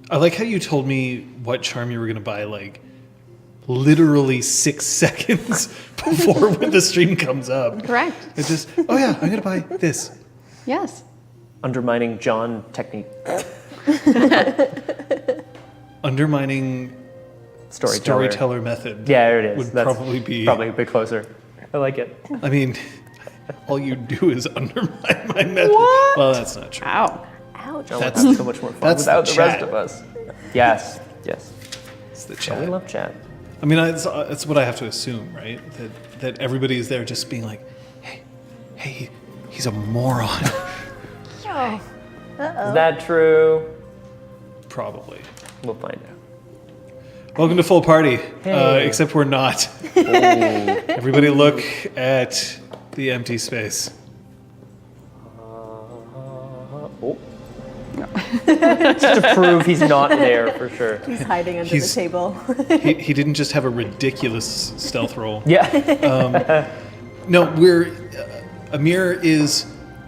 I like how you told me what charm you were going to buy, like, literally 6 seconds before when the stream comes up. Correct. It's just, oh yeah, I'm going to buy this. Yes. Undermining John technique. Undermining storyteller method. Yeah, there it is. Would That's probably be a bit closer. I like it. I mean, all you do is undermine my method. What? Well, that's not true. Ow. Ouch. John would have so much more fun without the rest of us. Yes. It's the We chat. love chat. I mean, it's what I have to assume, right? That everybody is there just being like, hey, he's a moron. Oh. Is that true? Probably. We'll find out. Welcome to Full Party, Hey. except we're not. Everybody look at the empty space. Oh. Just to prove he's not there for sure. He's hiding under the table. he didn't just have a ridiculous stealth roll. Yeah. No, Amir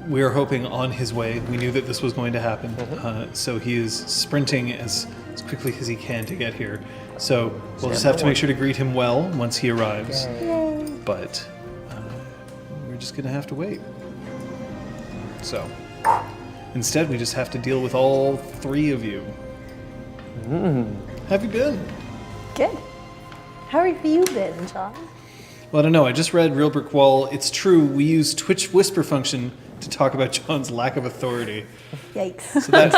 we're hoping on his way. We knew that this was going to happen. So he is sprinting as quickly as he can to get here. So we'll just have to make sure to greet him well once he arrives. Yay. But we're just going to have to wait. So instead, we just have to deal with all 3 of you. How have you been? Good. How have you been, John? Well, I don't know. I just read Real Brick Wall. It's true. We use Twitch whisper function to talk about John's lack of authority. Yikes. So that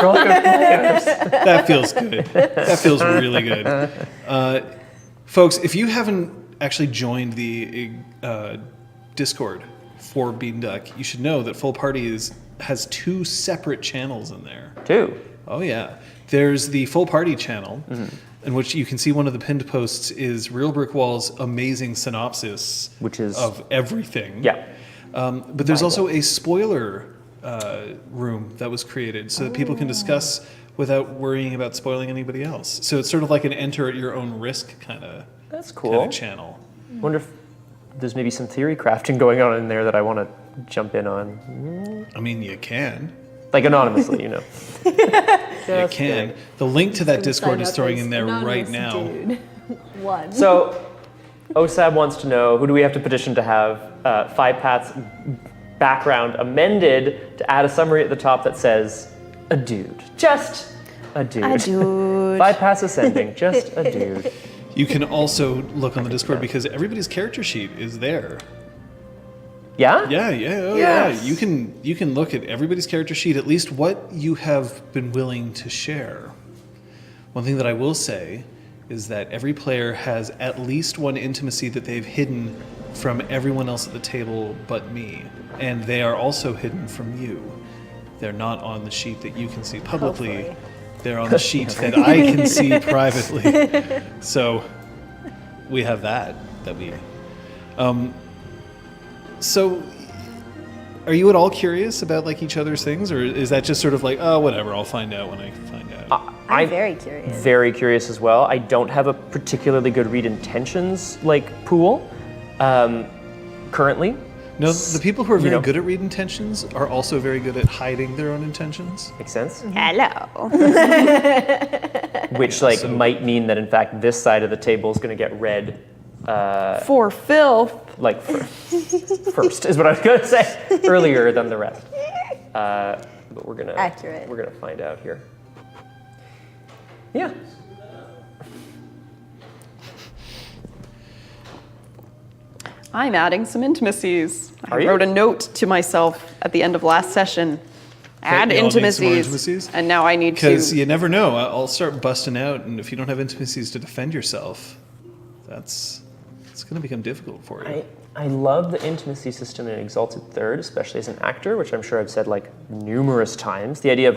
feels good. That feels really good. Folks, if you haven't actually joined the Discord for Beanduck, you should know that Full Party has 2 separate channels in there. 2? Oh, yeah. There's the Full Party channel, in which you can see one of the pinned posts is Real Brick Wall's amazing synopsis of everything. Yeah. But there's also a spoiler room that was created so that people can discuss without worrying about spoiling anybody else. So it's sort of like an enter at your own risk kind of channel. Wonder if there's maybe some theory crafting going on in there that I want to jump in on. I mean, you can. Like anonymously, you know. You can. The link to that Discord is throwing in there right now. Dude. 1. So, OSAB wants to know, who do we have to petition to have 5path's background amended to add a summary at the top that says, a dude. Just a dude. A dude. 5paths ascending, just a dude. You can also look on the Discord because everybody's character sheet is there. Yeah? Yeah. You can look at everybody's character sheet, at least what you have been willing to share. One thing that I will say is that every player has at least one intimacy that they've hidden from everyone else at the table but me. And they are also hidden from you. They're not on the sheet that you can see publicly. Hopefully. They're on the sheet that I can see privately. So we have that we... So, are you at all curious about like each other's things, or is that just sort of like, oh, whatever, I'll find out when I find out? I'm very curious. Very curious as well. I don't have a particularly good read intentions pool currently. No, the people who are very good at read intentions are also very good at hiding their own intentions. Makes sense. Hello. Which might mean that in fact this side of the table is going to get read. For filth. Like first is what I was going to say, earlier than the rest. But we're gonna find out here. Yeah. I'm adding some intimacies. Are I you? wrote a note to myself at the end of last session. Add you all need some more intimacies. intimacies? And now I need to... Because you never know. I'll start busting out, and if you don't have intimacies to defend yourself, it's going to become difficult for you. I love the intimacy system in Exalted Third, especially as an actor, which I'm sure I've said numerous times. The idea of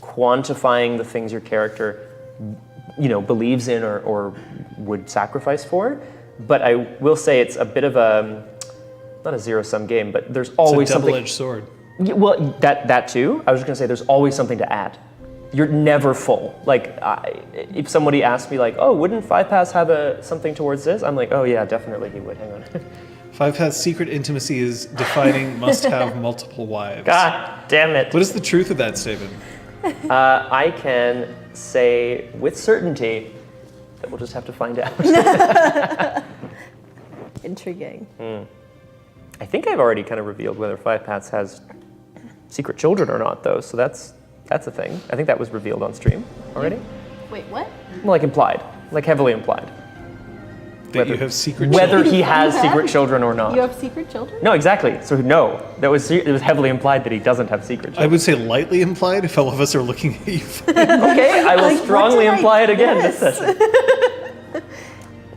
quantifying the things your character, believes in or would sacrifice for. But I will say it's a bit of not a zero-sum game, but there's always it's a something. double-edged sword. Yeah, well, that too. I was just gonna say there's always something to add. You're never full. If somebody asked me oh, wouldn't 5paths have something towards this? I'm like, oh yeah, definitely he would. Hang on. 5path's secret intimacy is defining must have multiple wives. God damn it. What is the truth of that statement? I can say with certainty that we'll just have to find out. Intriguing. I think I've already kind of revealed whether Five Paths has secret children or not, though, so that's a thing. I think that was revealed on stream already. Wait, what? Well, like implied, like heavily implied. That you have secret Whether children. he has secret children or not. You have secret children? No, exactly. So no, it was heavily implied that he doesn't have secret I children. would say lightly implied if all of us are looking at you. Okay, I will Like, what strongly did I imply it again this guess? session.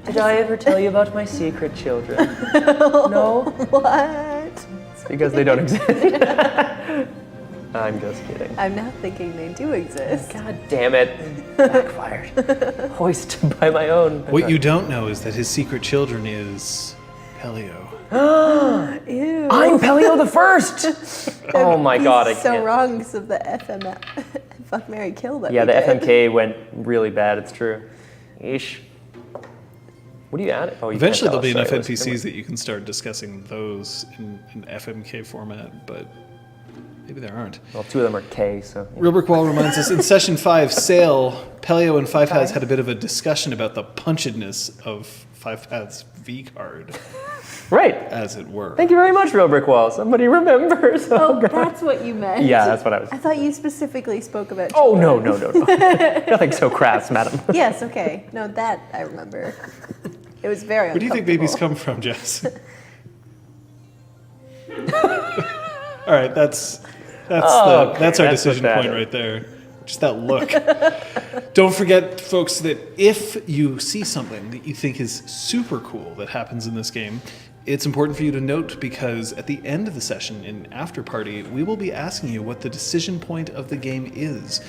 Did I ever tell you about my secret children? No? What? It's because they don't exist. I'm just kidding. I'm now thinking they do exist. God damn it. Backfired. Hoisted by my own. What you don't know is that his secret children is Pellio. Ew. I'm Pellio the First! Oh my god, I He's so can't. wrong because of the FML. Fuck, Mary, kill that. Yeah, we the did. FMK went really bad, it's true. Yeesh. What do you add? Oh, you Eventually can't there'll be tell enough us, sorry. NPCs that you can start discussing those in FMK format, but maybe there aren't. Well, two of them are K, so. Real Brick Wall reminds us in session 5, Sail, Pellio and Five Paths had a bit of a discussion about the punchedness of Five Paths V card, Right. as it were. Thank you very much, Real Brick Wall. Somebody remembers. Oh, God. that's what you meant. Yeah, that's what I was. I thought you specifically spoke about. Oh, no, children. no, no, no. Nothing so crass, madam. Yes, okay. No, that I remember. It was very. Where do you think babies come from, Jess? All right, that's Okay, our that's what decision that point is. right there. Just that look. Don't forget, folks, that if you see something that you think is super cool that happens in this game, it's important for you to note because at the end of the session in After Party, we will be asking you what the decision point of the game is.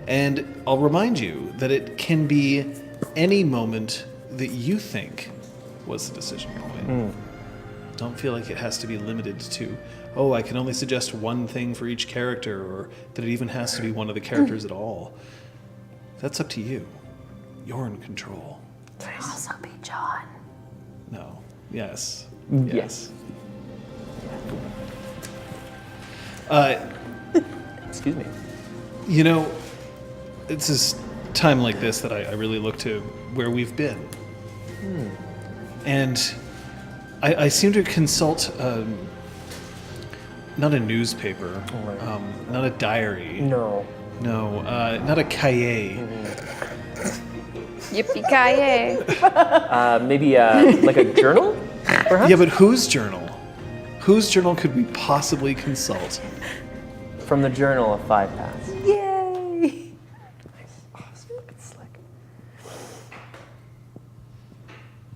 And I'll remind you that it can be any moment that you think was the decision point. Don't feel like it has to be limited to, oh, I can only suggest one thing for each character, or that it even has to be one of the characters at all. That's up to you. You're in control. Also be John. No. Yes. Yes. Excuse me. You know, it's this time like this that I really look to where we've been. And I seem to consult not a newspaper, not a diary, No. no, not a cahier. Yippee-ki-yay. Maybe like a journal, perhaps? Yeah, but whose journal? Whose journal could we possibly consult? From the Journal of Five Paths. Yay! Oh, it's fucking slick.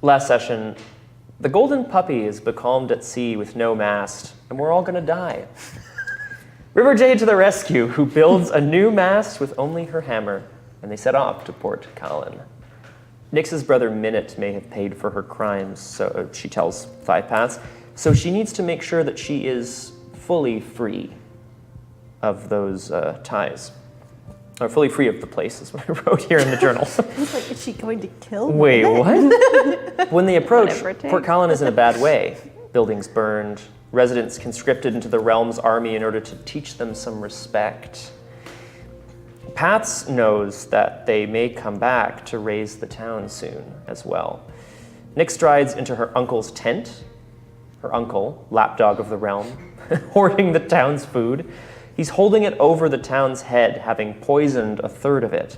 Last session, the golden puppy is becalmed at sea with no mast, and we're all gonna die. River Jade to the rescue, who builds a new mast with only her hammer, and they set off to Port Callan. Nyx's brother Minute may have paid for her crimes, so she tells Five Paths, so she needs to make sure that she is fully free of those ties. Or fully free of the place is what I wrote here in the journal. It's like, is she going to kill me? Wait, what? When they approach, Whatever it takes. Port Callan is in a bad way. Buildings burned, residents conscripted into the realm's army in order to teach them some respect. Paths knows that they may come back to raise the town soon as well. Nyx strides into her uncle's tent. Her uncle, lapdog of the realm, hoarding the town's food. He's holding it over the town's head, having poisoned a third of it.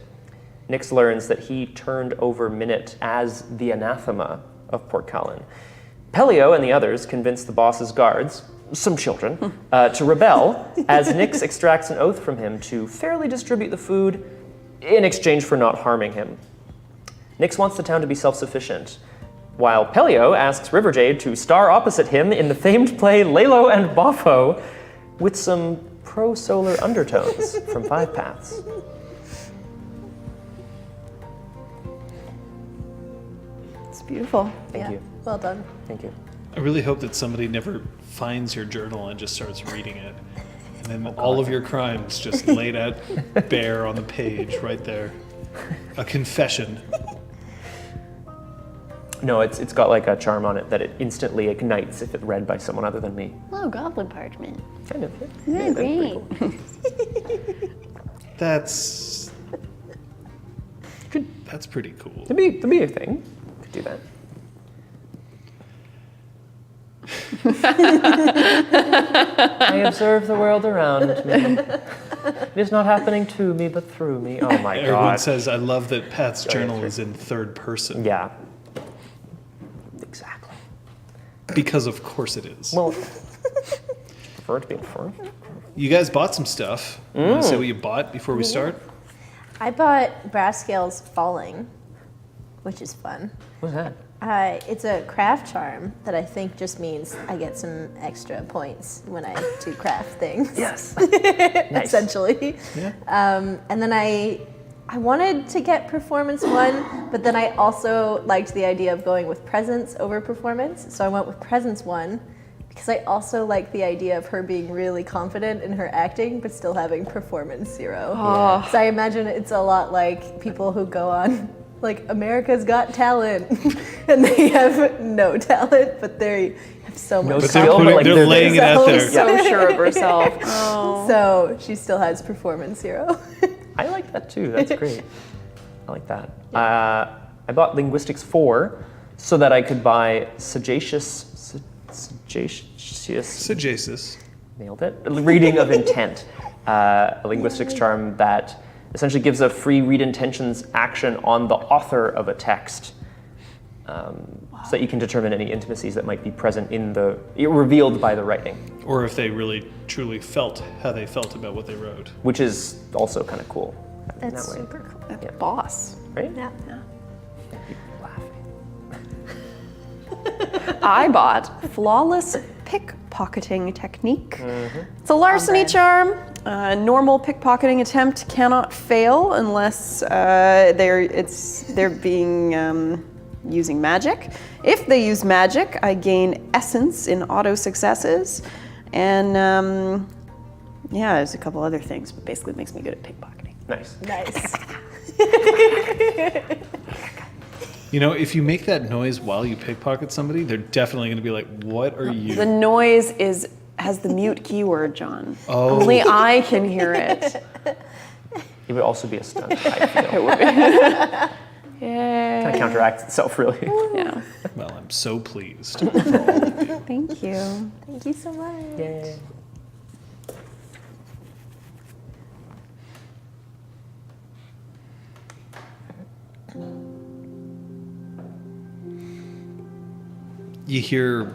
Nyx learns that he turned over Minute as the anathema of Port Callan. Pellio and the others convince the boss's guards, some children, to rebel as Nyx extracts an oath from him to fairly distribute the food in exchange for not harming him. Nyx wants the town to be self-sufficient, while Pellio asks River Jade to star opposite him in the famed play Lalo and Boffo with some pro-solar undertones from Five Paths. It's beautiful. Thank you. Well done. Thank you. I really hope that somebody never finds your journal and just starts reading it. And then all of your crimes just laid out bare on the page right there. A confession. No, it's got like a charm on it that it instantly ignites if it's read by someone other than me. Oh, goblin parchment. Kind of. Yeah, that's pretty great. cool. That's pretty cool. That'd be a thing. Could do that. I observe the world around me. It is not happening to me, but through me. Oh my Everyone god. says, I love that Pat's journal is in third person. Yeah. Exactly. Because of course it is. Well, prefer it to be in front. You guys bought some stuff. You want to say what you bought before we start? I bought Brass Scales Falling, which is fun. What's that? It's a craft charm that I think just means I get some extra points when I do craft things. Yes. Nice. Essentially. Yeah. And then I wanted to get Performance 1, but then I also liked the idea of going with Presence over Performance, so I went with Presence 1 because I also like the idea of her being really confident in her acting, but still having Performance 0. Oh. So I imagine it's a lot like people who go on like America's Got Talent, and they have no talent, but they have so much. No But skill, but like they're laying it out there. So sure of herself. Oh. So she still has Performance 0. I like that too. That's great. I like that. I bought Linguistics 4 so that I could buy Sagacious. Nailed it. Reading of intent. A linguistics charm that essentially gives a free read intentions action on the author of a text. So that you can determine any intimacies that might be present revealed by the writing. Or if they really truly felt how they felt about what they wrote. Which is also kind of cool. in That's that way. super cool. Yeah. Boss. Right? Yeah. I bought Flawless Pickpocketing Technique. It's a larceny charm. Normal pickpocketing attempt cannot fail unless they're being using magic. If they use magic, I gain essence in auto successes, and there's a couple other things, but basically it makes me good at pickpocketing. Nice. Nice. You know, if you make that noise while you pickpocket somebody, they're definitely going to be like, "What are you?" The noise has the mute keyword, John. Oh. Only I can hear it. It would also be a stunt, I feel. It would be. Yay. Kind of counteracts itself, really. Yeah. Well, I'm so pleased. Thank you. Thank you so much. Yay. You hear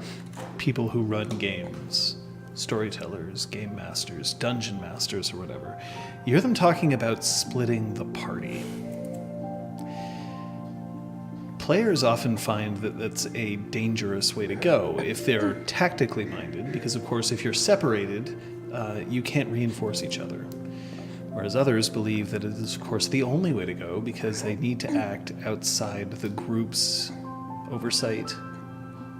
people who run games, storytellers, game masters, dungeon masters, or whatever. You hear them talking about splitting the party. Players often find that that's a dangerous way to go if they're tactically minded, because of course if you're separated, you can't reinforce each other. Whereas others believe that it is of course the only way to go because they need to act outside the group's oversight.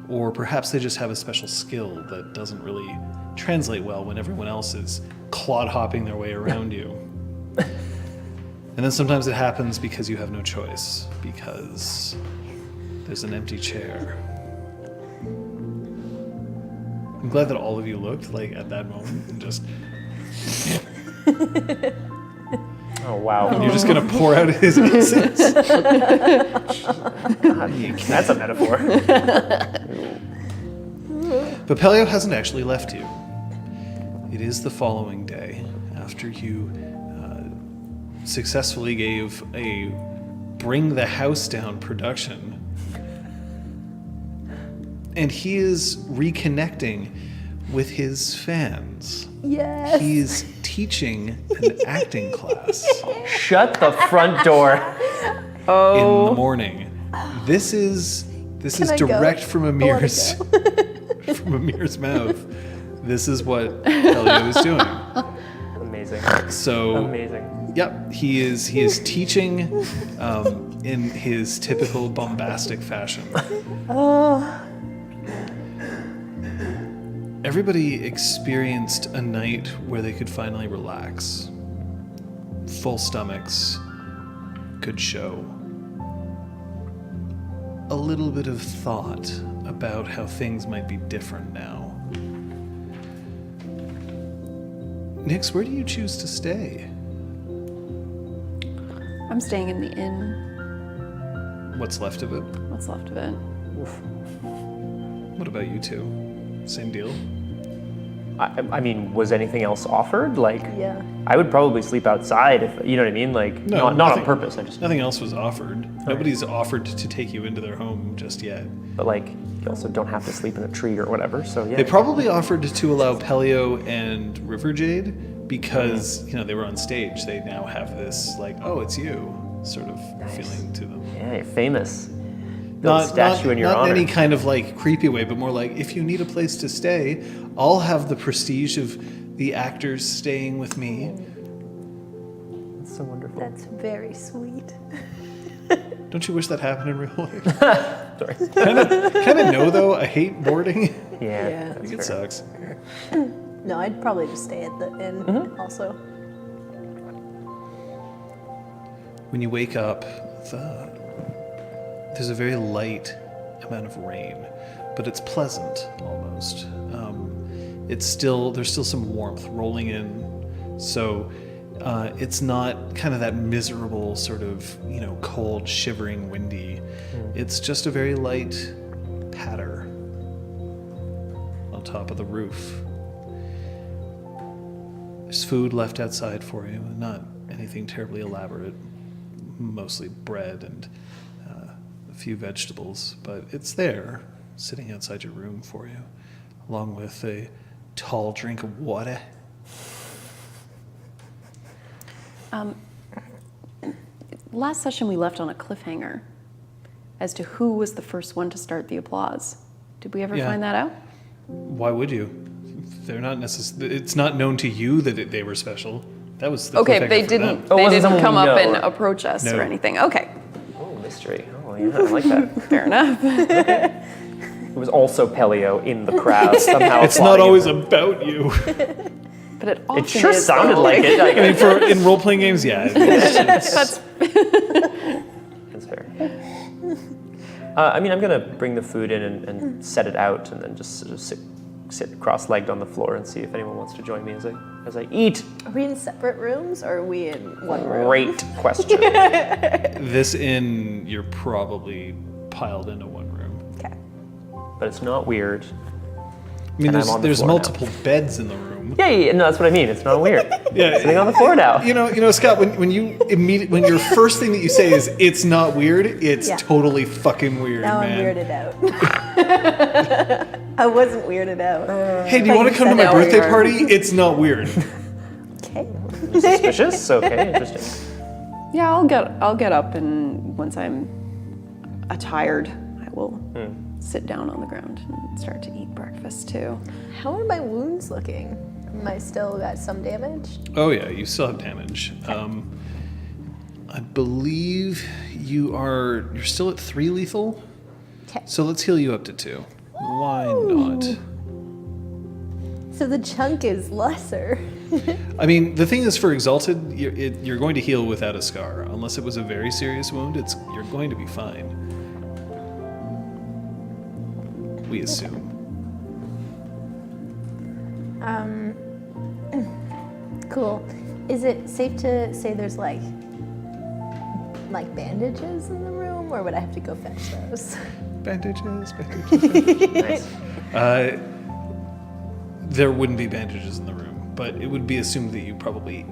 Or perhaps they just have a special skill that doesn't really translate well when everyone else is clod-hopping their way around you. And then sometimes it happens because you have no choice, because there's an empty chair. I'm glad that all of you looked like at that moment and just... Oh, wow. You're just going to pour out his essence. God, that's a metaphor. But Pellio hasn't actually left you. It is the following day after you successfully gave a bring the house down production. And he is reconnecting with his fans. Yes. He's teaching an acting class Shut the front door. in the morning. This is Can I go? direct from I wanna Amir's from Amir's mouth. This is what Pellio is doing. Amazing. So Amazing. yep, he is teaching in his typical bombastic fashion. Everybody experienced a night where they could finally relax. Full stomachs, good show. A little bit of thought about how things might be different now. Nix, where do you choose to stay? I'm staying in the inn. What's left of it? What's left of it? What about you two? Same deal? I mean, was anything else offered? Like, Yeah. I would probably sleep outside if, you know what I mean? Like, not on nothing- purpose. I just, Nothing else was offered. Nobody's offered to take you into their home just yet. but like, you also don't have to sleep in a tree or whatever. So yeah. They probably offered to allow Pellio and River Jade because, you know, they were on stage. They now have this, like, oh, it's you sort of feeling to them. Yeah, you're famous. Build a statue in your not honor. in any kind of like creepy way, but more like if you need a place to stay, I'll have the prestige of the actors staying with me. That's so wonderful. That's very sweet. Don't you wish that happened in real life? Sorry. kind of no though. I hate boarding. Yeah. Yeah. I That's think it fair. sucks. No, I'd probably just stay at the inn also. When you wake up, there's a very light amount of rain, but it's pleasant almost. There's still some warmth rolling in, so it's not kind of that miserable sort of, you know, cold, shivering, windy. It's just a very light patter on top of the roof. There's food left outside for you, not anything terribly elaborate, mostly bread and a few vegetables, but it's there, sitting outside your room for you, along with a tall drink of water. Last session we left on a cliffhanger as to who was the first one to start the applause. Did we ever Yeah. find that out? Why would you? They're not it's not known to you that they were special. That was the Okay, cliffhanger they for didn't. them. Oh, it They wasn't didn't someone come we up know, and or- approach us No. or anything. Okay, Oh, mystery. Oh, yeah, I like that. fair enough. It was also Pellio in the crowd somehow. It's not applauding always him. about you. But it often It sure is, sounded though. like it. I mean, in role-playing games, yeah. That's That's fair. I mean, I'm gonna bring the food in and set it out, and then just sort of sit cross-legged on the floor and see if anyone wants to join me as I eat. Are we in separate rooms or are we in one room? Great question. This inn, you're probably piled into one room. Okay. But it's not weird. I mean, And I'm on the there's floor now. multiple beds in the room. Yeah, no, that's what I mean. It's not weird. Yeah, Sitting on the floor now. You know, Scott. When your first thing that you say is "it's not weird," it's Yeah. totally fucking weird, Now man. I'm weirded out. I wasn't weirded out. Hey, do you want to come to my said that birthday earlier. party? It's not weird. Okay. Suspicious? Okay, interesting. yeah. I'll get up, and once I'm attired, I will sit down on the ground and start to eat breakfast too. How are my wounds looking? Am I still got some damage? Oh yeah, you still have damage. I believe you're still at 3 lethal. Okay. So let's heal you up to 2. Why not? So the chunk is lesser. I mean, the thing is, for Exalted, you're going to heal without a scar. Unless it was a very serious wound, you're going to be fine. We assume. Cool. Is it safe to say there's like bandages in the room, or would I have to go fetch those? Bandages. Nice. There wouldn't be bandages in the room, but it would be assumed that you probably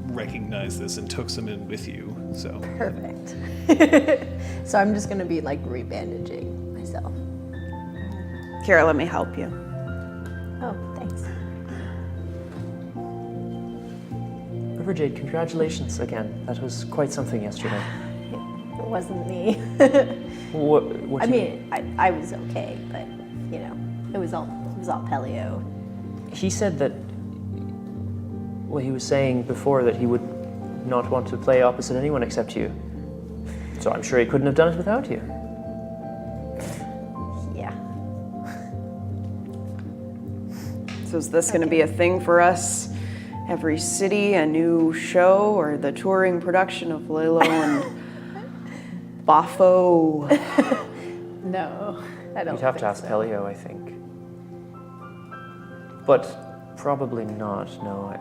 recognized this and took some in with you. So Perfect. So I'm just gonna be like rebandaging myself. Kara, let me help you. Oh, thanks. River Jade, congratulations again. That was quite something yesterday. It wasn't me. What I do you- mean, I was okay, but you know, it was all Pellio. He said that, well, he was saying before that he would not want to play opposite anyone except you. So I'm sure he couldn't have done it without you. Yeah. So is this going to be a thing for us? Every city, a new show, or the touring production of Lilo and Bafo? No, I don't. You'd have to think ask so. Pellio, I think. But probably not, no.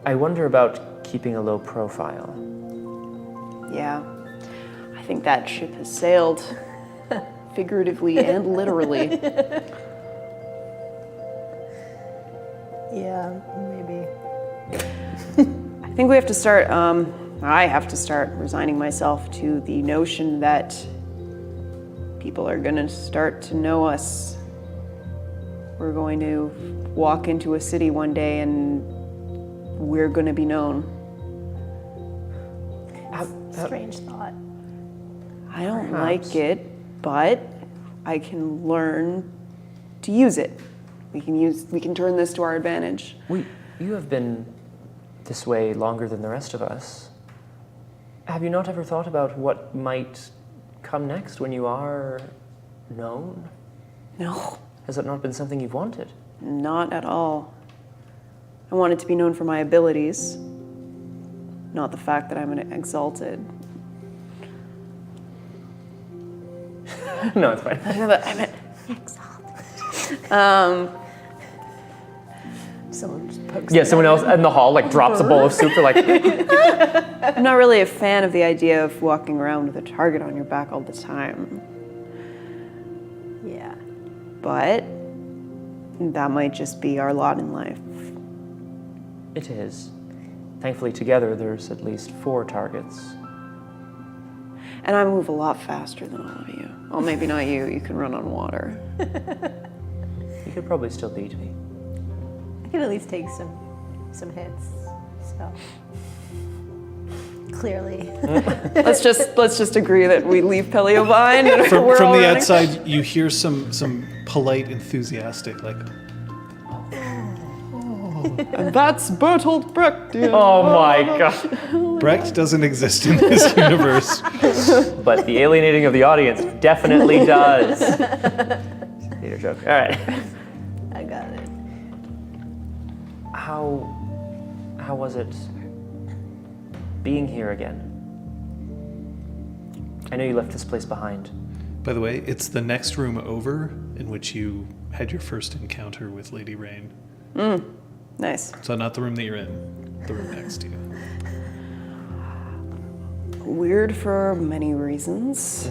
I wonder about keeping a low profile. Yeah. I think that ship has sailed, figuratively and literally. Yeah, maybe. I think we have to start, I have to start resigning myself to the notion that people are gonna start to know us. We're going to walk into a city one day and we're gonna be known. Strange thought. I don't Perhaps. like it, but I can learn to use it. We can turn this to our advantage. You have been this way longer than the rest of us. Have you not ever thought about what might come next when you are known? No, Has that not been something you've wanted? not at all. I wanted to be known for my abilities, not the fact that I'm an exalted. No, it's fine. I'm an Someone just pokes Yeah, their someone head else in the hall like drops a bowl of soup. They're like, I'm not really a fan of the idea of walking around with a target on your back all the time, in. Yeah. but that might just be our lot in life. it is. Thankfully, together there's at least 4 targets. And I move a lot faster than all of you. Well, maybe not you. You can run on water. You could probably still beat me. I could at least take some hits. So clearly. Let's just agree that we leave Pellio behind. And From we're all the running. outside, you hear some polite, enthusiastic, like, And that's Bertolt Brecht. Yeah. Oh my god. Brecht doesn't exist in this universe. But the alienating of the audience definitely does. Theater joke. All right. I got it. How was it being here again? I know you left this place behind. By the way, it's the next room over in which you had your first encounter with Lady Rain. Nice. So not the room that you're in, the room next to you. Weird for many reasons.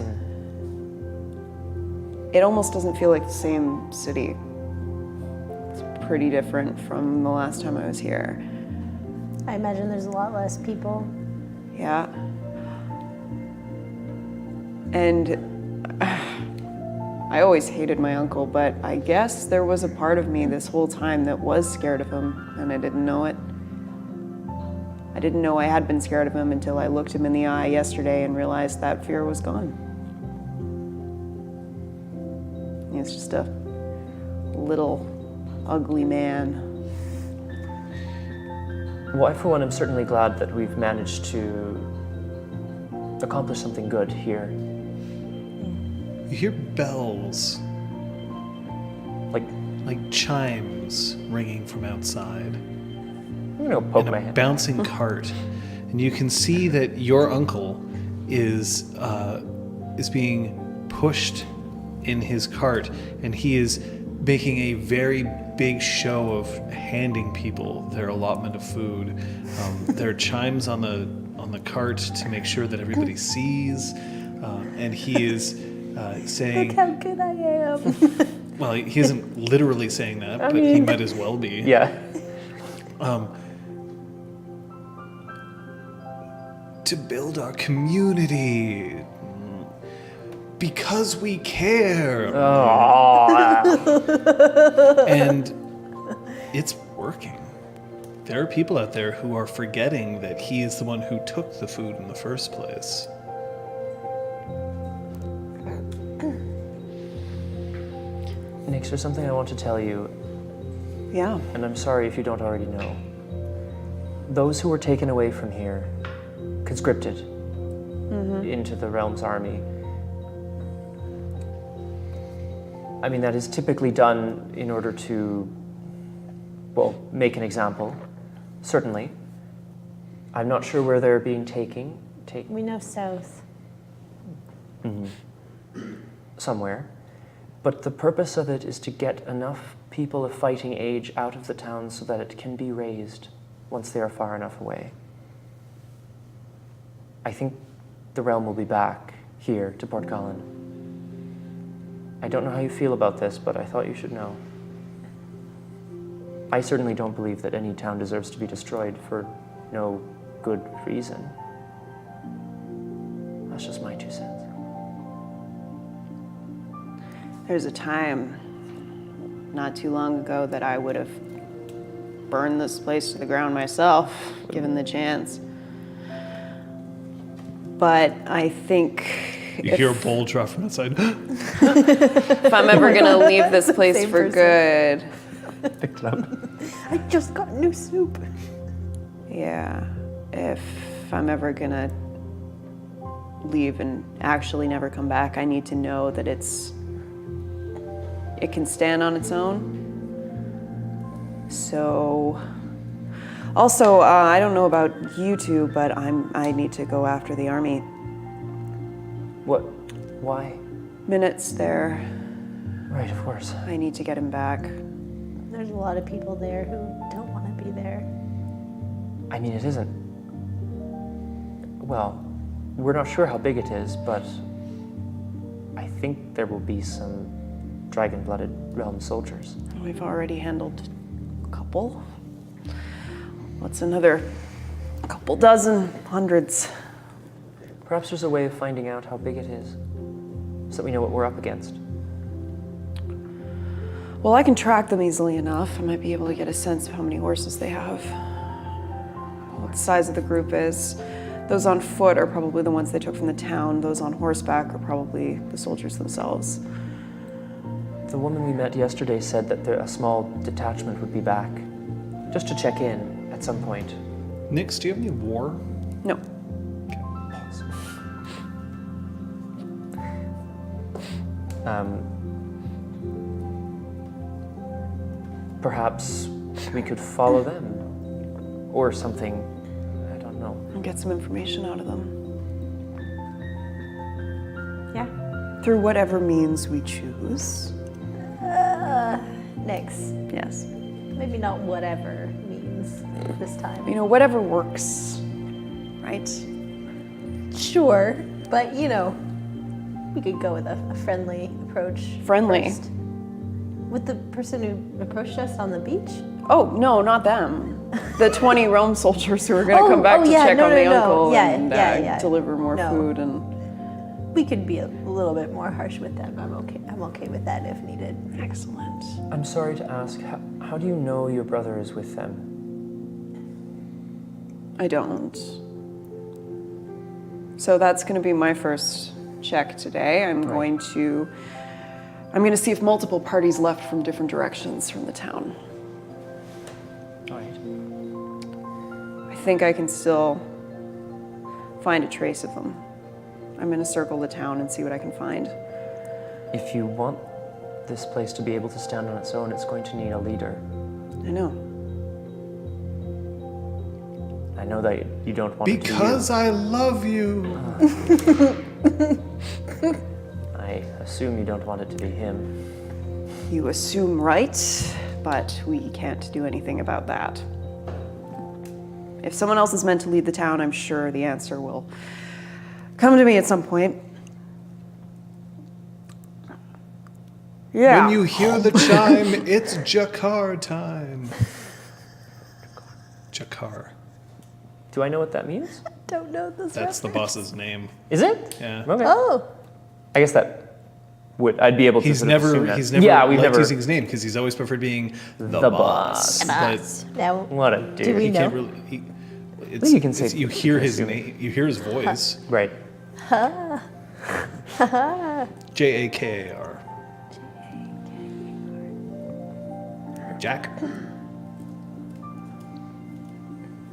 It almost doesn't feel like the same city. It's pretty different from the last time I was here. I imagine there's a lot less people. Yeah. And I always hated my uncle, but I guess there was a part of me this whole time that was scared of him, and I didn't know it. I didn't know I had been scared of him until I looked him in the eye yesterday and realized that fear was gone. He was just a little ugly man. Well, I, for one, am certainly glad that we've managed to accomplish something good here. You hear bells, like chimes ringing from outside, I'm gonna go poke and my a hand. bouncing cart, and you can see that your uncle is being pushed in his cart, and he is making a very big show of handing people their allotment of food. There are chimes on the cart to make sure that everybody sees, and he is saying, Look how good I am. well, he isn't literally saying that, but he might as well be. Yeah. To build our community. Because we care. And it's working. There are people out there who are forgetting that he is the one who took the food in the first place. Nix, there's something I want to tell you, Yeah. and I'm sorry if you don't already know. Those who were taken away from here, conscripted into the realm's army, I mean, that is typically done in order to, well, make an example, certainly. I'm not sure where they're being taken We know south. somewhere, but the purpose of it is to get enough people of fighting age out of the town so that it can be raised once they are far enough away. I think the realm will be back here to Port Collin. I don't know how you feel about this, but I thought you should know. I certainly don't believe that any town deserves to be destroyed for no good reason. That's just my 2 cents. There's a time not too long ago that I would have burned this place to the ground myself, given the chance. But I think You hear a bowl drop from outside. if I'm ever gonna leave this place Same for person. good, Picked it up. I just got new soup. yeah, if I'm ever gonna leave and actually never come back, I need to know that it can stand on its own. So, also, I don't know about you two, but I need to go after the army. What? Why? Minutes there. Right, of course. I need to get him back. There's a lot of people there who don't want to be there. I mean, it isn't. Well, we're not sure how big it is, but I think there will be some dragon-blooded realm soldiers. We've already handled a couple. What's another couple dozen, hundreds? Perhaps there's a way of finding out how big it is, so that we know what we're up against. Well, I can track them easily enough. I might be able to get a sense of how many horses they have, what the size of the group is. Those on foot are probably the ones they took from the town. Those on horseback are probably the soldiers themselves. The woman we met yesterday said that a small detachment would be back, just to check in at some point. Nix, do you have any war? No. Perhaps we could follow them, or something. I don't know. And get some information out of them. Yeah. Through whatever means we choose. Next. Yes. Maybe not whatever means this time. You know, whatever works, right? Sure, but you know, we could go with a friendly approach. Friendly? First. With the person who approached us on the beach? Oh, no, not them. The 20 Rome soldiers who are going to come back to check on the uncle and deliver more food and... We could be a little bit more harsh with them. I'm okay with that if needed. Excellent. I'm sorry to ask, how do you know your brother is with them? I don't. So that's going to be my first check today. I'm going to see if multiple parties left from different directions from the town. All right. I think I can still find a trace of them. I'm going to circle the town and see what I can find. If you want this place to be able to stand on its own, it's going to need a leader. I know. I know that you don't want Because I love you. I assume you don't want it to be him. You assume right, but we can't do anything about that. If someone else is meant to lead the town, I'm sure the answer will come to me at some point. Yeah. When you hear the chime, it's Jakar time. Jakar. Do I know what that means? Don't know this. That's the reference. boss's name. Is it? Yeah. Okay. Oh, I guess that I'd be able to He's sort of assume never that. he's never yeah, we've liked never using his name because he's always preferred being the boss. But now What a dude. Do we he know? can't really. Well, you can say you hear his assuming. name. You hear his voice. Right. Jakar. Jack.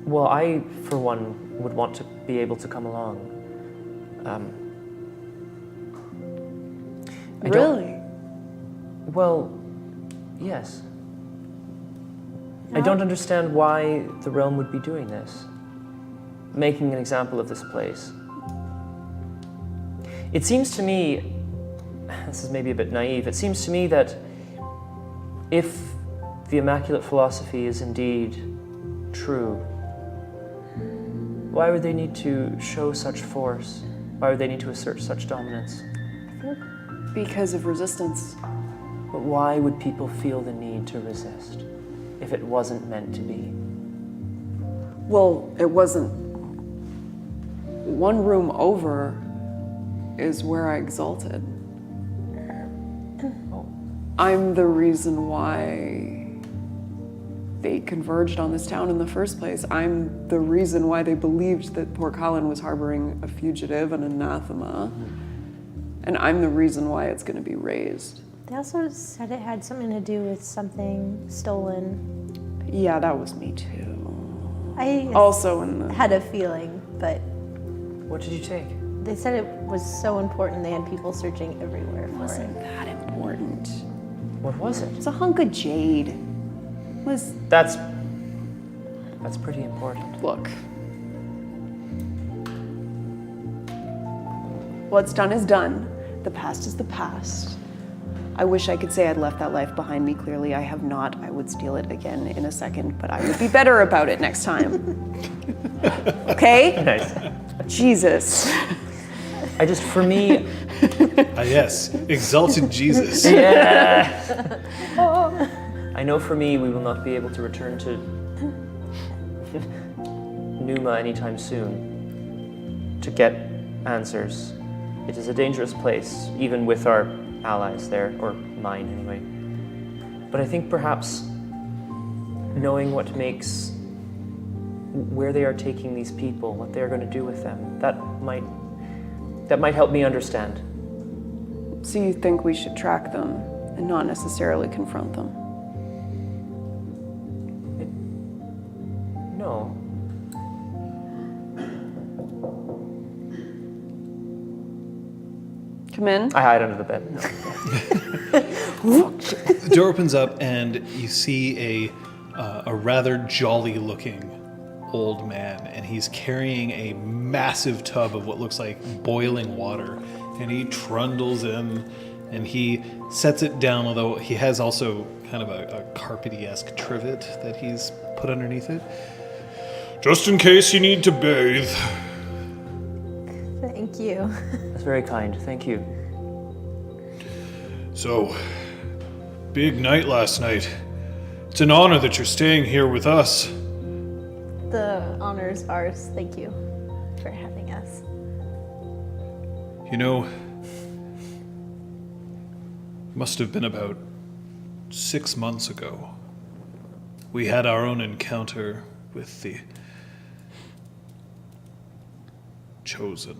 Well, I, for one, would want to be able to come along. I don't- Really? Well, yes. I don't understand why the realm would be doing this. Making an example of this place. It seems to me, this is maybe a bit naive, it seems to me that if the Immaculate Philosophy is indeed true, Why would they need to show such force? Why would they need to assert such dominance? Because of resistance. But why would people feel the need to resist if it wasn't meant to be? Well, it wasn't. One room over is where I exalted. I'm the reason why they converged on this town in the first place. I'm the reason why they believed that Port Colin was harboring a fugitive, an anathema. And I'm the reason why it's going to be raised. They also said it had something to do with something stolen. Yeah, that was me too. I Also in the... had a feeling, but What did you take? they said it was so important they had people searching everywhere for wasn't it. that important. What was it? It's a hunk of jade. Was That's pretty important. Look. What's done is done. The past is the past. I wish I could say I'd left that life behind me. Clearly, I have not. I would steal it again in a second, but I would be better about it next time. Okay? Nice. Jesus. For me, Yes, exalted Jesus. I know for me we will not be able to return to Numa anytime soon to get answers. It is a dangerous place, even with our allies there, or mine anyway. But I think perhaps knowing what makes, where they are taking these people, what they are going to do with them, that might help me understand. So you think we should track them and not necessarily confront them? No. Come in. I hide under the bed. No. The door opens up and you see a rather jolly-looking old man, and he's carrying a massive tub of what looks like boiling water, and he trundles in and he sets it down, although he has also kind of a carpety-esque trivet that he's put underneath it. Just in case you need to bathe. Thank you. That's very kind. Thank you. So, big night last night. It's an honor that you're staying here with us. The honor's ours. Thank you for having us. You know, must have been about 6 months ago. We had our own encounter with the Chosen.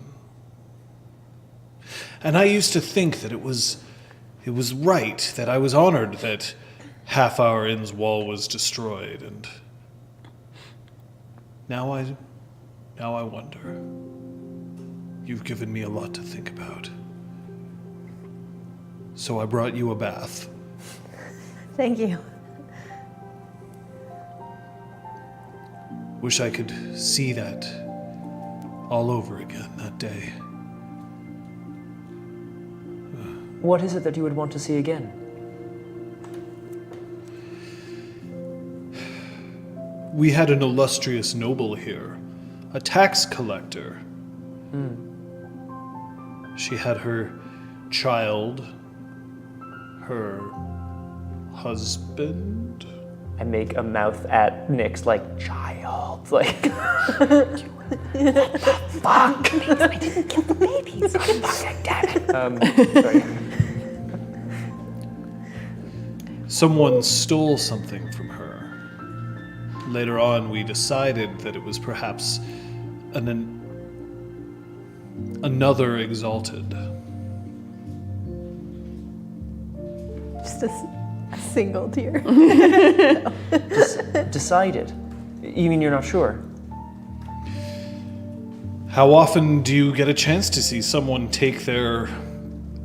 And I used to think that it was right, that I was honored that Half Hour Inn's wall was destroyed, and now I wonder. You've given me a lot to think about. So I brought you a bath. Thank you. Wish I could see that all over again that day. What is it that you would want to see again? We had an illustrious noble here, a tax collector. She had her child, her husband. I make a mouth at Nyx like child, like. Fuck! I didn't kill the babies. Fucking damn it. Sorry. Someone stole something from her. Later on, we decided that it was perhaps another Exalted. Just a single tear. Decided. You mean you're not sure? How often do you get a chance to see someone take their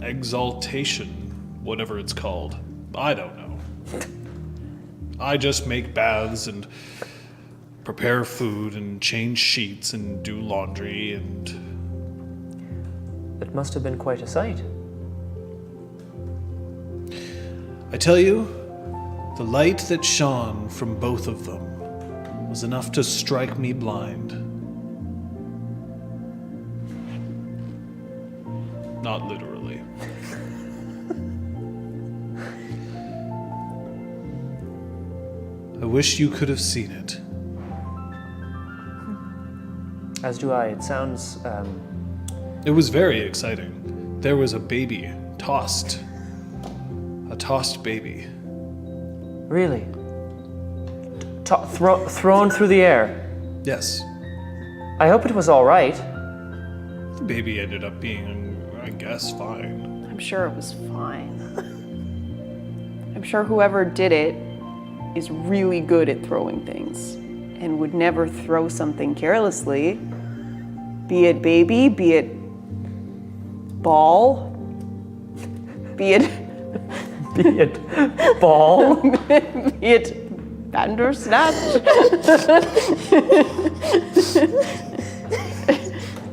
exaltation, whatever it's called? I don't know. I just make baths and prepare food and change sheets and do laundry and... It must have been quite a sight. I tell you, the light that shone from both of them was enough to strike me blind. not literally. I wish you could have seen it. As do I. It sounds. It was very exciting. There was a baby tossed. A tossed baby. Really? Thrown through the air. Yes. I hope it was all right. The baby ended up being, I guess, fine. I'm sure it was fine. I'm sure whoever did it is really good at throwing things and would never throw something carelessly. Be it baby, be it ball, be it Be it ball. be it bandersnatch.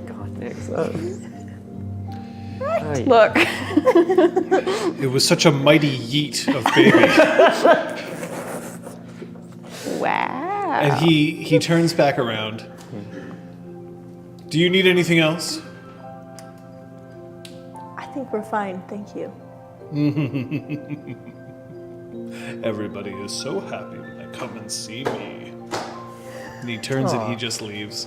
God, Nick. Look, It was such a mighty yeet of baby. wow. And he turns back around. Do you need anything else? I think we're fine, thank you. Everybody is so happy when they come and see me. And he turns and he just leaves.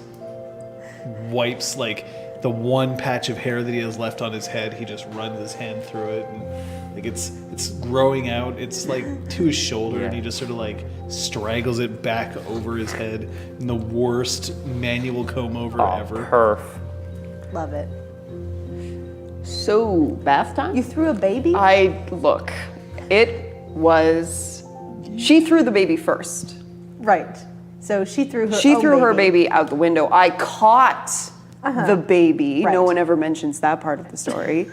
Wipes like the one patch of hair that he has left on his head. He just runs his hand through it, and like it's growing out. It's like to his shoulder, and he just sort of like straggles it back over his head in the worst manual comb over ever. Perf. Love it. So, bath time? You threw a baby? Look, it was, she threw the baby first. Right. So she threw her She own threw her baby out the window. I caught the baby. Right. No one ever mentions that part of the story.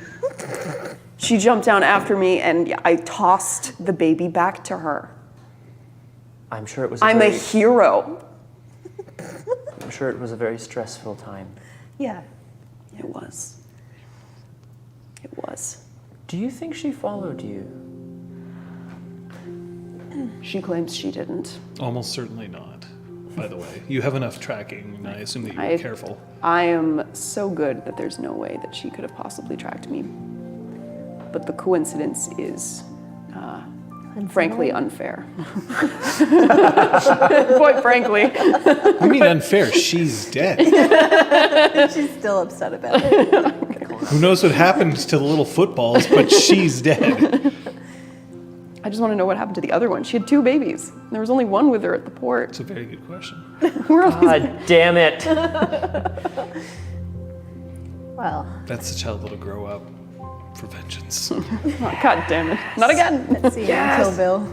She jumped down after me and I tossed the baby back to her. I'm sure it was. I'm a hero. I'm sure it was a very stressful time. Yeah. It was. It was. Do you think she followed you? She claims she didn't. Almost certainly not. By the way, you have enough tracking, and I assume that you were careful. I am so good that there's no way that she could have possibly tracked me. But the coincidence is, frankly, unfair. Quite frankly. You mean unfair? She's dead. She's still upset about it. Who knows what happened to the little footballs, but she's dead. I just want to know what happened to the other one. She had 2 babies. There was only one with her at the port. It's a very good question. God damn it. Well, That's the child that'll grow up for vengeance. God damn it. Not again. let's see. Kill Bill.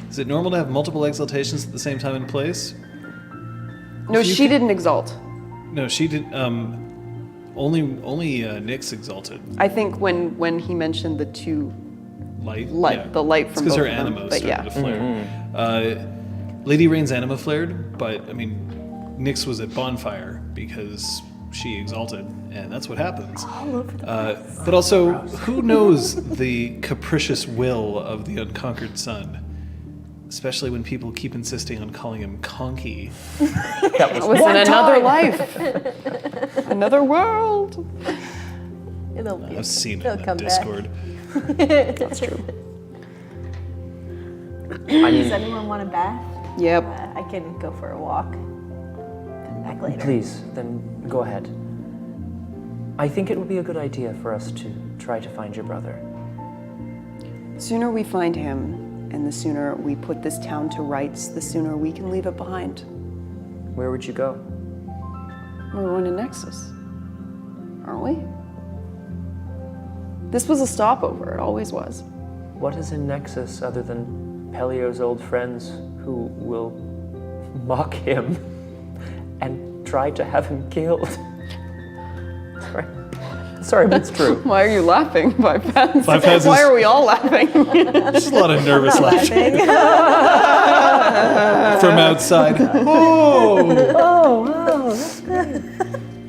Is it normal to have multiple exaltations at the same time and place? No, she didn't exalt. No, she did. Only Nyx exalted. I think when he mentioned the 2 Light. the light from because both her of them, anima but started to flare. Lady Rain's anima flared, but I mean, Nyx was at bonfire because she exalted, and that's what happens. All over the place. But also, who knows the capricious will of the unconquered sun? Especially when people keep insisting on calling him Conky. That It was in another life. Another world. I've seen it It'll in come the back. Discord. That's true. Does anyone want a bath? Yep. I can go for a walk. Come back later. Please, then go ahead. I think it would be a good idea for us to try to find your brother. The sooner we find him, and the sooner we put this town to rights, the sooner we can leave it behind. Where would you go? We're going to Nexus, aren't we? This was a stopover, it always was. What is in Nexus other than Pellio's old friends who will mock him and try to have him killed? Sorry, but it's true. Why are you laughing, Five Pants? Five Pants Why is- are we all laughing? Just a lot of nervous laughing from outside. Oh! Oh, wow, that's great.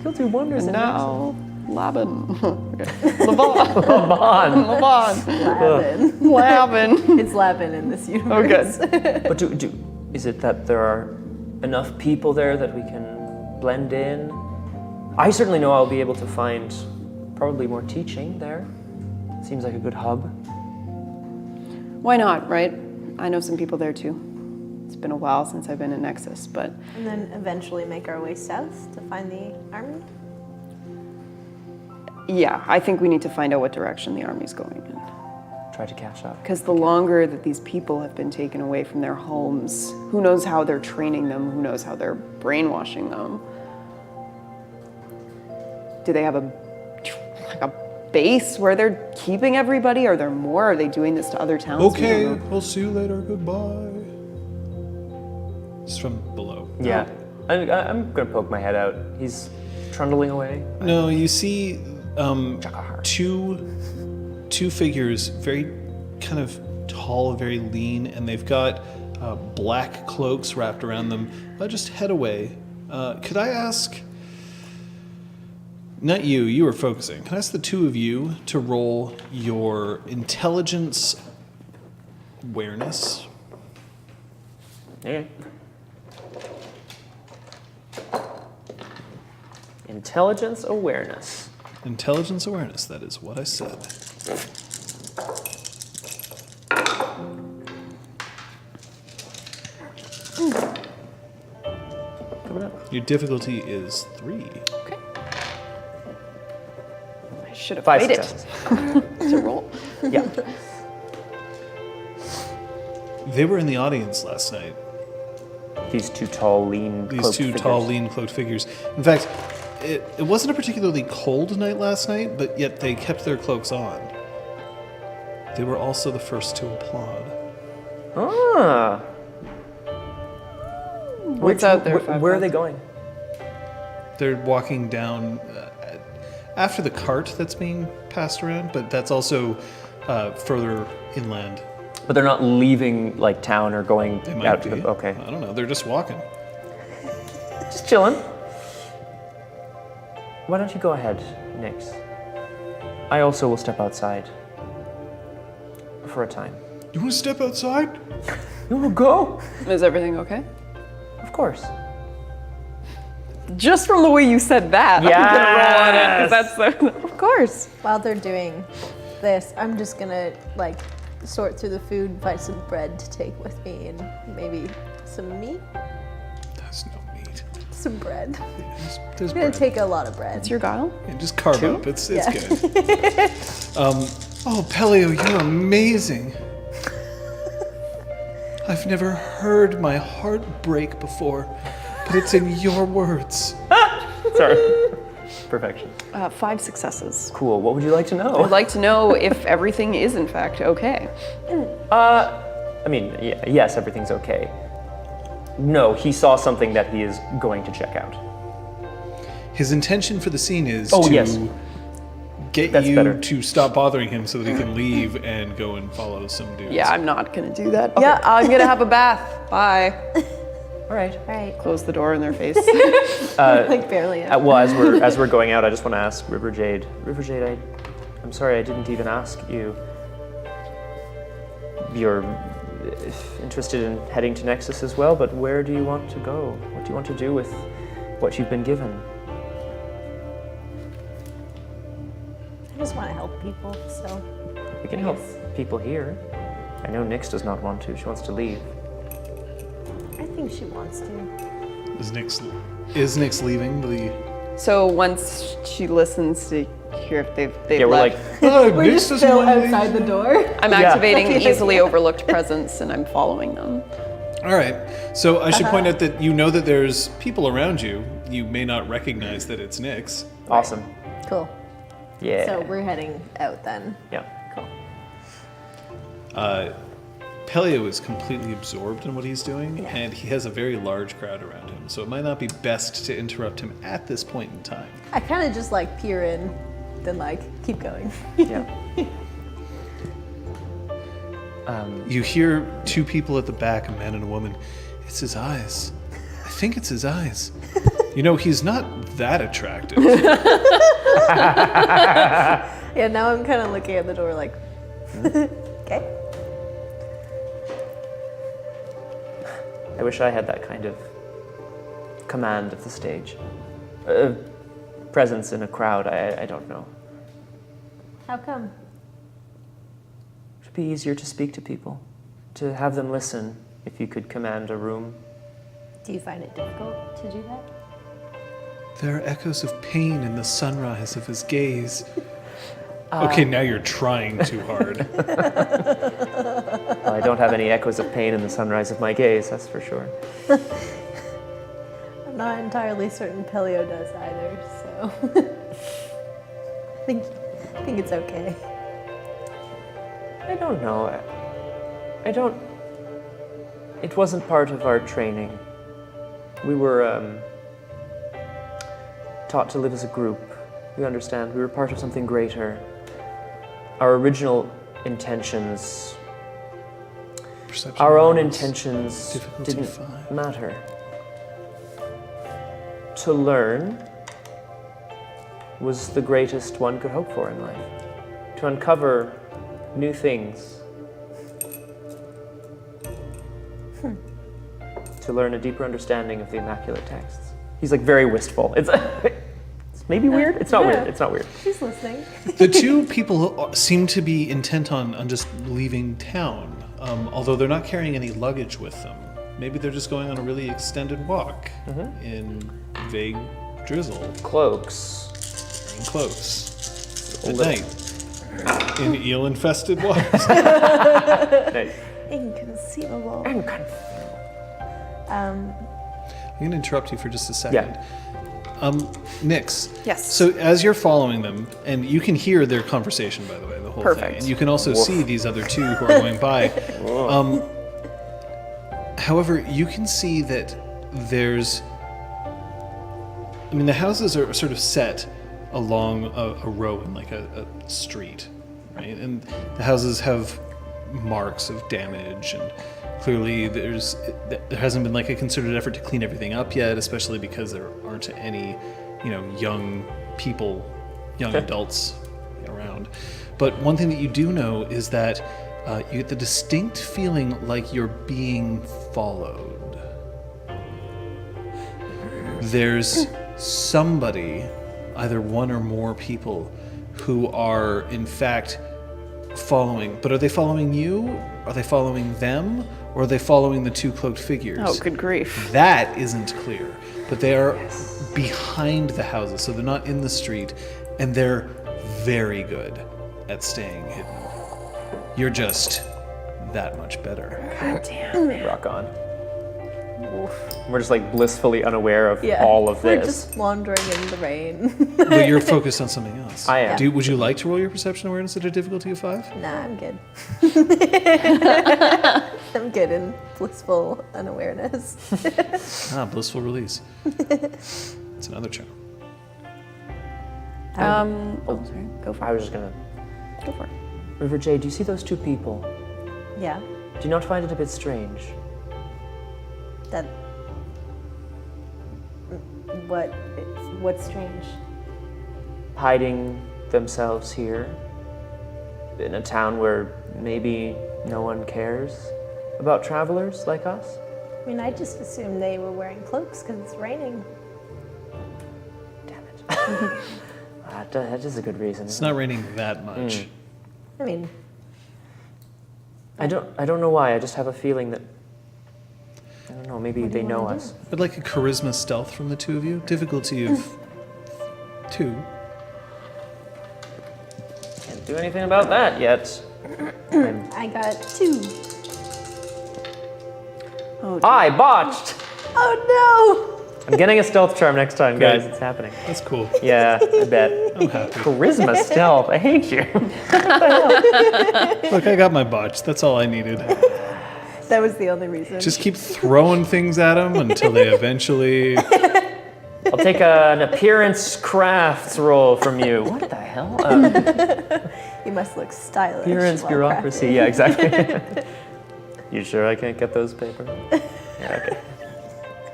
He'll do wonders in Now, Laban. Okay. Laban. Laban. Laban. Laban. It's Laban in this Oh, universe. good. But is it that there are enough people there that we can blend in. I certainly know I'll be able to find probably more teaching there. Seems like a good hub. Why not, right? I know some people there too. It's been a while since I've been in Nexus, but And then eventually make our way south to find the army. yeah, I think we need to find out what direction the army's going in. Try to catch up. Because the longer that these people have been taken away from their homes, who knows how they're training them, who knows how they're brainwashing them. Do they have a base where they're keeping everybody? Are there more? Are they doing this to other towns? We Okay, don't know. I'll see you later. Goodbye. It's from below. Yeah. I'm gonna poke my head out. He's trundling away. No, you see two figures, very kind of tall, very lean, and they've got black cloaks wrapped around them. Just head away. Could I ask, not you, you were focusing. Can I ask the two of you to roll your intelligence awareness? Okay. Intelligence awareness. Intelligence awareness, that is what I said. Your difficulty is 3. Okay. I should have 5 waited successes. to roll. Yeah. They were in the audience last night. These two tall, lean, These cloaked two figures. tall, lean, cloaked figures. In fact, it wasn't a particularly cold night last night, but yet they kept their cloaks on. They were also the first to applaud. Ah. What's out there? Where are they going? They're walking down after the cart that's being passed around, but that's also further inland. But they're not leaving like town or going They might out be. to the. Okay. I don't know. They're just walking. Just chilling. Why don't you go ahead, Nix? I also will step outside. For a time. You want to step outside? You wanna go? Is everything okay? Of course. Just from the way you said that, I'm gonna roll on it, because that's the, of course. While they're doing this, I'm just gonna like sort through the food, find some bread to take with me, and maybe some meat, That's no meat. some bread. There's I'm gonna bread. take a lot of bread. It's your guile? Yeah, just carve Two? up. It's Yeah. good. Oh, Pellio, you're amazing. I've never heard my heart break before, but it's in your words. Sorry. Perfection. 5 successes. Cool. What would you like to know? I'd like to know if everything is in fact okay. I mean, yes, everything's okay. No, he saw something that he is going to check out. His intention for the scene is Oh, to yes. get That's you better. to stop bothering him so that he can leave and go and follow some dudes. Yeah, I'm not gonna do that. Yeah, I'm gonna have a bath. Bye. All right. All right, Close the door in their face. like barely. Well, as we're going out, I just want to ask River Jade. River Jade, I'm sorry, I didn't even ask you. You're interested in heading to Nexus as well, but where do you want to go? What do you want to do with what you've been given? I just want to help people, so We can help people here. I know Nyx does not want to. She wants to leave. I think she wants to. Is Nyx leaving the... So once she listens to hear if they've Yeah, we're like, left, Oh, We're just still outside the door. I'm Yeah. activating Okay. easily overlooked presence and I'm following them. All right. So I should point out that you know that there's people around you. You may not recognize that it's Nyx. awesome. Cool. Yeah. So we're heading out then. Yeah. Cool. Pellio is completely absorbed in what he's doing, and he has a very large crowd around him. So it might not be best to interrupt him at this point in time. I kind of just like peer in, then like keep going. Yeah. You hear two people at the back, a man and a woman. It's his eyes. I think it's his eyes. You know, he's not that attractive. Yeah, now I'm kind of looking at the door like, okay. I wish I had that kind of command of the stage. Presence in a crowd, I don't know. How come? It'd be easier to speak to people, to have them listen if you could command a room. Do you find it difficult to do that? There are echoes of pain in the sunrise of his gaze. Okay, now you're trying too hard. Well, I don't have any echoes of pain in the sunrise of my gaze, that's for sure. I'm not entirely certain Pellio does either, so I think it's okay. I don't know. It wasn't part of our training. We were taught to live as a group. We understand. We were part of something greater. Our original intentions, Perception our own levels. intentions Difficulty didn't 5. matter. To learn was the greatest one could hope for in life. To uncover new things. To learn a deeper understanding of the immaculate texts. He's like very wistful. It's maybe weird. It's not Yeah. weird. It's not weird. She's listening. The two people seem to be intent on just leaving town, although they're not carrying any luggage with them. Maybe they're just going on a really extended walk in vague drizzle, Cloaks. wearing cloaks, at Little- night, in eel-infested waters. Nice. Inconceivable. I'm going to interrupt you for just a second. Yeah. Nix. Yes. So as you're following them, and you can hear their conversation, by the way, the whole thing, Perfect. and you can also see these other two who are going by. However, you can see that there's, I mean, the houses are sort of set along a row in like a street, right? And the houses have marks of damage, and clearly there hasn't been like a concerted effort to clean everything up yet, especially because there aren't any, young people, young adults around. But one thing that you do know is that you get the distinct feeling like you're being followed. There's somebody, either one or more people, who are in fact following. But are they following you? Are they following them? Or are they following the two cloaked figures? Oh, good grief. That isn't clear. But they are behind the houses, so they're not in the street, and they're very good at staying hidden. You're just that much better. Rock on. We're just like blissfully unaware of Yeah. all of We're this. just wandering in the rain. But you're focused on something else. I am. Would you like to roll your perception awareness at a difficulty of 5? Nah, I'm good. I'm good in blissful unawareness. Blissful release. It's another charm. Sorry, go for I was just gonna. it. Go for it. River Jade, do you see those two people? Yeah, Do you not find it a bit strange? that. What's strange? Hiding themselves here in a town where maybe no one cares about travelers like us? I mean, I just assumed they were wearing cloaks because it's raining. Damn it. That is a good reason. It's not raining that much. I mean, I don't know why. I just have a feeling that. I don't know. Maybe they know us. But like a charisma stealth from the two of you? Difficulty of 2. Can't do anything about that yet. I got 2. I botched. Oh I'm getting a stealth charm next time, guys. Good. It's happening. That's cool. Yeah, I bet. I'm happy. Charisma stealth. I hate you. Look, I got my botch. That's all I needed. no! That was the only reason. Just keep throwing things at them until they eventually... I'll take an appearance crafts roll from you. What the hell? You must look stylish. Appearance while bureaucracy. Yeah, exactly. You sure I can't get those papers? Yeah, okay.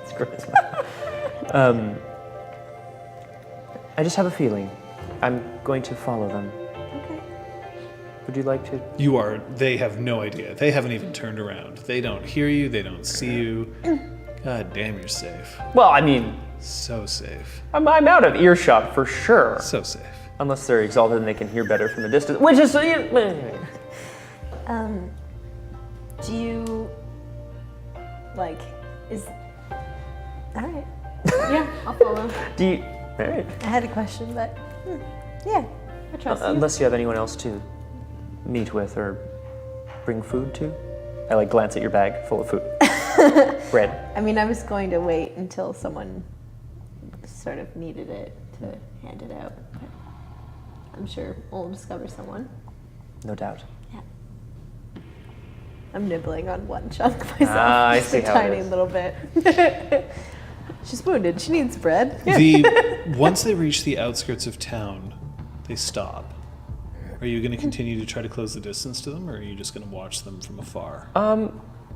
It's charisma. I just have a feeling. I'm going to follow them. Okay. Would you like to? You are... They have no idea. They haven't even turned around. They don't hear you. They don't see you. God damn, you're safe. Well, I mean, So safe. I'm out of earshot for sure. So safe. Unless they're exalted and they can hear better from a distance, which is Do you like? Is all right? Yeah, I'll follow. do you? All right. I had a question, but yeah, I trust you. Unless you have anyone else to meet with or bring food to. I like glance at your bag full of food. Bread. I mean, I was going to wait until someone sort of needed it to hand it out. But I'm sure we'll discover someone. No doubt. Yeah. I'm nibbling on one chunk myself. I just see a how it tiny is. little bit. She's wounded. She needs bread. Once they reach the outskirts of town, they stop. Are you going to continue to try to close the distance to them, or are you just going to watch them from afar?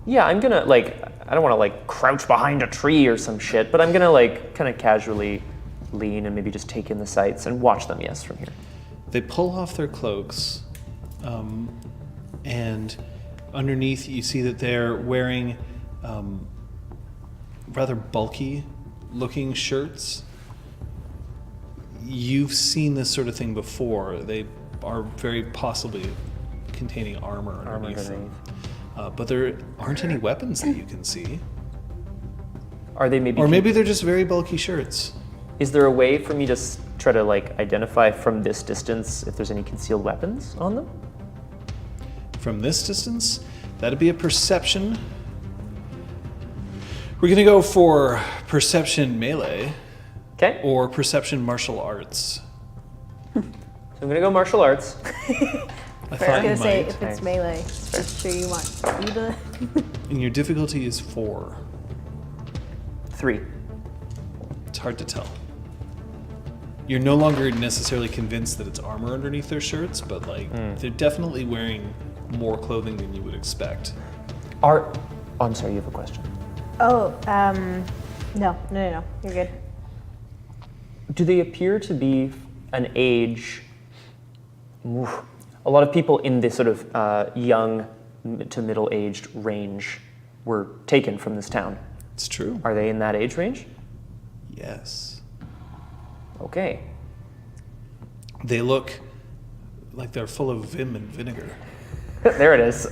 Yeah, I'm gonna I don't want to crouch behind a tree or some shit, but I'm gonna kind of casually lean and maybe just take in the sights and watch them. Yes, from here. They pull off their cloaks, and underneath you see that they're wearing rather bulky looking shirts. You've seen this sort of thing before. They are very possibly containing armor underneath them. But there aren't any weapons that you can see. Are they maybe? Or maybe they're just very bulky shirts. Is there a way for me to try to identify from this distance if there's any concealed weapons on them? From this distance, that'd be a perception. We're gonna go for perception melee Okay. or perception martial arts. So I'm gonna go martial arts. I I thought was you gonna say might. if it's melee, I'm sure you want you to. And your difficulty is 4. 3. It's hard to tell. You're no longer necessarily convinced that it's armor underneath their shirts, but they're definitely wearing more clothing than you would expect. Oh, I'm sorry. You have a question. Oh, no, you're good. Do they appear to be an age? A lot of people in this sort of young to middle-aged range were taken from this town. It's true. Are they in that age range? Yes. Okay. They look like they're full of vim and vinegar. There it is.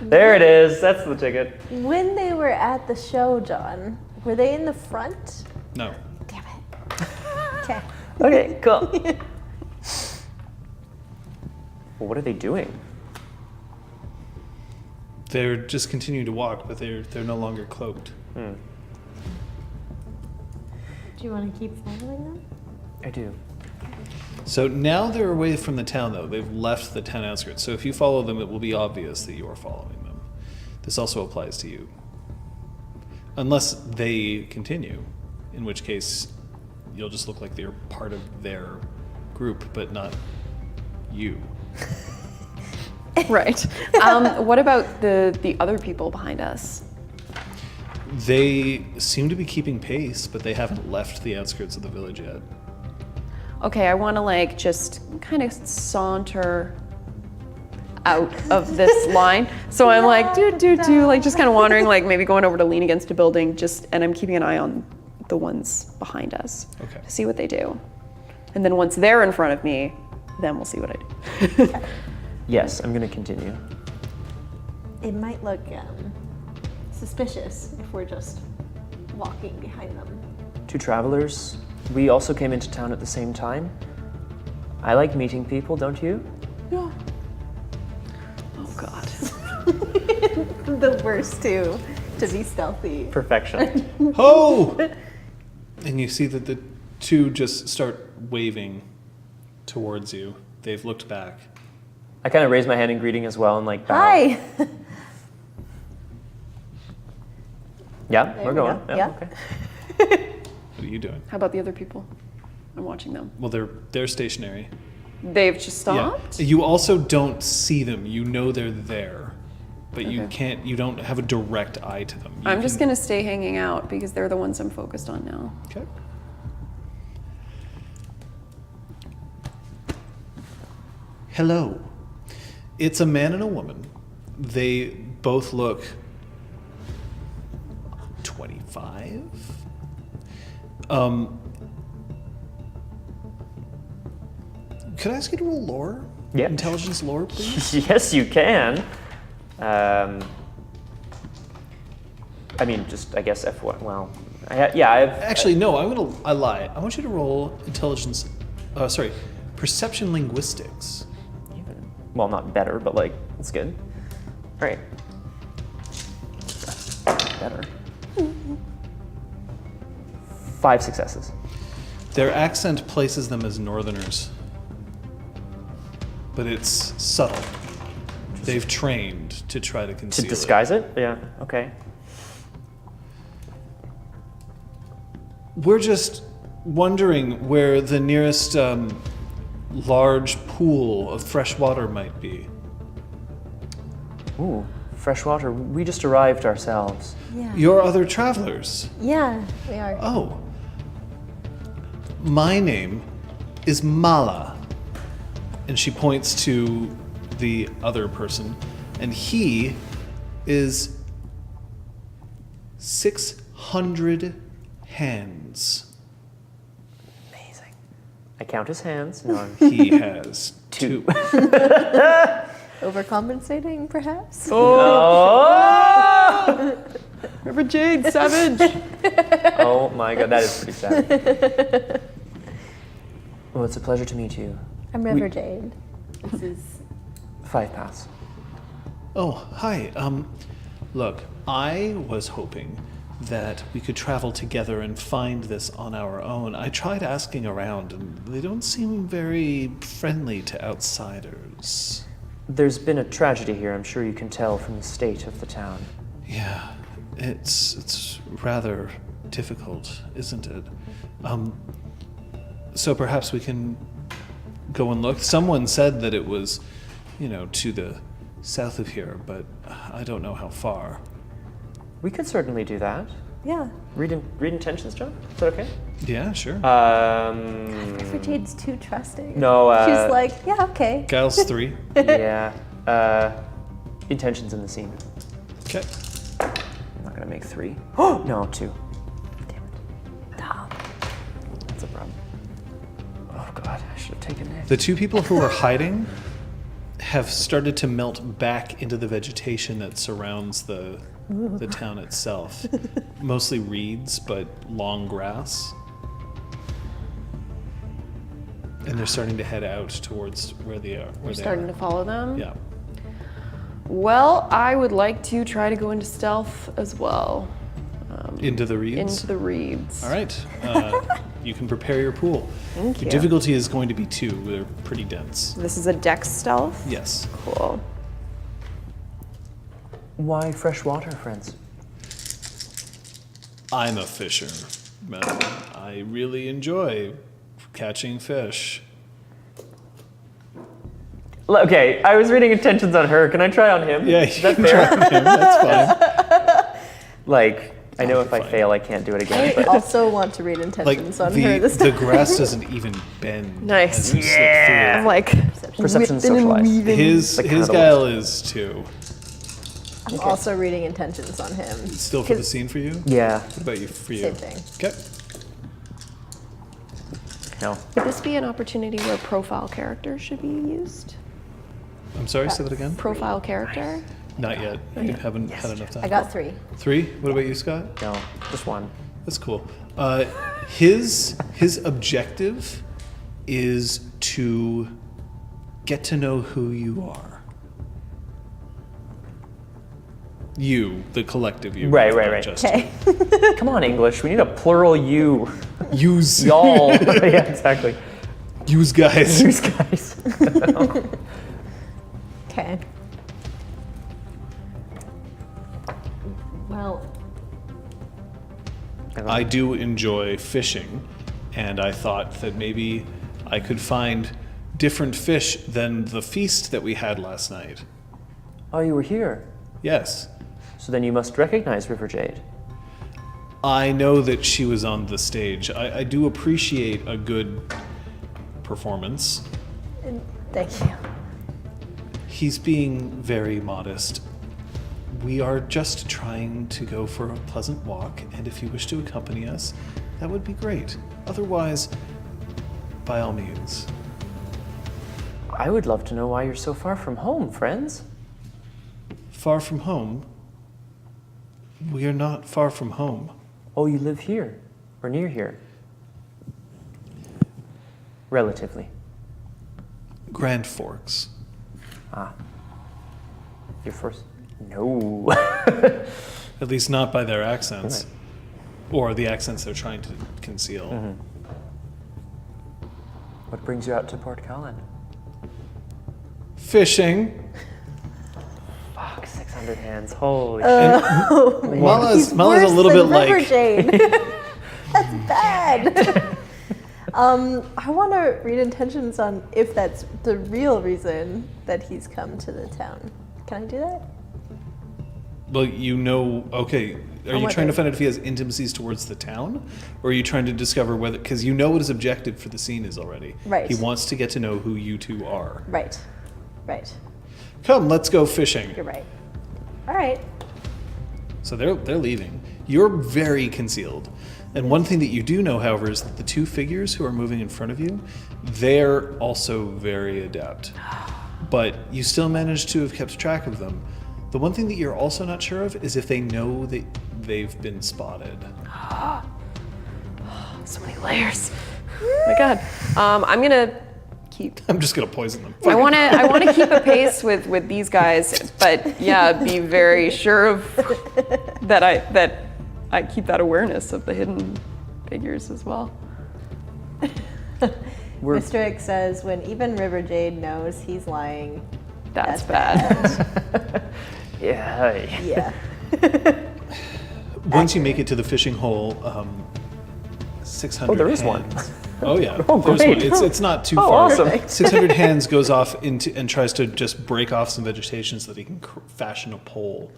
There it is. That's the ticket. When they were at the show, John, were they in the front? No. Damn it. Okay. Okay, cool. Well, what are they doing? They're just continuing to walk, but they're no longer cloaked. Do you want to keep following them? I do. So now they're away from the town, though. They've left the town outskirts. So if you follow them, it will be obvious that you are following them. This also applies to you. Unless they continue, in which case you'll just look like they're part of their group, but not you. Right. What about the other people behind us? They seem to be keeping pace, but they haven't left the outskirts of the village yet. Okay, I want to just kind of saunter out of this line. So I'm just kind of wandering, maybe going over to lean against a building, and I'm keeping an eye on the ones behind us Okay. to see what they do. And then once they're in front of me, then we'll see what I do. Yes, I'm going to continue. It might look suspicious if we're just walking behind them. 2 travelers. We also came into town at the same time. I like meeting people, don't you? Yeah. Oh God. The worst to be stealthy. Perfection. Oh! And you see that the 2 just start waving towards you. They've looked back. I kind of raise my hand in greeting as well and bow. Hi. Yeah, There we're we going. go. Yeah, Yeah. okay. What are you doing? How about the other people? I'm watching them. Well, they're stationary. They've just stopped? Yeah. You also don't see them. You know they're there, but you Okay. don't have a direct eye to them. I'm just gonna stay hanging out because they're the ones I'm focused on now. Okay. Hello. It's a man and a woman. They both look 25. Could I ask you to roll lore? Yeah. Intelligence lore, please? Yes, you can. I mean, just, I guess, F1. Well, I've... Actually, no, I lie. I want you to roll intelligence, perception linguistics. Well, not better, but like, it's good. All right. Better. 5 successes. Their accent places them as northerners, but it's subtle. They've trained to try to conceal To disguise it? Yeah, okay. We're just wondering where the nearest large pool of fresh water might be. Ooh, fresh water. We just arrived ourselves. Yeah. Your other travelers. Yeah, we are. Oh. My name is Mala. And she points to the other person. And he is 600 hands. Amazing. I count his hands. No, I'm... He has 2. Overcompensating, perhaps? Oh! River Jade, savage! Oh my god, that is pretty sad. Well, it's a pleasure to meet you. I'm River Jade. This is 5 paths. Oh, hi. Look, I was hoping that we could travel together and find this on our own. I tried asking around, and they don't seem very friendly to outsiders. There's been a tragedy here, I'm sure you can tell from the state of the town. Yeah, it's rather difficult, isn't it? So perhaps we can go and look. Someone said that it was, to the south of here, but I don't know how far. We could certainly do that. yeah. Read intentions, John? Is that okay? Yeah, sure. River Jade's too trusting. No, She's like, yeah, okay. Guile's 3. Yeah. Intentions in the scene. Okay. I'm not gonna make 3. Oh, no, 2. Damn it. That's a problem. Oh god, I should have taken it. The 2 people who are hiding have started to melt back into the vegetation that surrounds the town itself. Mostly reeds, but long grass. And they're starting to head out towards where they are. We're starting to follow them? Yeah. Well, I would like to try to go into stealth as well. Into the reeds? Into the reeds. All right. You can prepare your pool. Thank The you. difficulty is going to be 2. They're pretty dense. This is a dex stealth? Yes. Cool. Why fresh water, friends? I'm a fisherman. I really enjoy catching fish. Okay, I was reading intentions on her. Can I try on him? Yeah, Is you that can fair? try him. That's fine. Like, I know if I fine. fail, I can't do it again. I But also want to read Like intentions on her this the time. grass doesn't even bend. Nice. as you slip Yeah. I'm like Perception whipping and socialized. through. weaving. His Like his catalyst. guile is 2. I'm also reading intentions on him. Still for the scene for you? yeah, What about you for you? Same thing. Okay. no. Would this be an opportunity where profile character should be used? I'm sorry, say that again? Profile character? Not yet. You haven't had enough time. I got 3. 3? What about you, Scott? No, just 1. That's cool. His objective is to get to know who you are. You, the collective you. Right, not right, right. just Okay. Come on, English. We need a plural you. Use Y'all. Yeah, exactly. use guys. These guys. Okay. Well, I do enjoy fishing, and I thought that maybe I could find different fish than the feast that we had last night. Oh, you were here. Yes. So then you must recognize River Jade. I know that she was on the stage. I do appreciate a good performance. thank you. He's being very modest. We are just trying to go for a pleasant walk, and if you wish to accompany us, that would be great. Otherwise, by all means. I would love to know why you're so far from home, friends. Far from home? We are not far from home. Oh, you live here, or near here. Relatively. Grand Forks. Your first? No. At least not by their accents. Or the accents they're trying to conceal. What brings you out to Port Callan? Fishing. Fuck, 600 hands. Holy Malaise is a little Worse bit than River like... Jade. That's bad. I want to read intentions on if that's the real reason that he's come to the town. Can I do that? Well, you know, okay. Are you trying to find out if he has intimacies towards the town? Or are you trying to discover whether, because you know what his objective for the scene is already. Right. He wants to get to know who you two are. Right. Right. Come, let's go fishing. You're right. All right. So they're leaving. You're very concealed. And one thing that you do know, however, is that the two figures who are moving in front of you, they're also very adept. But you still manage to have kept track of them. The one thing that you're also not sure of is if they know that they've been spotted. So many layers. Oh my god. I'm gonna keep. I'm just gonna poison them. I want to keep a pace with these guys, but yeah, be very sure of that I keep that awareness of the hidden figures as well. Mr. X says, when even River Jade knows he's lying, That's bad. Yeah. yeah. Once you make it to the fishing hole, 600 Oh, there is hands. one. Oh yeah, Oh, there's great. one. It's not too Oh, far. awesome. 600 hands goes off into and tries to just break off some vegetation so that he can fashion a pole.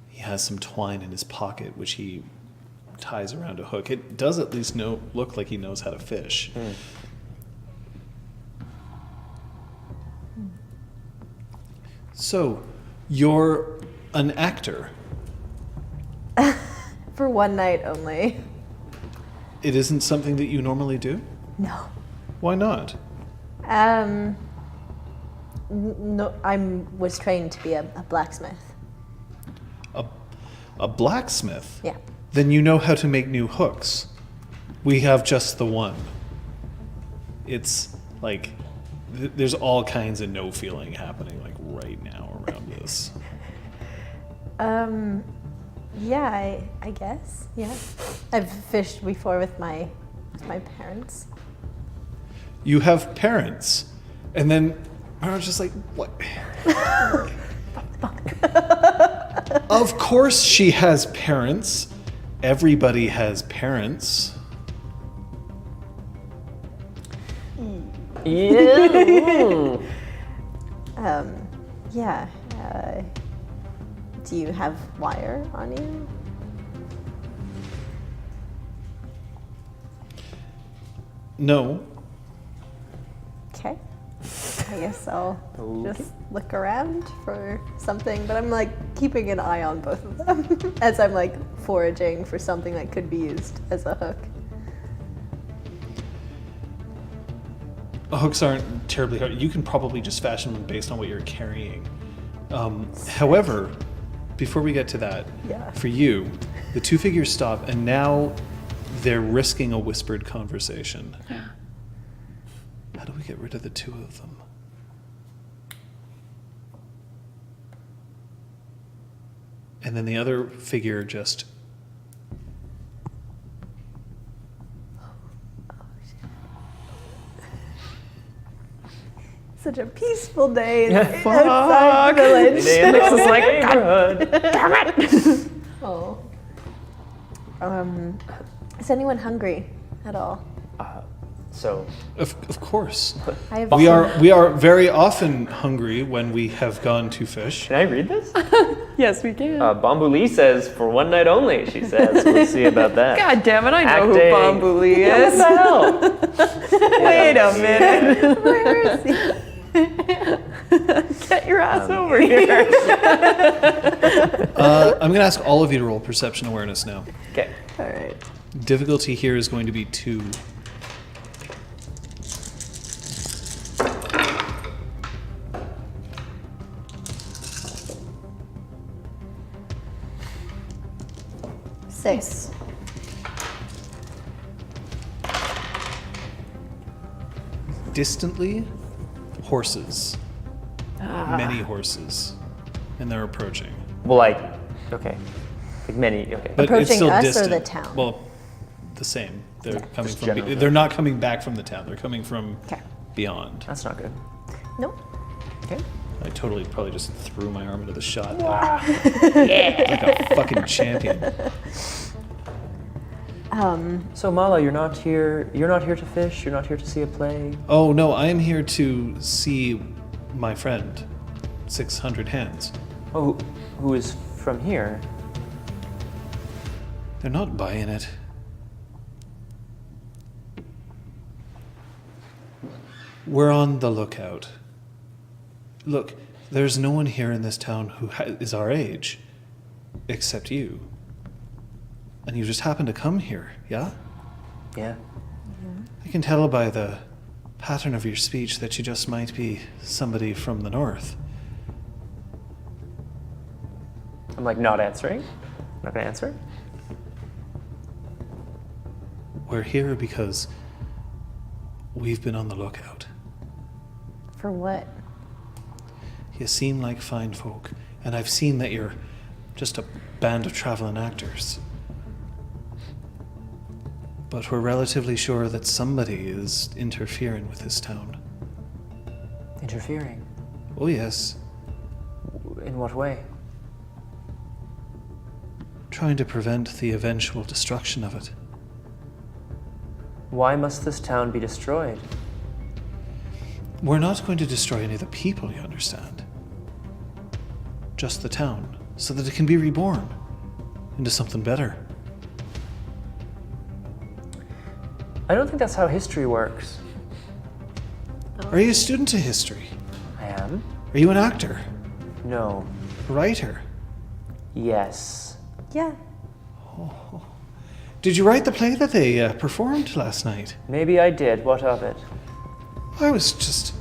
He has some twine in his pocket, which he ties around a hook. It does at least look like he knows how to fish. So, you're an actor. For one night only. It isn't something that you normally do? No. Why not? No, was trained to be a blacksmith. A blacksmith? Yeah. Then you know how to make new hooks. We have just the one. It's like, there's all kinds of no feeling happening like right now around this. Yeah, I guess. Yeah. I've fished before with my parents. You have parents. And then I was just like, what? Of course she has parents. Everybody has parents. Yeah. Yeah. Do you have wire on you? No. Okay. I guess I'll just look around for something, but I'm like keeping an eye on both of them as I'm like foraging for something that could be used as a hook. Hooks aren't terribly hard. You can probably just fashion them based on what you're carrying. However, before we get to that, Yeah. for you, the two figures stop, and now they're risking a whispered conversation. How do we get rid of the two of them? And then the other figure just... Such a peaceful day outside the village. Nix is like, neighborhood. Oh. Is anyone hungry at all? So, Of course. I have We are very often hungry when we have gone to fish. can I read this? Yes, we can. Bamboo Lee says, for one night only, she says. We'll see about that. God damn it, I know Acting. who Bamboo Lee What is. the hell? Wait a minute. Where is he? Get your ass over here. I'm going to ask all of you to roll perception awareness now. Okay. All right. Difficulty here is going to be 2. Six. Distantly, horses. Many horses. And they're approaching. Well, like, okay. Like many, okay. But it's Approaching still us or distant. the town? Well, the same. They're coming just from. generally. They're not coming back from the town. They're coming from Okay. beyond. That's not good. Nope. Okay. I totally probably just threw my arm into the shot. Like a fucking champion. So Mala, you're not here. You're not here to fish. You're not here to see a play. Oh no, I am here to see my friend, 600 Hands. Oh, who is from here? They're not buying it. We're on the lookout. Look, there's no one here in this town who is our age, except you. And you just happen to come here, yeah? Yeah. I can tell by the pattern of your speech that you just might be somebody from the north. I'm like not answering. Not gonna answer. We're here because we've been on the lookout. For what? You seem like fine folk, and I've seen that you're just a band of traveling actors. But we're relatively sure that somebody is interfering with this town. Interfering. Oh yes, In what way? trying to prevent the eventual destruction of it. Why must this town be destroyed? We're not going to destroy any of the people, you understand. Just the town, so that it can be reborn into something better. I don't think that's how history works. Are you a student of history? I am? Are you an actor? No. A writer? Yes. Yeah. Did you write the play that they performed last night? Maybe I did. What of it? I was just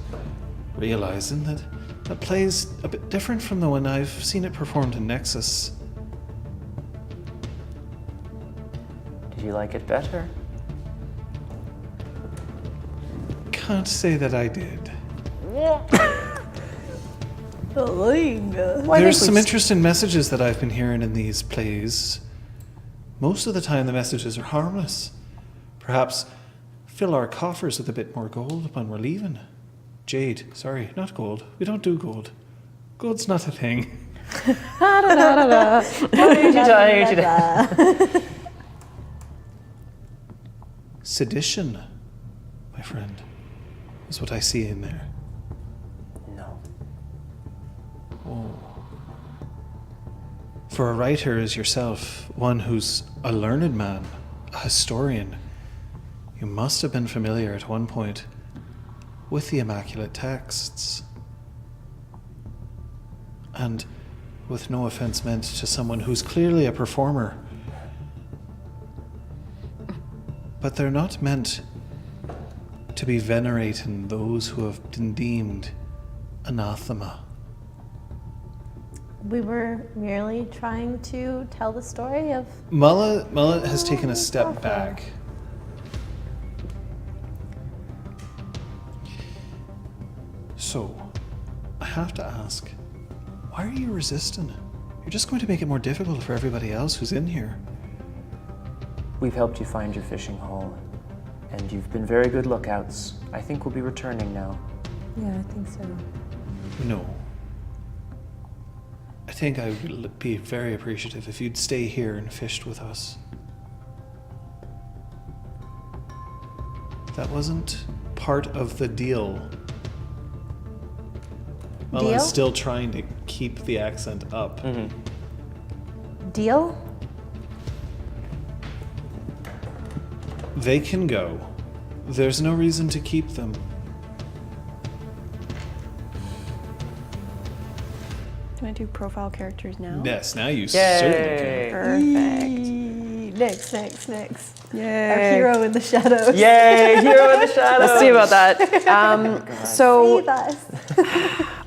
realizing that that play's a bit different from the one I've seen it performed in Nexus. Did you like it better? Can't say that I did. There's some interesting messages that I've been hearing in these plays. Most of the time the messages are harmless. Perhaps fill our coffers with a bit more gold when we're leaving. Jade, sorry, not gold. We don't do gold. Gold's not a thing. Sedition, my friend, is what I see in there. No. For a writer as yourself, one who's a learned man, a historian, you must have been familiar at one point with the Immaculate Texts. And with no offense meant to someone who's clearly a performer, but they're not meant to be venerating those who have been deemed anathema. We were merely trying to tell the story of. Mullet has taken a step back. So, I have to ask, why are you resistant? You're just going to make it more difficult for everybody else who's in here. We've helped you find your fishing hole, and you've been very good lookouts. I think we'll be returning now. Yeah, I think so. No. I think I would be very appreciative if you'd stay here and fished with us. That wasn't part of the deal. Mullet's still trying to keep the accent up. Deal? They can go. There's no reason to keep them. I do profile characters now? Yes, now you certainly can. Perfect. Next. Yay. Our hero in the shadows. Yay, hero in the shadows. Let's see about that. So, Save us.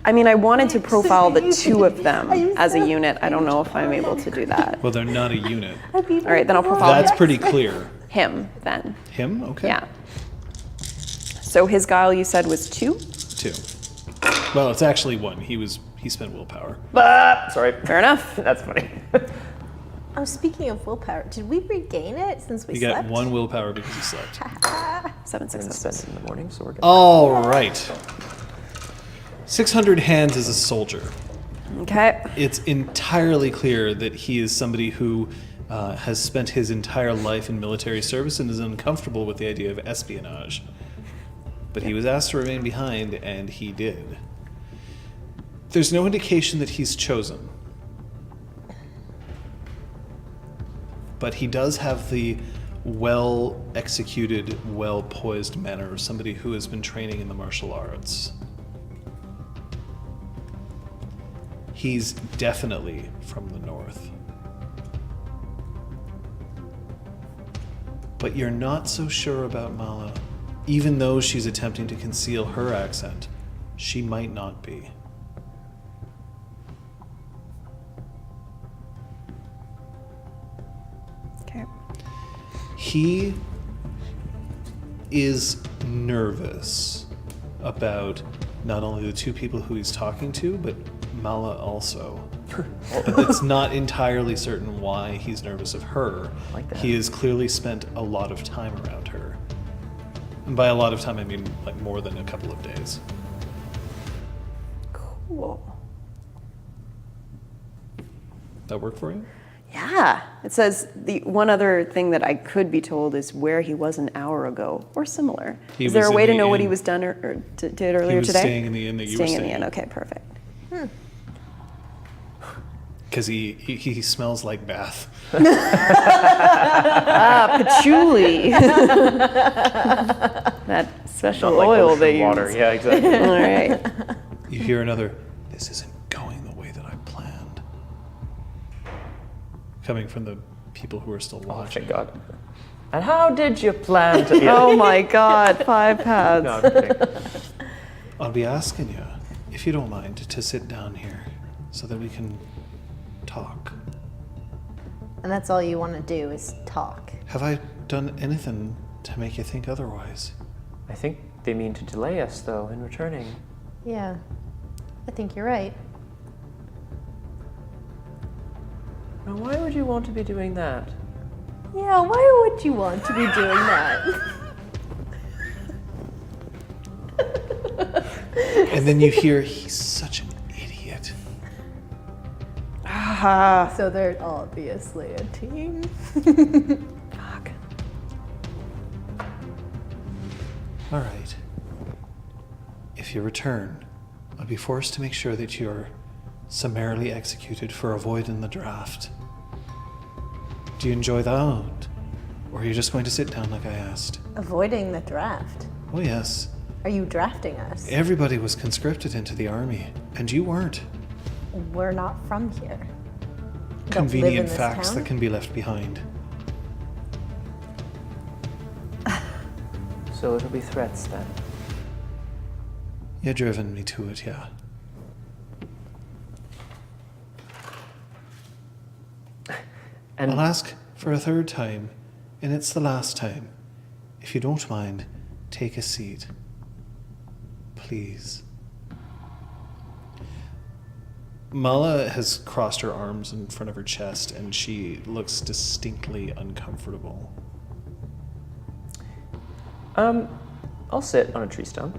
I mean, I wanted to profile the two of them as a unit. I don't know if I'm able to do that. Well, they're not a unit. All right, then I'll profile That's pretty clear. him then. Him? Okay. Yeah. So his guile you said was 2? 2. Well, it's actually 1. He spent willpower. Sorry. Fair enough. That's funny. Oh, speaking of willpower, did we regain it since we You slept? got 1 willpower because you slept. 7 And successes. spend it in the morning, so we're good. All right. 600 hands as a soldier. Okay. It's entirely clear that he is somebody who has spent his entire life in military service and is uncomfortable with the idea of espionage. But he was asked to remain behind, and he did. There's no indication that he's chosen. But he does have the well-executed, well-poised manner of somebody who has been training in the martial arts. He's definitely from the north. But you're not so sure about Mala. Even though she's attempting to conceal her accent, she might not be. Okay. He is nervous about not only the 2 people who he's talking to, but Mala also. But it's not entirely certain why he's nervous of her. Like that. He has clearly spent a lot of time around her. And by a lot of time, I mean like more than a couple of days. Cool. That work for you? Yeah. It says the one other thing that I could be told is where he was an hour ago or similar. He Is there was a in way to the know what he inn. was done or did earlier He was today? staying in the inn that you were Staying in the staying inn. in. Okay, perfect. Because he smells like bath. Patchouli. That special Not like oil ocean they water. use. Yeah, exactly. All right. You hear another, "This isn't going the way that I planned." Coming from the people who are still Oh, watching. thank God. And how did you plan to... Yeah. Oh my God, 5 pads. No, I'm kidding. I'll be asking you, if you don't mind, to sit down here so that we can talk. And that's all you want to do is talk. Have I done anything to make you think otherwise? I think they mean to delay us, though, in returning. Yeah, I think you're right. Now, why would you want to be doing that? Yeah, why would you want to be doing that? And then you hear, "He's such an idiot." So they're obviously a team. Fuck. All right. If you return, I'll be forced to make sure that you're summarily executed for avoiding the draft. Do you enjoy that? Or are you just going to sit down like I asked? Avoiding the draft. Oh, yes. Are you drafting us? Everybody was conscripted into the army, and you weren't. We're not from here. We don't live in Convenient this facts town? that can be left behind. So it'll be threats, then. You've driven me to it, yeah. And I'll ask for a 3rd time, and it's the last time. If you don't mind, take a seat. Please. Mala has crossed her arms in front of her chest, and she looks distinctly uncomfortable. I'll sit on a tree stump.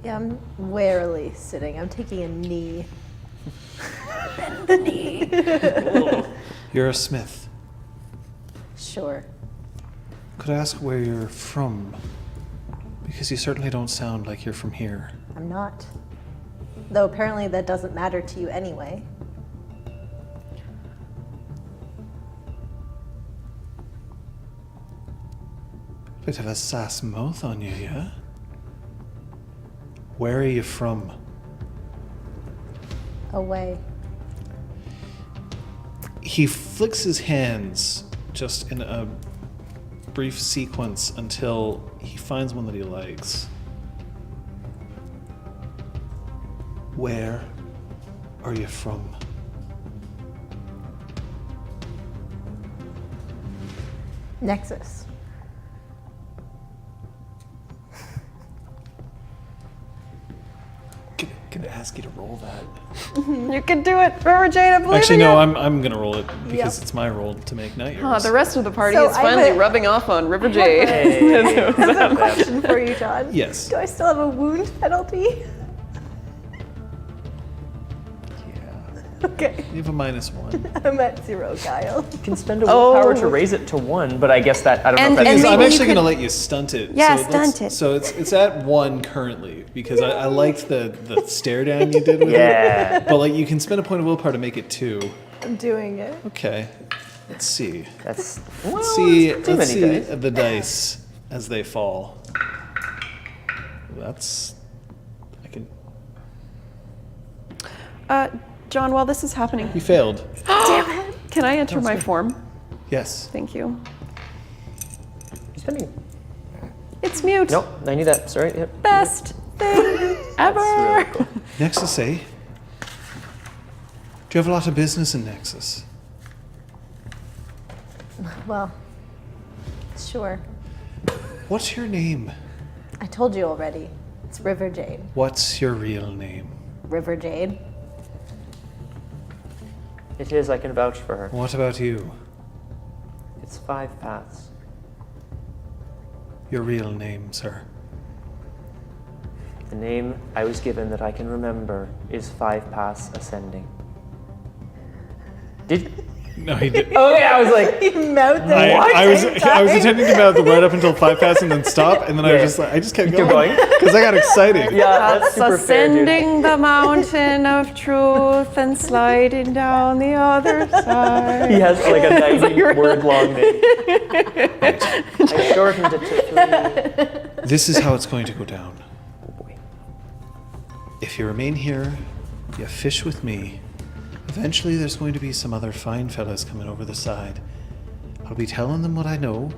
Yeah, I'm warily sitting. I'm taking a knee. You're a smith. Sure. Could I ask where you're from? Because you certainly don't sound like you're from here. I'm not. Though apparently that doesn't matter to you anyway. Bit of a sass mouth on you, yeah? Where are you from? away? He flicks his hands just in a brief sequence until he finds one that he likes. Where are you from? Nexus. Can I ask you to roll that? You can do it, River Jade. I believe Actually, in you. no, I'm gonna roll it because Yep. it's my roll to make not yours. Ah, the rest of the party So is I finally would- rubbing off on River Jade. Hey. I have a question for you, John. Yes. Do I still have a wound penalty? Yeah. Okay. You have a -1. I'm at 0 guile. You can spend a willpower to Oh. raise it to 1, but I guess that I don't know And- if that's and Because I'm maybe you actually could- gonna let you stunt it. Yeah, let's- stunt it. So it's at 1 currently because I liked the stare down you did with it. yeah. But like you can spend a point of willpower to make it 2. I'm doing it. Okay. Let's see. That's Let's see. that's too Let's see many dice. the dice as they fall. That's. I can. John, while this is happening, You failed. can I enter my form? Yes. Thank you. You're spending. It's mute. Nope, I knew that. Sorry. Yep. Best thing ever. Really cool. Nexus, eh? Do you have a lot of business in Nexus? Well, sure. What's your name? I told you already. It's River Jade. What's your real name? River Jade. It is. I can vouch for her. What about you? It's 5 paths. Your real name, sir. The name I was given that I can remember is 5 paths ascending. Did? No, he did. Oh yeah, I was like, He mouthed it. I was attempting to mouth right up until 5 pass and then stop, and then Yeah. I just kept Keep going going? because I got excited. yeah, that's super fair, dude. Ascending the mountain of truth and sliding down the other side. He has like a 90-word-long name. I shortened it to 3. This is how it's going to go down. Oh boy. If you remain here, you fish with me. Eventually, there's going to be some other fine fellas coming over the side. I'll be telling them what I know,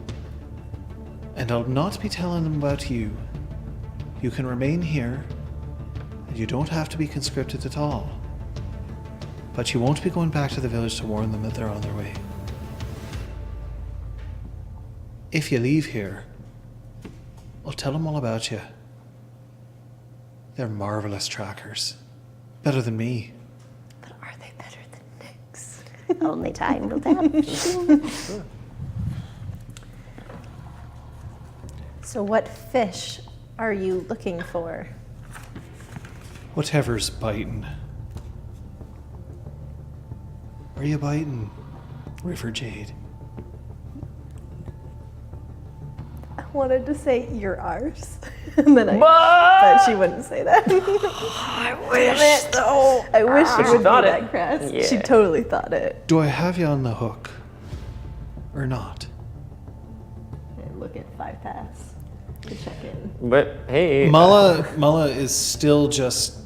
and I'll not be telling them about you. You can remain here, and you don't have to be conscripted at all. But you won't be going back to the village to warn them that they're on their way. If you leave here, I'll tell them all about you. They're marvelous trackers. Better than me. But are they better than Nyx? Only time will tell. So what fish are you looking for? Whatever's biting. Are you biting, River Jade? I wanted to say you're ours. And then but she wouldn't say that. I wish though. I wish she She would be thought it. that crass. She Yeah. totally thought it. Do I have you on the hook? Or not? And look at 5 paths to check in. But hey, Mala is still just.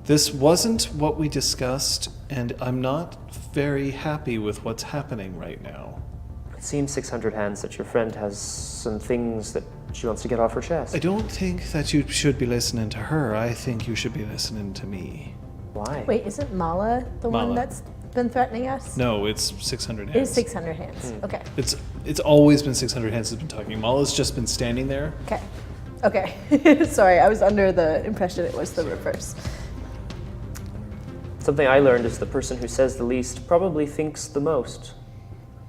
This wasn't what we discussed, and I'm not very happy with what's happening right now. it seems 600 hands that your friend has some things that she wants to get off her chest. I don't think that you should be listening to her. I think you should be listening to me. Why? Wait, isn't Mala the one Mala. that's been threatening us? No, it's 600 It hands. is 600 hands. Okay. It's always been 600 hands that's been talking. Mala's just been standing there. Okay. Okay. Sorry, I was under the impression it was the reverse. Something I learned is the person who says the least probably thinks the most.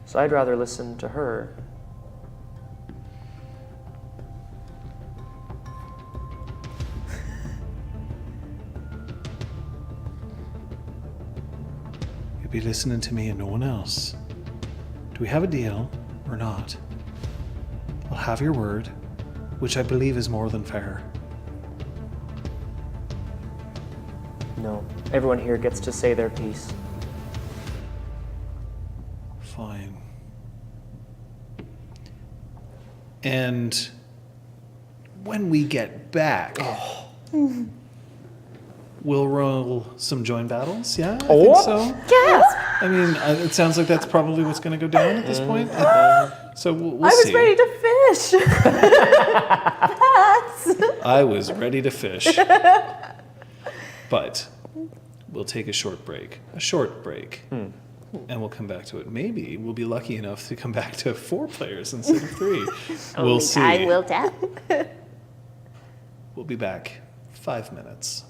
So I'd rather listen to her. You'll be listening to me and no one else. Do we have a deal or not? I'll have your word, which I believe is more than fair. No, everyone here gets to say their piece. Fine. And when we get back, we'll roll some join battles. Yeah, I Oh. think so. Yes. I mean, it sounds like that's probably what's going to go down at this point. So we'll I was see. ready to fish. Pass. I was ready to fish. But we'll take a short break. And we'll come back to it. Maybe we'll be lucky enough to come back to 4 players instead of 3. We'll see. I will tell. We'll be back 5 minutes.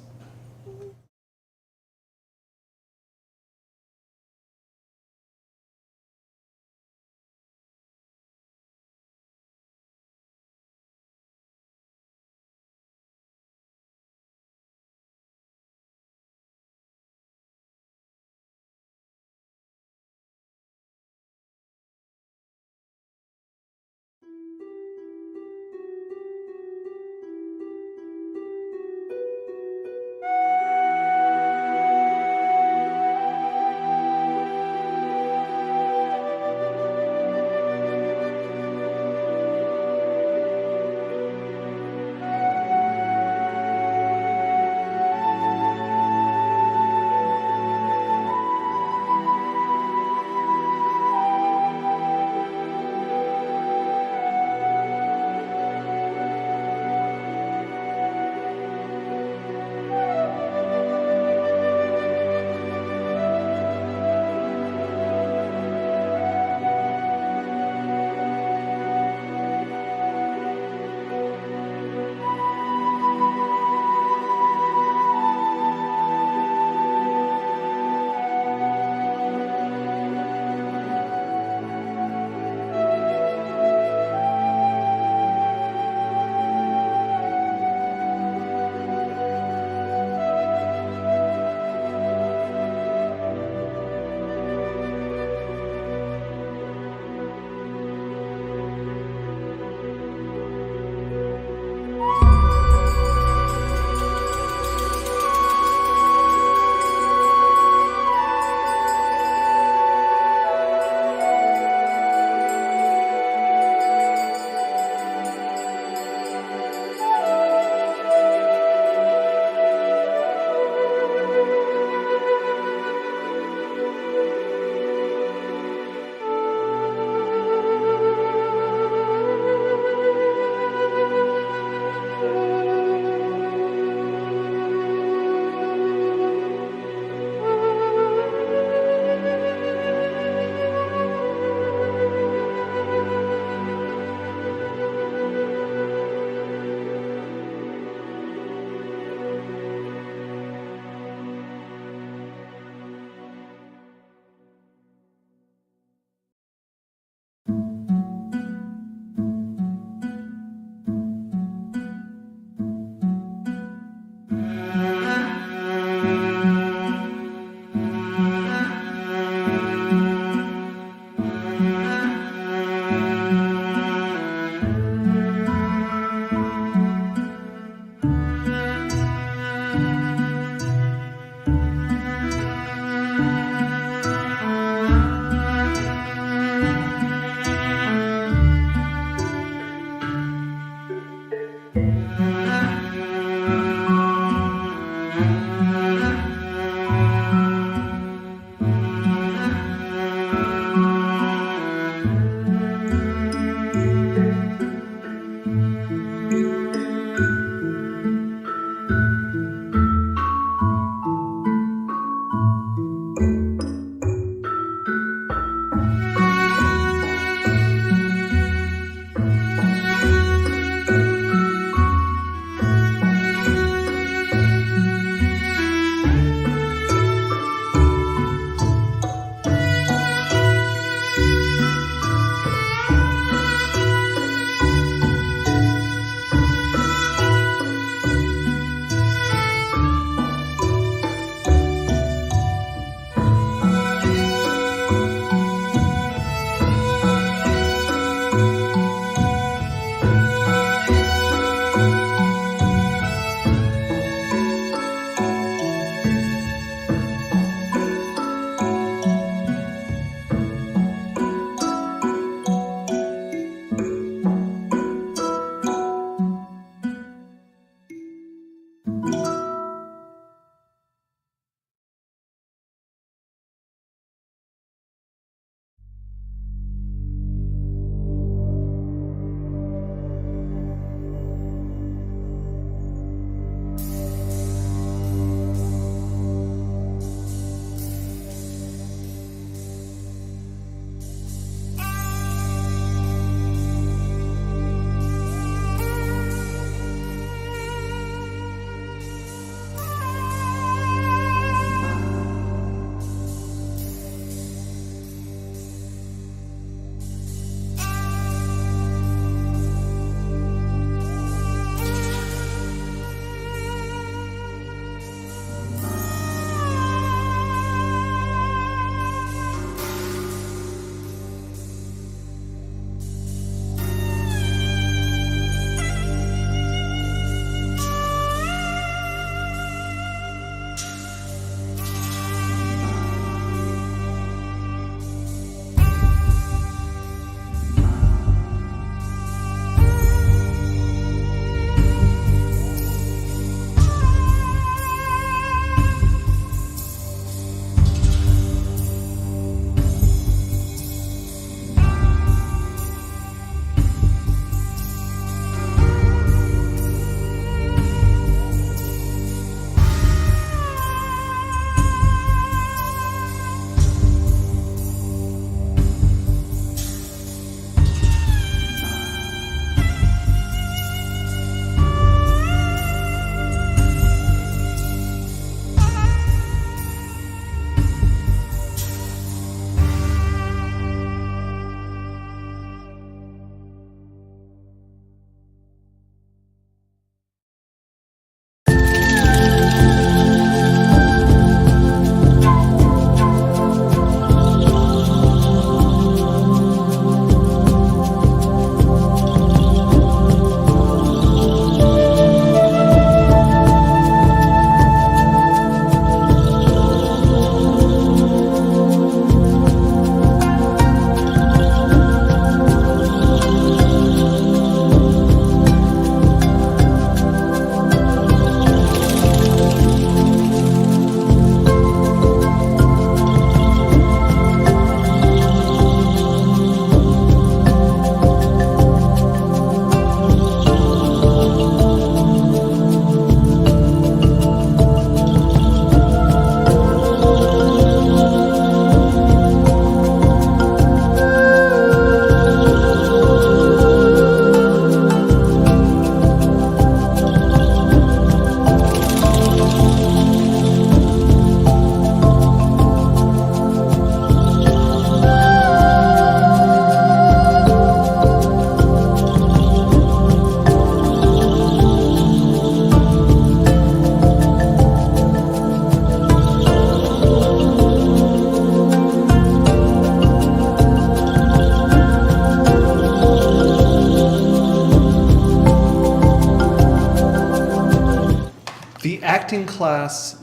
acting class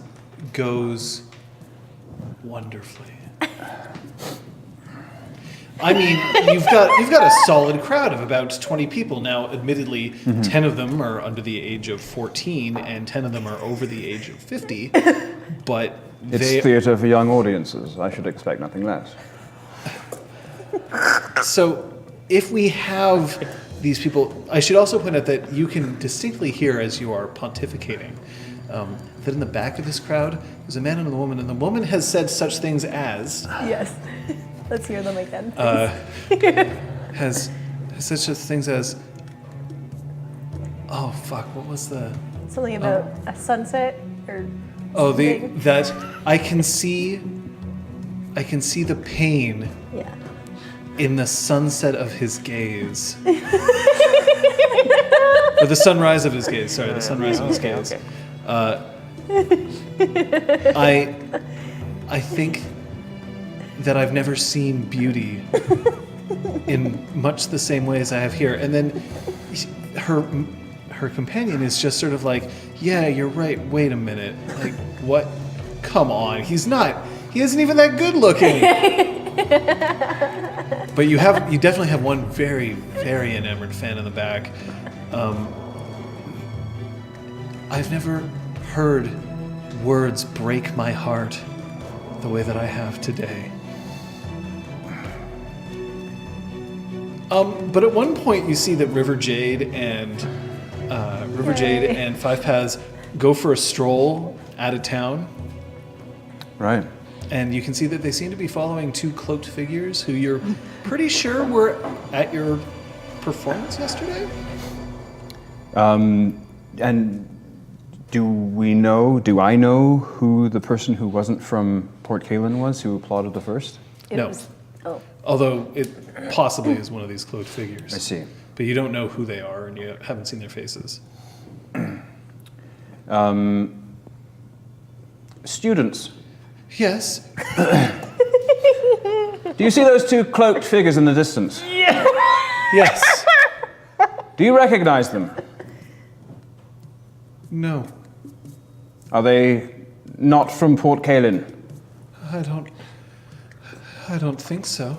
goes wonderfully. I mean, you've got a solid crowd of about 20 people. Now, admittedly, 10 of them are under the age of 14 and 10 of them are over the age of 50, but It's theatre for young audiences. I should expect nothing less. So, if we have these people, I should also point out that you can distinctly hear as you are pontificating that in the back of this crowd there's a man and a woman, and the woman has said such things as Yes. Let's hear them again. has said such things as, oh fuck, what was the Something about a sunset or something. that I can see the pain Yeah. in the sunset of his gaze. Or the sunrise of his gaze, sorry, the sunrise of his gaze. Okay. I think that I've never seen beauty in much the same way as I have here. And then her companion is just sort of like, yeah, you're right, wait a minute. Like, what? Come on, he isn't even that good looking. But you definitely have one very, very enamored fan in the back. I've never heard words break my heart the way that I have today. But at one point you see that River Jade and Five Paths go for a stroll out of town. Right. And you can see that they seem to be following two cloaked figures who you're pretty sure were at your performance yesterday? And do I know who the person who wasn't from Port Kaelin was, who applauded the first? No. Although it possibly is one of these cloaked figures. I see. But you don't know who they are and you haven't seen their faces. Students, Yes. do you see those two cloaked figures in the distance? Yes. Do you recognize them? No. Are they not from Port Kaelin? I don't think so.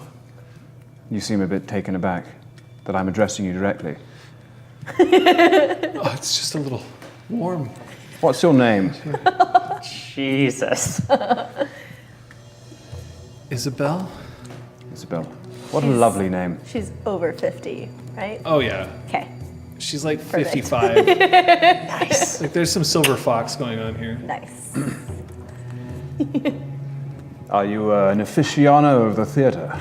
You seem a bit taken aback that I'm addressing you directly. Oh, it's just a little warm. What's your name? Jesus. Isabel? Isabel. What a lovely name. She's over 50, right? Oh, yeah. Okay. She's like Perfect. 55. Nice. Like there's some silver fox going on here. Nice. Are you an aficionado of the theatre?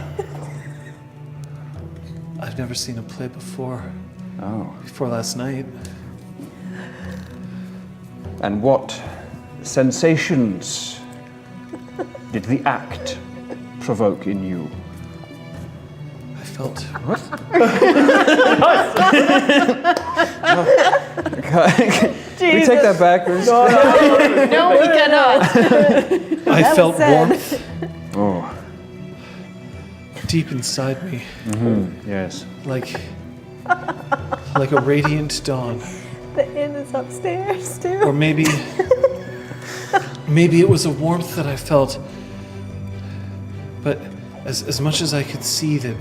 I've never seen a play before. Oh. Before last night. And what sensations did the act provoke in you? I felt... What? Can we take that backwards? No, we cannot. I felt said. warmth Oh, deep inside me. yes. Like a radiant dawn. The inn is upstairs, too. Or maybe it was a warmth that I felt. But as much as I could see that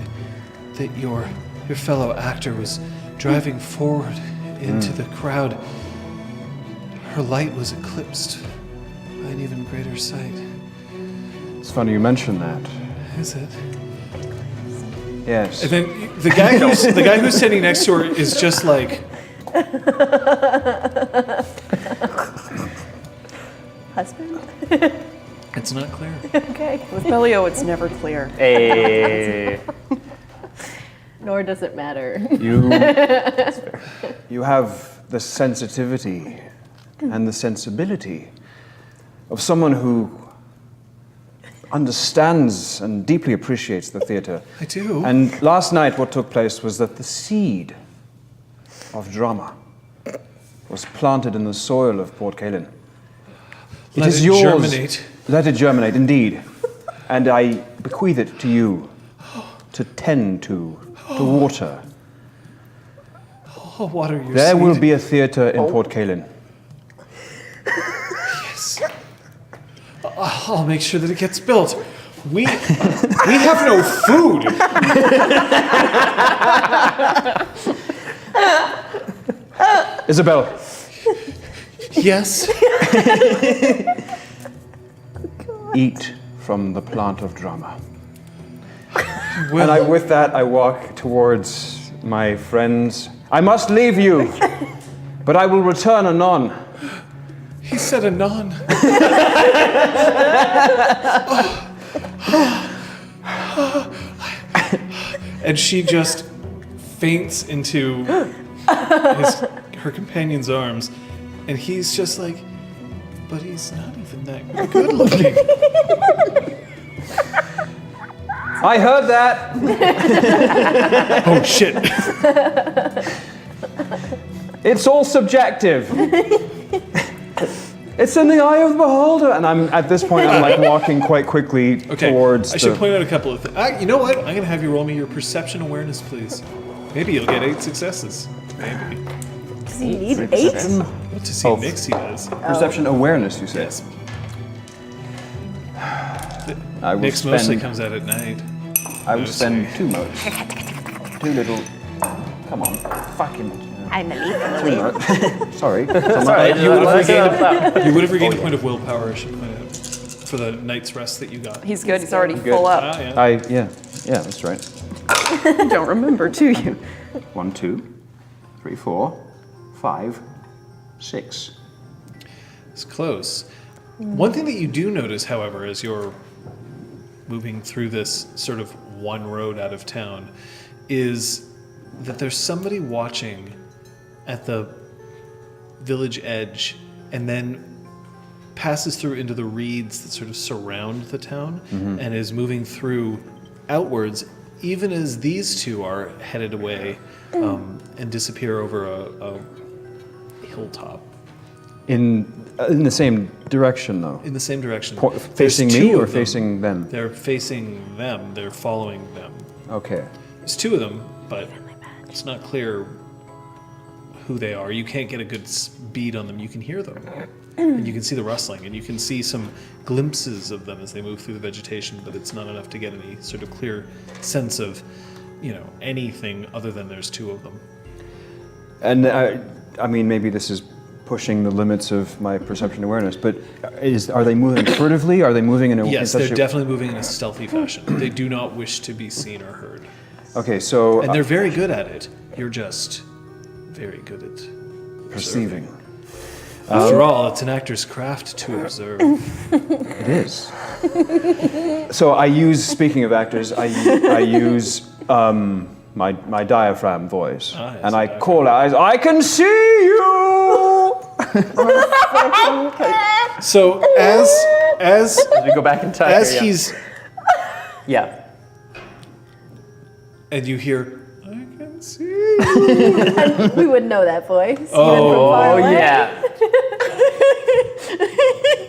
your fellow actor was driving forward into the crowd, her light was eclipsed by an even greater sight. It's funny you mention that. Is it? Yes. And then the guy who's sitting next to her is just like, Husband? it's not clear. Okay. With Pellio, it's never clear. Hey. Nor does it matter. You have the sensitivity and the sensibility of someone who understands and deeply appreciates the theatre. I do. And last night what took place was that the seed of drama was planted in the soil of Port Kaelin. Let it germinate. Let it germinate, indeed. And I bequeath it to you to tend to water. Oh, water your There seed. will be a theatre in Port Kaelin. I'll make sure that it gets built. We have no food. Isabel, Yes. eat from the plant of drama. Well, And with that, I walk towards my friends. I must leave you, but I will return anon. he said anon. And she just faints into her companion's arms, and he's just like, but he's not even that good looking. I heard that. Oh shit. It's all subjective. It's in the eye of the beholder. And I'm at this point, I'm like walking quite quickly Okay, towards. I should point out a couple of things. You know what? I'm going to have you roll me your perception awareness, please. Maybe you'll get 8 successes. Maybe. Does he need 8? What to see Nixie does. Perception awareness, you say? Yes. I will Nix mostly spend. comes out at night. I will No, spend 2 modes. 2 little. Come on, fucking. I'm a leaf. 3 modes. Sorry. Sorry, You would have say that loud. regained, you would have regained a point of willpower, I should point out, for the night's rest that you got. He's good. He's already Good. full up. Ah, yeah. Yeah, that's right. Don't remember, do you? 1, 2, 3, 4, 5, 6. It's close. One thing that you do notice, however, as you're moving through this sort of one road out of town, is that there's somebody watching at the village edge and then passes through into the reeds that sort of surround the town and is moving through outwards, even as these two are headed away and disappear over a hilltop. In the same direction, though. In the same direction. Facing There's me two or of them. facing them? They're facing them. They're following them. Okay. There's 2 of them, but it's not clear who they are. You can't get a good bead on them. You can hear them, and you can see the rustling, and you can see some glimpses of them as they move through the vegetation, but it's not enough to get any sort of clear sense of, anything other than there's 2 of them. And I mean, maybe this is pushing the limits of my perception awareness, but are they moving furtively? Are they moving in a Yes, in such they're a- definitely moving in a stealthy fashion. They do not wish to be seen or heard. Okay, so And they're very good at it. You're just very good at perceiving. After all, it's an actor's craft to observe. It is. So I use, speaking of actors, I use my diaphragm voice, Ah, yes, and I diaphragm. call out, I can see you! So as Did we go back in time? as Yeah. he's Yeah. and you hear, I can see you. We would know that voice. even from Oh, far Oh away. yeah.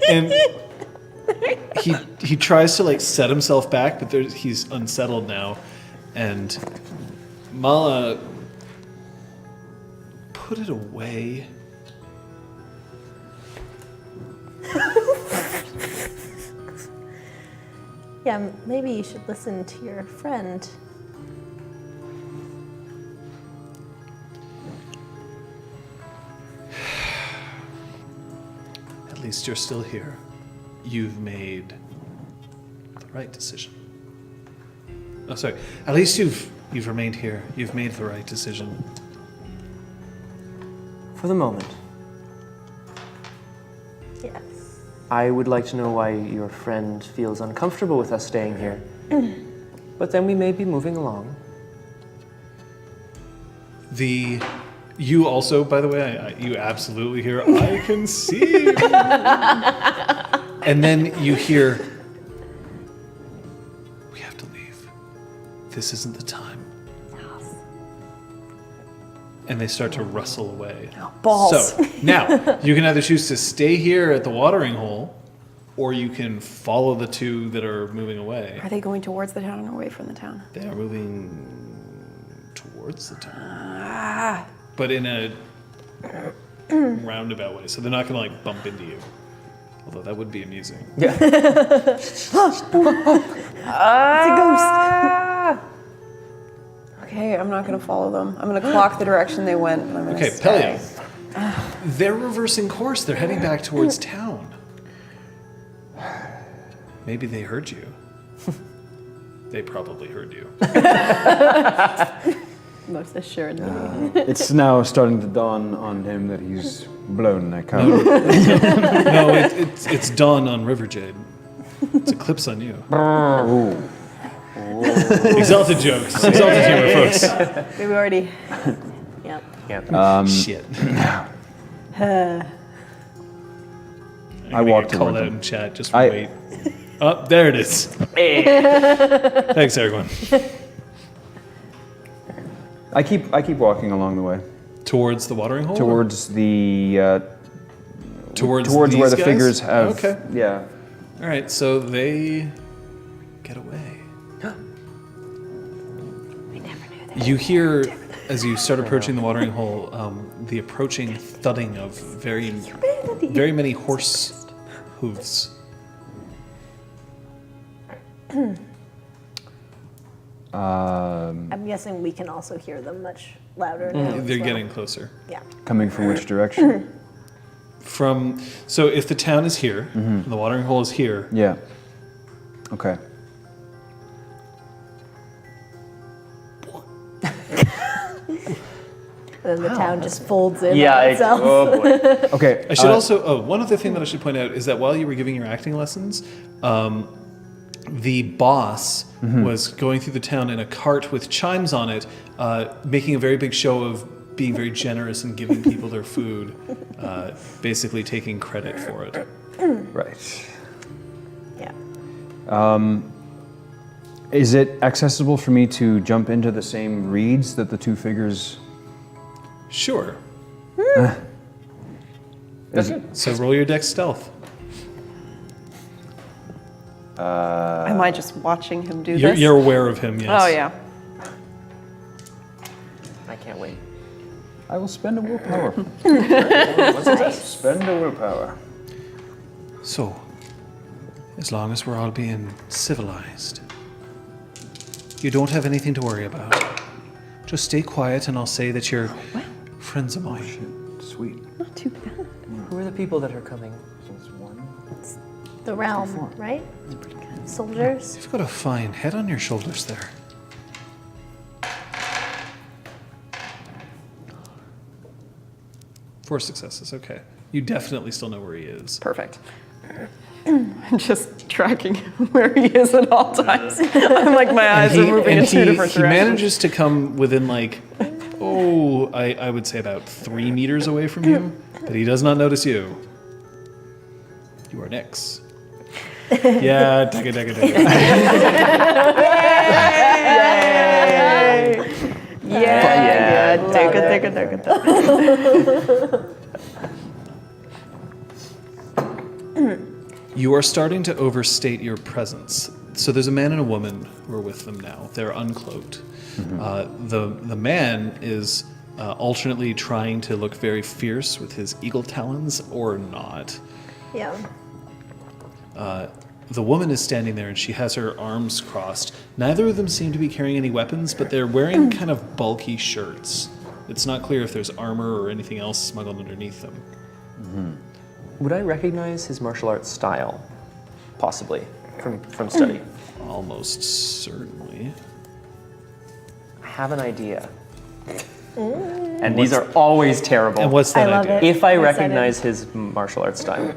And he tries to like set himself back, but he's unsettled now. And Mala, put it away. Yeah, maybe you should listen to your friend. At least you're still here. You've made the right decision. Oh, sorry. At least you've remained here. You've made the right decision. For the moment, Yes. I would like to know why your friend feels uncomfortable with us staying here. But then we may be moving along. You also, by the way, you absolutely hear, I can see you. And then you hear, we have to leave. This isn't the time. And they start to rustle away. Balls. So now you can either choose to stay here at the watering hole, or you can follow the 2 that are moving away. Are they going towards the town or away from the town? They are moving towards the town, but in a roundabout way. So they're not going to like bump into you. Although that would be amusing. Yeah. It's a ghost. Okay, I'm not gonna follow them. I'm gonna clock the direction they went, and I'm gonna Okay, stay. Pellio. They're reversing course. They're heading back towards town. Maybe they heard you. They probably heard you. Most assuredly. It's now starting to dawn on him that he's blown that cow. No, it's dawn on River Jade. It's eclipse on you. Exalted jokes. Exalted humor, folks. We've already. Yep. Yep. Shit. I walked Call toward that them. in chat. Just I- wait. Oh, there it is. Thanks, everyone. I keep walking along the way Towards the watering hole? towards the Towards where these the guys? figures have. Okay. Yeah. All right, so they get away. You hear, as you start approaching the watering hole, the approaching thudding of very many horse hooves. I'm guessing we can also hear them much louder now. as They're well. getting closer. Yeah. Coming from which direction? So if the town is here, and the watering hole is here, Yeah. Okay. And then the town just folds in Yeah. on itself. Oh boy. Okay. I should also. One other thing that I should point out is that while you were giving your acting lessons, the boss was going through the town in a cart with chimes on it, making a very big show of being very generous and giving people their food, basically taking credit for it. Right. Yeah. Is it accessible for me to jump into the same reeds that the two figures? Sure. Is it? So roll your dex stealth. Am I just watching him do You're, this? you're aware of him, yes. Oh yeah. I can't wait. I will spend a willpower. Spend a willpower. So, as long as we're all being civilized, you don't have anything to worry about. Just stay quiet and I'll say that you're friends of mine. Sweet. Not too bad. Who are the people that are coming? The realm, right? Soldiers. You've got a fine head on your shoulders there. Four successes, okay. You definitely still know where he is. Perfect. I'm just tracking where he is at all times. I'm like, my eyes are moving in two different he directions. manages to come within I would say about 3 meters away from you, but he does not notice you. You are Nyx. Yeah, digga, digga, digga. Yeah, digga. You are starting to overstate your presence. So there's a man and a woman who are with them now. They're uncloaked. The man is alternately trying to look very fierce with his eagle talons or not. Yeah. The woman is standing there and she has her arms crossed. Neither of them seem to be carrying any weapons, but they're wearing kind of bulky shirts. It's not clear if there's armor or anything else smuggled underneath them. Would I recognize his martial arts style? Possibly. From study. Almost certainly. I have an idea. And these are always terrible. And what's that I love idea? it. If I Yes, I recognize his martial arts style,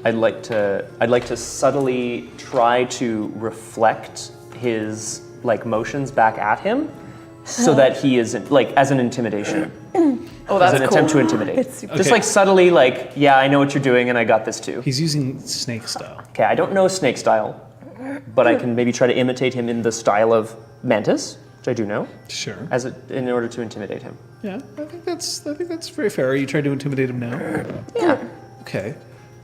I'd like to subtly try to reflect his motions back at him, so that he is as an intimidation, Oh, as that's an attempt to cool. intimidate. It's Just Okay. subtly, yeah, I know what you're doing, and I got this too. He's using snake style. Okay, I don't know snake style, but I can maybe try to imitate him in the style of Mantis, which I do know, Sure. in order to intimidate him. Yeah, I think that's very fair. Are you trying to intimidate him now? Yeah. Okay.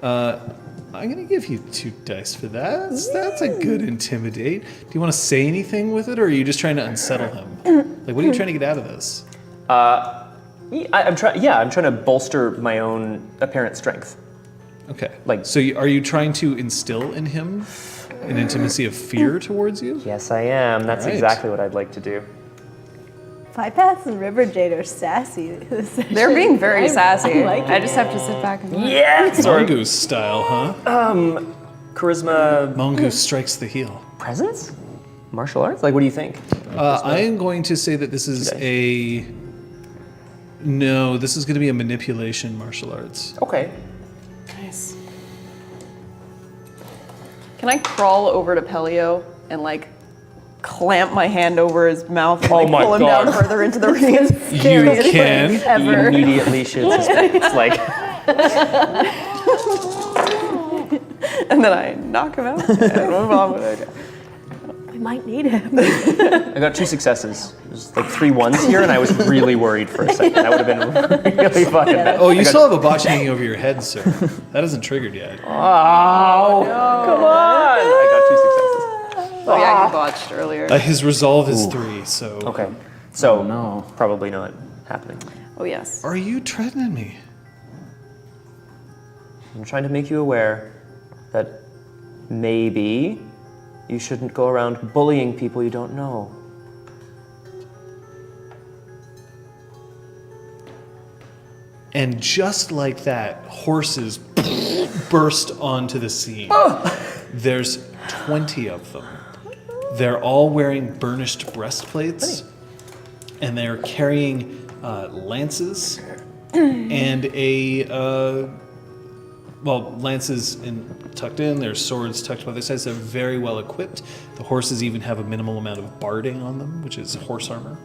I'm gonna give you 2 dice for that. That's a good intimidate. Do you want to say anything with it, or are you just trying to unsettle him? What are you trying to get out of this? I'm trying to bolster my own apparent strength. Okay. Like- so are you trying to instill in him an intimacy of fear towards you? Yes, I am. That's Right. exactly what I'd like to do. Five-Paths and River Jade are sassy. this They're session. being very sassy. like I it. just have to sit back and watch. Yes! Mongoose style, huh? Charisma. Mongoose strikes the heel. Presence? Martial arts? Like, what do you think? I am going to say that this is a... No, this is going to be a manipulation martial arts. Okay. Nice. Can I crawl over to Pellio and like clamp my hand over his mouth and like, Oh my pull him God. down further into the ring? You can. He Ever. immediately shits his pants. Like, And then I knock him out and move on with it. We might need him. I got 2 successes. There's like 3 ones here, and I was really worried for a second. That would have been really fucking bad. Oh, you still have a botch hanging over your head, sir. That isn't triggered yet. Oh, come on! I got 2 successes. Oh yeah, you botched earlier. His resolve is 3, so... Okay. So, no. probably not happening. Oh yes. Are you threatening me? I'm trying to make you aware that maybe you shouldn't go around bullying people you don't know. And just like that, horses burst onto the scene. There's 20 of them. They're all wearing burnished breastplates, and they're carrying lances and lances tucked in. Their swords tucked by their sides. They're very well equipped. The horses even have a minimal amount of barding on them, which is horse armor.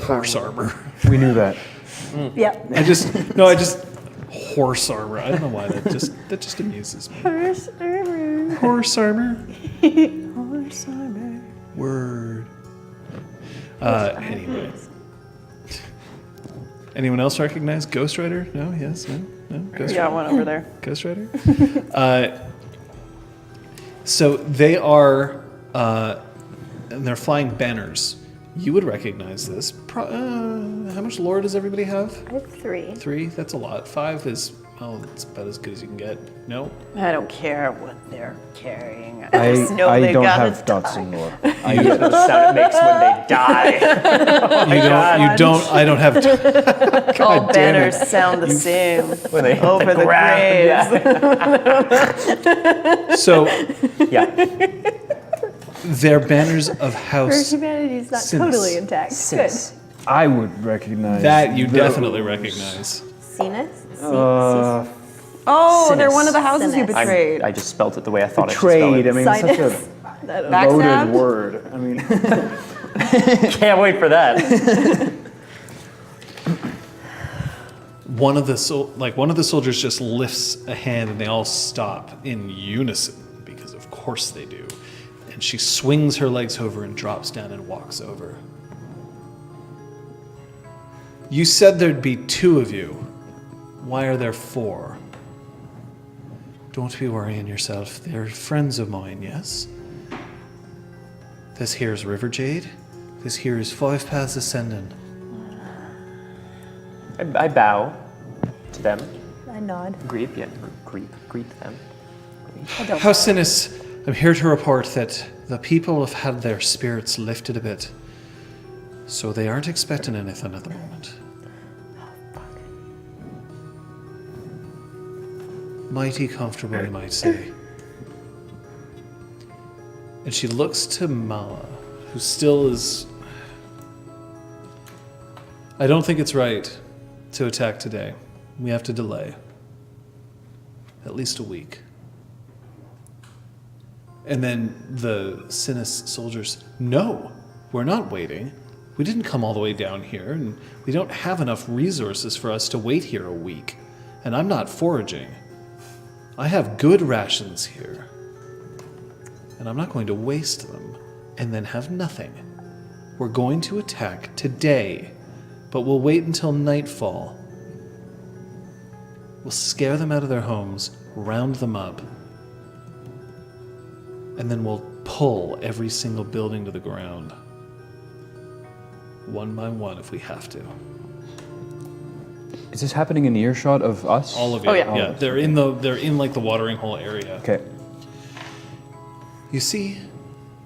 Horse armor. We knew that. Yep. Horse armor. I don't know why that just amuses me. Horse armor. Horse armor. Horse armor. Word. Anyway. Anyone else recognize Ghost Rider? No? Yes? No? No? Ghost Yeah, Rider? one over there. Ghost Rider? So they are, and they're flying banners. You would recognize this. How much lore does everybody have? I have 3. 3? That's a lot. 5 is, it's about as good as you can get. No? I don't care what they're carrying. I just know I they don't gotta have dots in lore. The sound it makes when they die. I don't have... All damn it. banners sound the same When they hit over the graves. So Yeah. they're banners of Her House humanity's not Sinus. totally intact. Sis. I would recognize that you those. definitely recognize. Good. Sinus? Oh, they're Sinus. one of the houses you Sinus. betrayed. I just spelt it the way I thought I should spell Trade. I it. mean, it's such Sinus. a I don't know. loaded Backstabbed? word. I mean, Can't wait for that. One of the soldiers just lifts a hand and they all stop in unison because of course they do. And she swings her legs over and drops down and walks over. You said there'd be 2 of you. Why are there 4? Don't be worrying yourself. They're friends of mine, yes? This here's River Jade. This here is 5 Paths Ascending. I bow to them. I nod. Greet them. House Sinus, I'm here to report that the people have had their spirits lifted a bit. So they aren't expecting anything at the moment. Mighty comfortable, you might say. And she looks to Mala, who still is... I don't think it's right to attack today. We have to delay. At least a week. And then the Sinus soldiers, no, we're not waiting. We didn't come all the way down here, and we don't have enough resources for us to wait here a week. And I'm not foraging. I have good rations here. And I'm not going to waste them and then have nothing. We're going to attack today, but we'll wait until nightfall. We'll scare them out of their homes, round them up, and then we'll pull every single building to the ground. One by one if we have to. Is this happening in earshot of us? All of it. Oh, yeah. Yeah. They're in like the watering hole area. Okay. You see,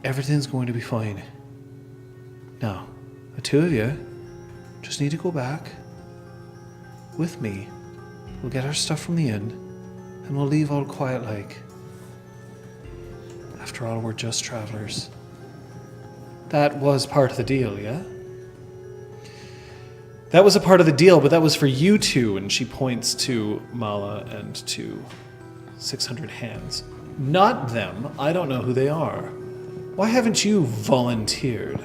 everything's going to be fine. Now, the two of you just need to go back with me. We'll get our stuff from the inn, and we'll leave all quiet like. After all, we're just travelers. That was part of the deal, yeah? That was a part of the deal, but that was for you two, and she points to Mala and to 600 Hands. Not them. I don't know who they are. Why haven't you volunteered?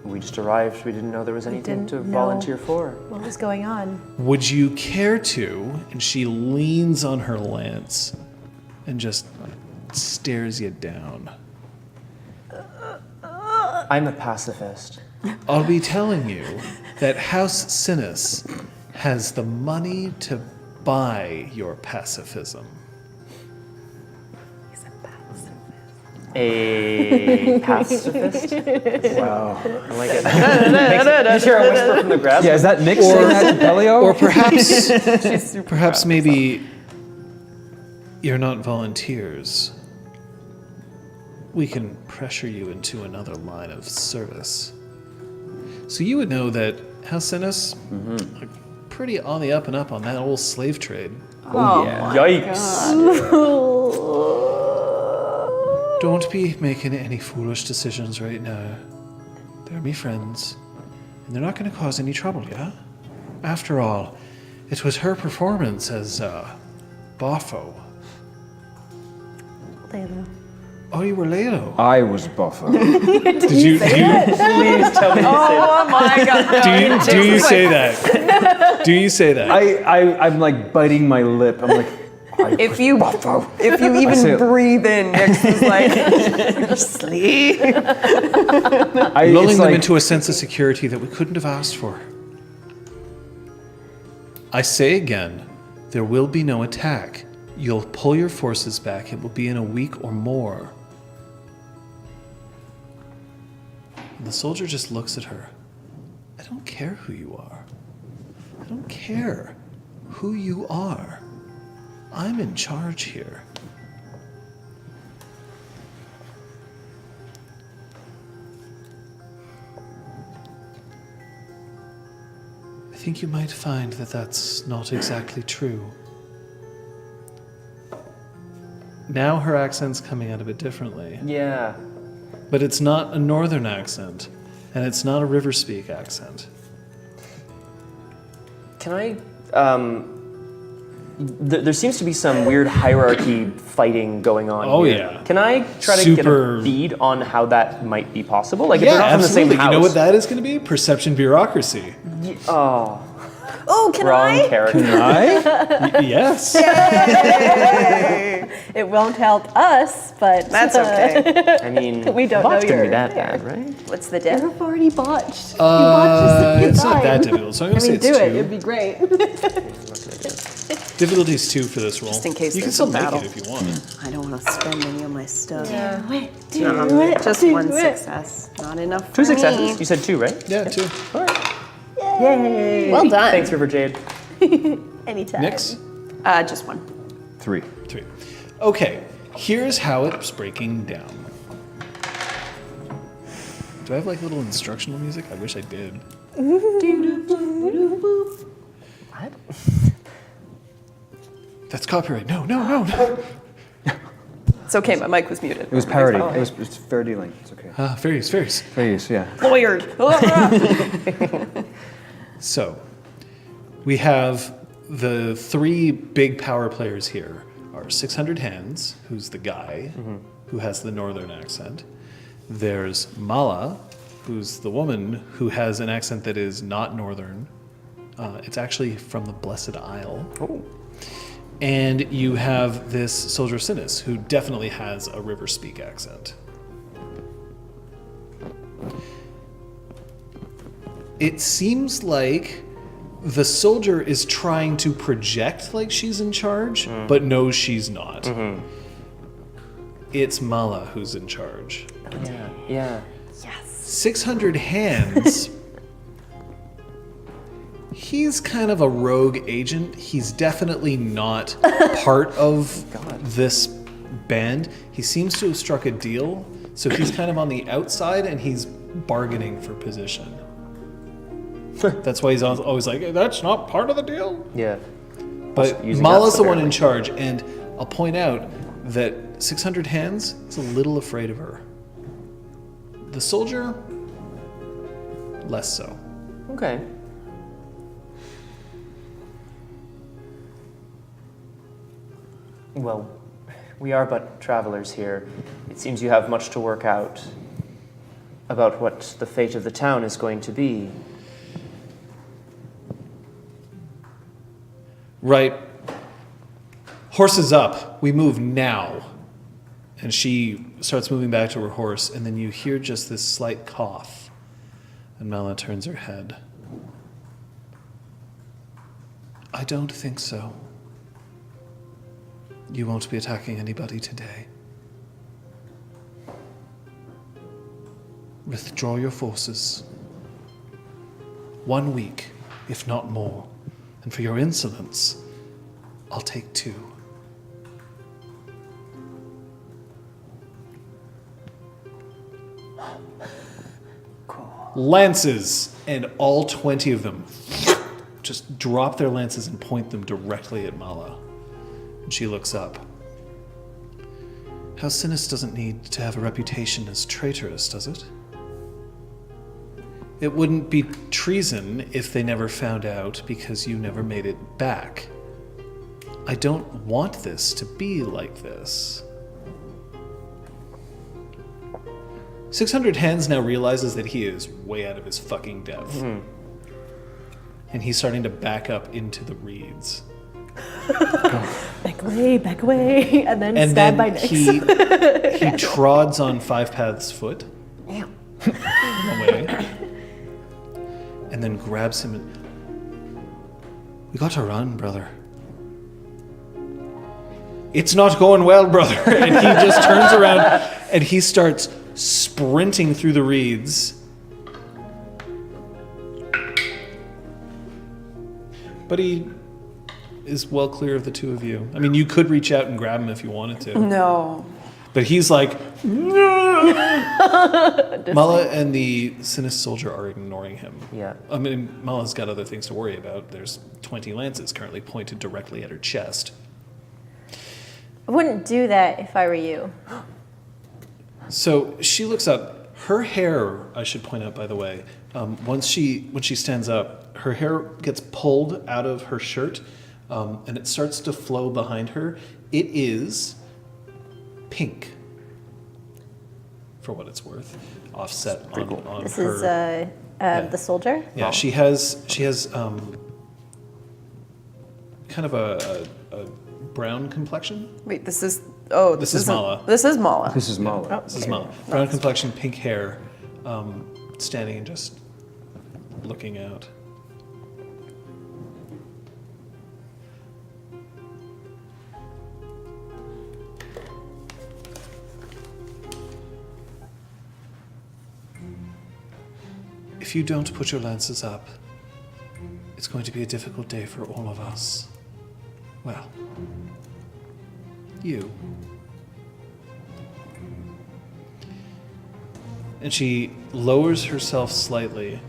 We just arrived. We didn't know there was anything didn't to know. volunteer for. What was going on? Would you care to? And she leans on her lance and just stares you down. I'm a pacifist. I'll be telling you that House Sinus has the money to buy your pacifism. A pacifist? Wow. I like it. You hear a whisper from the grass? Yeah, is that Nick saying that to Pellio? Or perhaps maybe you're not volunteers. We can pressure you into another line of service. So you would know that House Sinus are pretty on the up and up on that old slave trade. Oh, yeah. Yikes. Don't be making any foolish decisions right now. They're me friends, and they're not going to cause any trouble, yeah? After all, it was her performance as Boffo. Layla. Oh, you were Lalo. I was Buffer. Did you? Please tell me you say that. Oh my god. Do you say that? Do you say that? I'm like biting my lip. I'm like, If you say even it. breathe in, Nix is like, sleep. Lulling them into a sense of security that we couldn't have asked for. I say again, there will be no attack. You'll pull your forces back. It will be in a week or more. And the soldier just looks at her. I don't care who you are. I don't care who you are. I'm in charge here. I think you might find that that's not exactly true. Now her accent's coming out a bit differently. Yeah. But it's not a northern accent, and it's not a river speak accent. Can I, there seems to be some weird hierarchy fighting going on Oh, here. yeah. Can I try to get a bead on how that might be possible? Like, if they're not from the same absolutely. house. You know what that is going to be? Perception bureaucracy. Oh, Oh, can wrong I? character. Yes. It won't help us, but That's okay. I mean, We don't bot's know gonna be your that bad, right? What's the diff? You've already botched. You botched us It's not that time. difficult, so I'm going to I say mean, it's do 2. it. It'd be great. Difficulty is 2 for this roll. Just in case you can there's still a make battle. it if you want. I don't want to spend any of my stuff. Do it. Just do one it. success. Not enough for 2 successes. me. You said 2, right? Yeah, 2. Yay! Well done. Thanks, River Jade. Anytime. Nix? Just one. 3. 3. Okay, here's how it's breaking down. Do I have like little instructional music? I wish I did. What? That's copyright. No, no, no, no. It's okay, my mic was muted. It was parody. It's fair dealing. It's okay. Fairies, fairies. Fair use, yeah. Lawyered. So, we have the 3 big power players here are 600 Hands, who's the guy who has the northern accent. There's Mala, who's the woman who has an accent that is not northern. It's actually from the Blessed Isle. Oh. And you have this soldier Sinus, who definitely has a river speak accent. It seems like the soldier is trying to project like she's in charge, but knows she's not. It's Mala who's in charge. Yeah. 600 Hands He's kind of a rogue agent. He's definitely not part of this band. He seems to have struck a deal, so he's kind of on the outside and he's bargaining for position. That's why he's always like, that's not part of the deal. Yeah. But Using Mala's us, the one in apparently. charge, and I'll point out that 600 Hands is a little afraid of her. The soldier, less so. Okay. Well, we are but travelers here. It seems you have much to work out about what the fate of the town is going to be. Right. Horses up. We move now. And she starts moving back to her horse, and then you hear just this slight cough. And Mala turns her head. I don't think so. You won't be attacking anybody today. Withdraw your forces. 1 week, if not more. And for your insolence, I'll take 2. Cool. Lances! And all 20 of them just drop their lances and point them directly at Mala. And she looks up. House Sinis doesn't need to have a reputation as traitorous, does it? It wouldn't be treason if they never found out because you never made it back. I don't want this to be like this. 600 Hands now realizes that he is way out of his fucking depth. And he's starting to back up into the reeds. Back away, and then stabbed by Nyx. he trods on Five Paths' foot. Away. And then grabs him and... We got to run, brother. It's not going well, brother. And he just turns around and he starts sprinting through the reeds. But he is well clear of the two of you. I mean, you could reach out and grab him if you wanted to. No. But he's like... Mala and the Sinis soldier are ignoring him. Yeah. I mean, Mala's got other things to worry about. There's 20 lances currently pointed directly at her chest. I wouldn't do that if I were you. So she looks up. Her hair, I should point out, by the way, when she stands up, her hair gets pulled out of her shirt, and it starts to flow behind her. It is pink, for what it's worth, offset on This her. is the soldier. Yeah, she has kind of a brown complexion. Wait, this is This is Mala. This is Mala. This is Mala. This is Mala. Brown complexion, pink hair, standing and just looking out. If you don't put your lances up, it's going to be a difficult day for all of us. Well, you. And she lowers herself slightly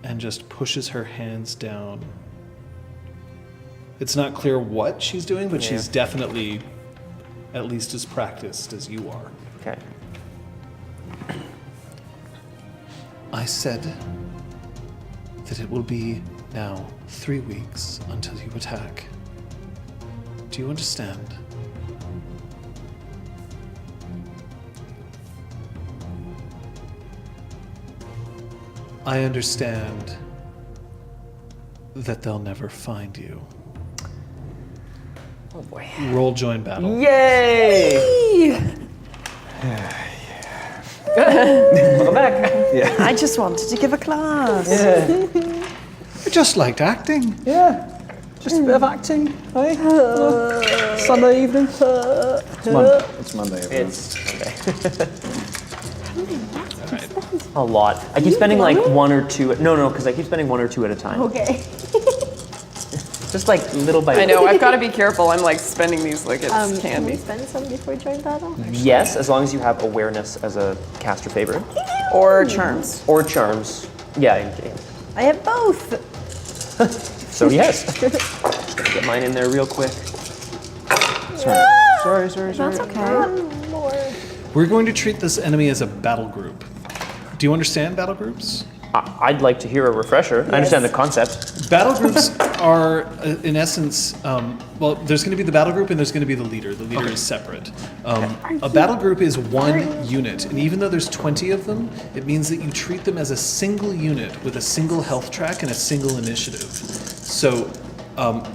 and just pushes her hands down. It's not clear what she's doing, but she's definitely at least as practiced as you are. Okay. I said that it will be now 3 weeks until you attack. Do you understand? I understand that they'll never find you. Oh boy. Roll join battle. Yay! Welcome back. I just wanted to give a class. I just liked acting. Yeah. Just a bit of acting, eh? Sunday evening. It's Monday, everyone. It's Sunday. All right. A lot. I keep spending like 1 or 2. No, because I keep spending 1 or 2 at a time. Okay. Just like little by I little. know, I've got to be careful. I'm like spending these like it's Can we candy. spend some before we join battle? Yes, as long as you have awareness as a caster favorite. Or charms. Or charms. Yeah, in game. I have both. So yes. Just gonna get mine in there real quick. Sorry. That's okay. One more. We're going to treat this enemy as a battle group. Do you understand battle groups? I'd like to hear a refresher. I understand the concept. Battle groups are, in essence, well, there's going to be the battle group and there's going to be the leader. The leader is separate. A battle group is one unit, and even though there's 20 of them, it means that you treat them as a single unit with a single health track and a single initiative. So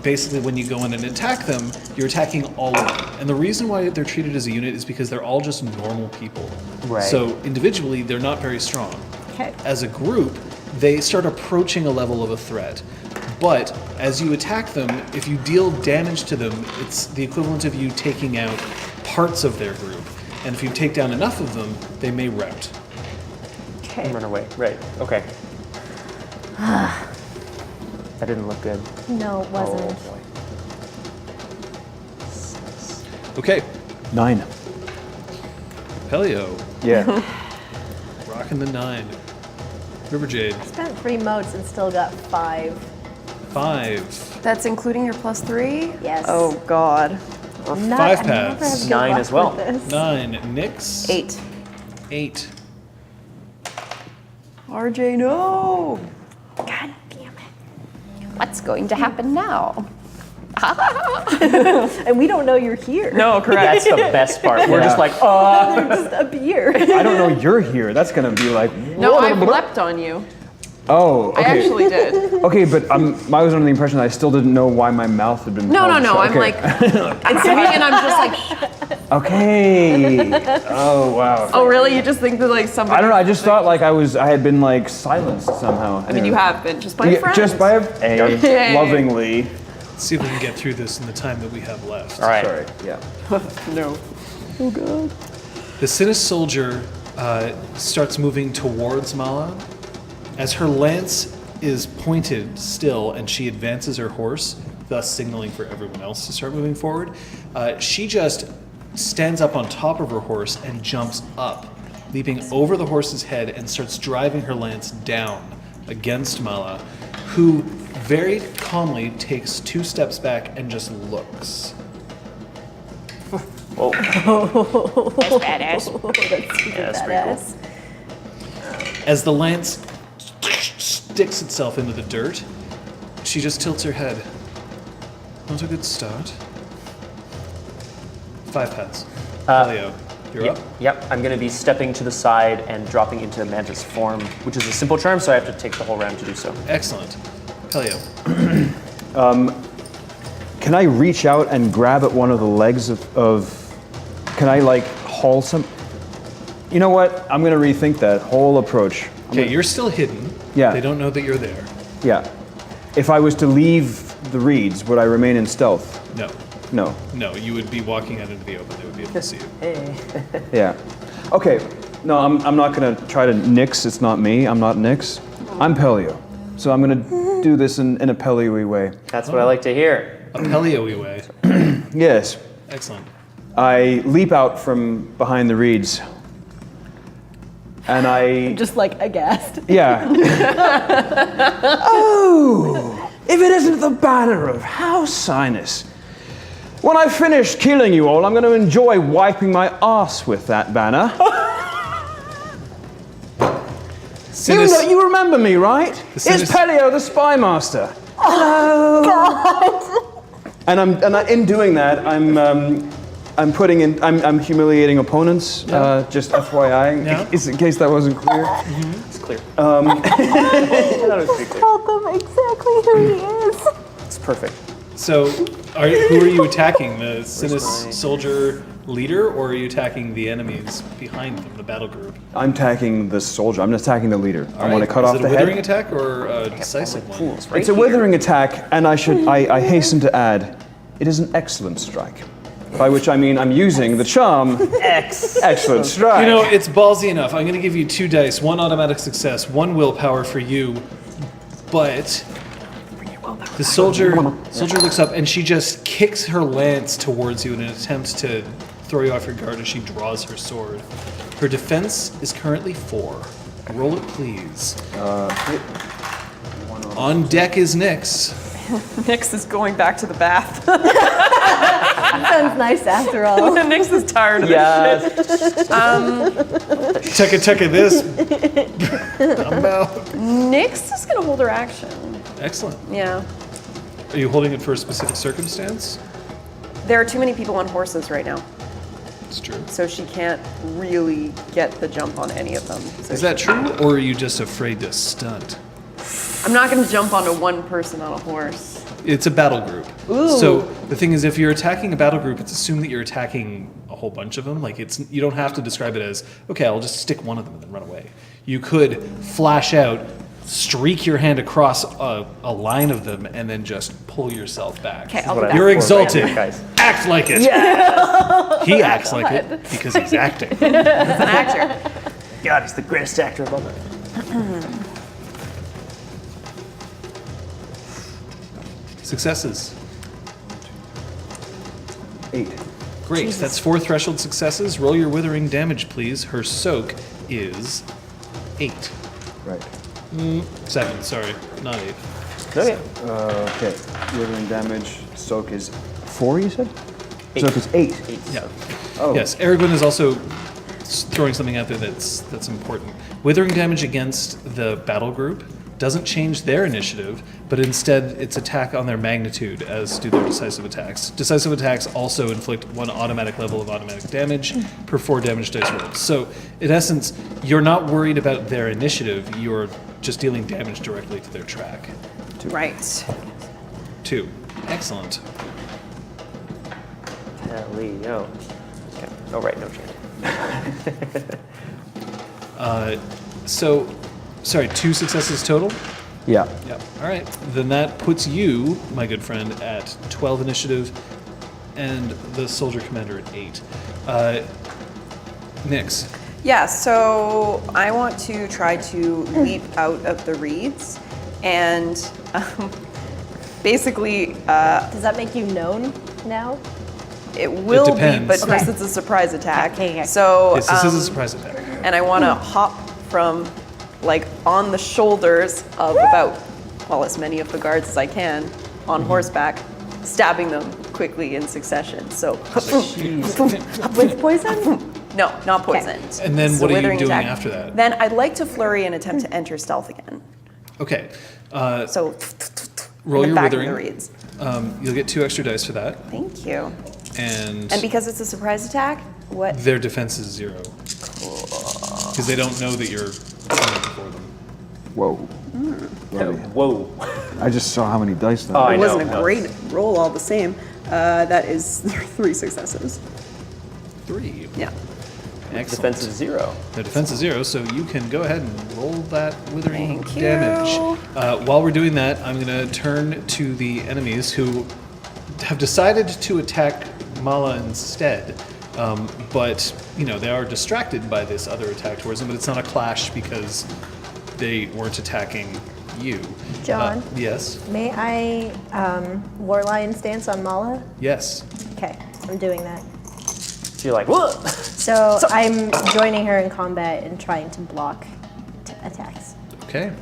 basically, when you go in and attack them, you're attacking all of them. And the reason why they're treated as a unit is because they're all just normal people. Right. So individually, they're not very strong. Okay. As a group, they start approaching a level of a threat. But as you attack them, if you deal damage to them, it's the equivalent of you taking out parts of their group. And if you take down enough of them, they may rout. Okay. Run away. Right. Okay. That didn't look good. No, it wasn't. Boy. Okay, 9. Pellio, Yeah. rocking the 9. River Jade, Spent 3 motes and still got 5. 5. That's including your +3? Yes. Oh, God. Not, 5 I never paths. have good 9 luck as well. with this. 9. Nyx, 8. 8. RJ, no! God damn it. What's going to happen now? And we don't know you're here. No, correct. That's the best part. We're just like, They're just up here. I don't know you're here. That's gonna be like. No, I leapt on you. Oh, okay. I actually did. Okay, but I was under the impression that I still didn't know why my mouth had been. No, closed, so- I'm okay. like, it's me and I'm just like, Okay. Oh wow. oh really? You just think that like somebody. I don't know. I just thought like I had been like silenced somehow. I mean, you have been just by friends. Just by a lovingly. Let's see if we can get through this in the time that we have left. all right. Sorry. Yeah. No. Oh god. The Sinis soldier starts moving towards Mala. As her lance is pointed still and she advances her horse, thus signaling for everyone else to start moving forward, she just stands up on top of her horse and jumps up, leaping over the horse's head and starts driving her lance down against Mala, who very calmly takes 2 steps back and just looks. Whoa. That's badass. Yeah, that's pretty cool. As the lance sticks itself into the dirt, she just tilts her head. Not a good start. 5 paths. Pellio, you're up. Yep, I'm going to be stepping to the side and dropping into Mantis form, which is a simple charm, so I have to take the whole round to do so. Excellent. Pellio. Can I reach out and grab at one of the legs of can I like haul some? You know what? I'm gonna rethink that whole approach. Okay, you're still hidden. Yeah. They don't know that you're there. Yeah. If I was to leave the reeds, would I remain in stealth? No. No. No, you would be walking out into the open. They would be able to see you. Yeah. Okay. No, I'm not gonna try to nix. It's not me. I'm not Nix. I'm Pellio. So I'm gonna do this in a Pellio-y way. That's what I like to hear. A Pellio-y way. Yes. Excellent. I leap out from behind the reeds. And I Just like aghast. Yeah. Oh, if it isn't the banner of House Sinus. When I finish killing you all, I'm going to enjoy wiping my ass with that banner. You remember me, right? It's Pellio, the Spy Master. Hello. And in doing that, I'm humiliating opponents. Just FYI, Yeah. in case that wasn't clear. It's clear. I thought it was pretty clear. Tell them exactly who he is. It's perfect. So, who are you attacking? The Sinis soldier leader, or are you attacking the enemies behind them, the battle group? I'm attacking the soldier. I'm attacking the leader. I want to cut Is off it the a withering head. attack or a decisive one? It's a withering attack, and I hasten to add, it is an excellent strike. by which I mean I'm using the charm. Excellent strike. You know, it's ballsy enough. I'm going to give you 2 dice, 1 automatic success, 1 willpower for you. But the soldier looks up and she just kicks her lance towards you in an attempt to throw you off your guard as she draws her sword. Her defense is currently 4. Roll it, please. On deck is Nyx. Nyx is going back to the bath. Sounds nice after all. Nyx is tired of this shit. Tucka this. I'm out. Nyx is gonna hold her action. Excellent. Yeah. Are you holding it for a specific circumstance? There are too many people on horses right now, It's true. so she can't really get the jump on any of them. So Is that true, or are you just afraid to stunt? I'm not gonna jump onto one person on a horse. It's a battle group. So the thing is, if you're attacking a battle group, it's assumed that you're attacking a whole bunch of them. Like you don't have to describe it as, okay, I'll just stick one of them and then run away. You could flash out, streak your hand across a line of them, and then just pull yourself back. Okay, I'll do that. You're exalted. Guys. Act like it. He acts like it because he's acting. It's an actor. God, he's the greatest actor of all time. Successes. 8. Great. That's 4 threshold successes. Roll your withering damage, please. Her soak is 8. Right. 7, sorry. Not 8. Okay. Okay. Withering damage. Soak is 4, you said? Soak is 8. Yeah. Oh. Yes, Aragorn is also throwing something out there that's important. Withering damage against the battle group doesn't change their initiative, but instead it's attack on their magnitude, as do their decisive attacks. Decisive attacks also inflict 1 automatic level of automatic damage per 4 damage dice rolls. So, in essence, you're not worried about their initiative, you're just dealing damage directly to their track. Right. 2. Excellent. Leo. Okay. Oh, right, no chance. So, sorry, 2 successes total? Yeah. Yep. All right. Then that puts you, my good friend, at 12 initiative, and the soldier commander at 8. Nyx. Yeah, so I want to try to leap out of the reeds and basically Does that make you known now? it will be, depends. but first Okay. it's a surprise attack. Okay. So Yes, this is a surprise attack. and I want to hop from like on the shoulders of about, well, as many of the guards as I can on horseback, stabbing them quickly in succession. So With poison? no, not poisoned. And then It's what a are you withering doing attack. after that? Then I'd like to flurry and attempt to enter stealth again. Okay. So Roll in the your back of withering. the reeds. You'll get 2 extra dice for that, Thank you. and And because it's a surprise attack, what? their defense is 0. Because they don't know that you're coming before them. Whoa. Bloody- Whoa. I just saw how many dice that Oh, I It know. wasn't a great roll all the same. That is 3 successes. 3. Yeah. Excellent. Defense is 0. Their defense is 0, so you can go ahead and roll that withering Thank you. damage. While we're doing that, I'm going to turn to the enemies who have decided to attack Mala instead. But, you know, they are distracted by this other attack towards them, but it's not a clash because they weren't attacking you. John? Yes? May I War Lion stance on Mala? Yes. Okay, I'm doing that. So you're like, whoa! So I'm joining her in combat and trying to block attacks. Okay.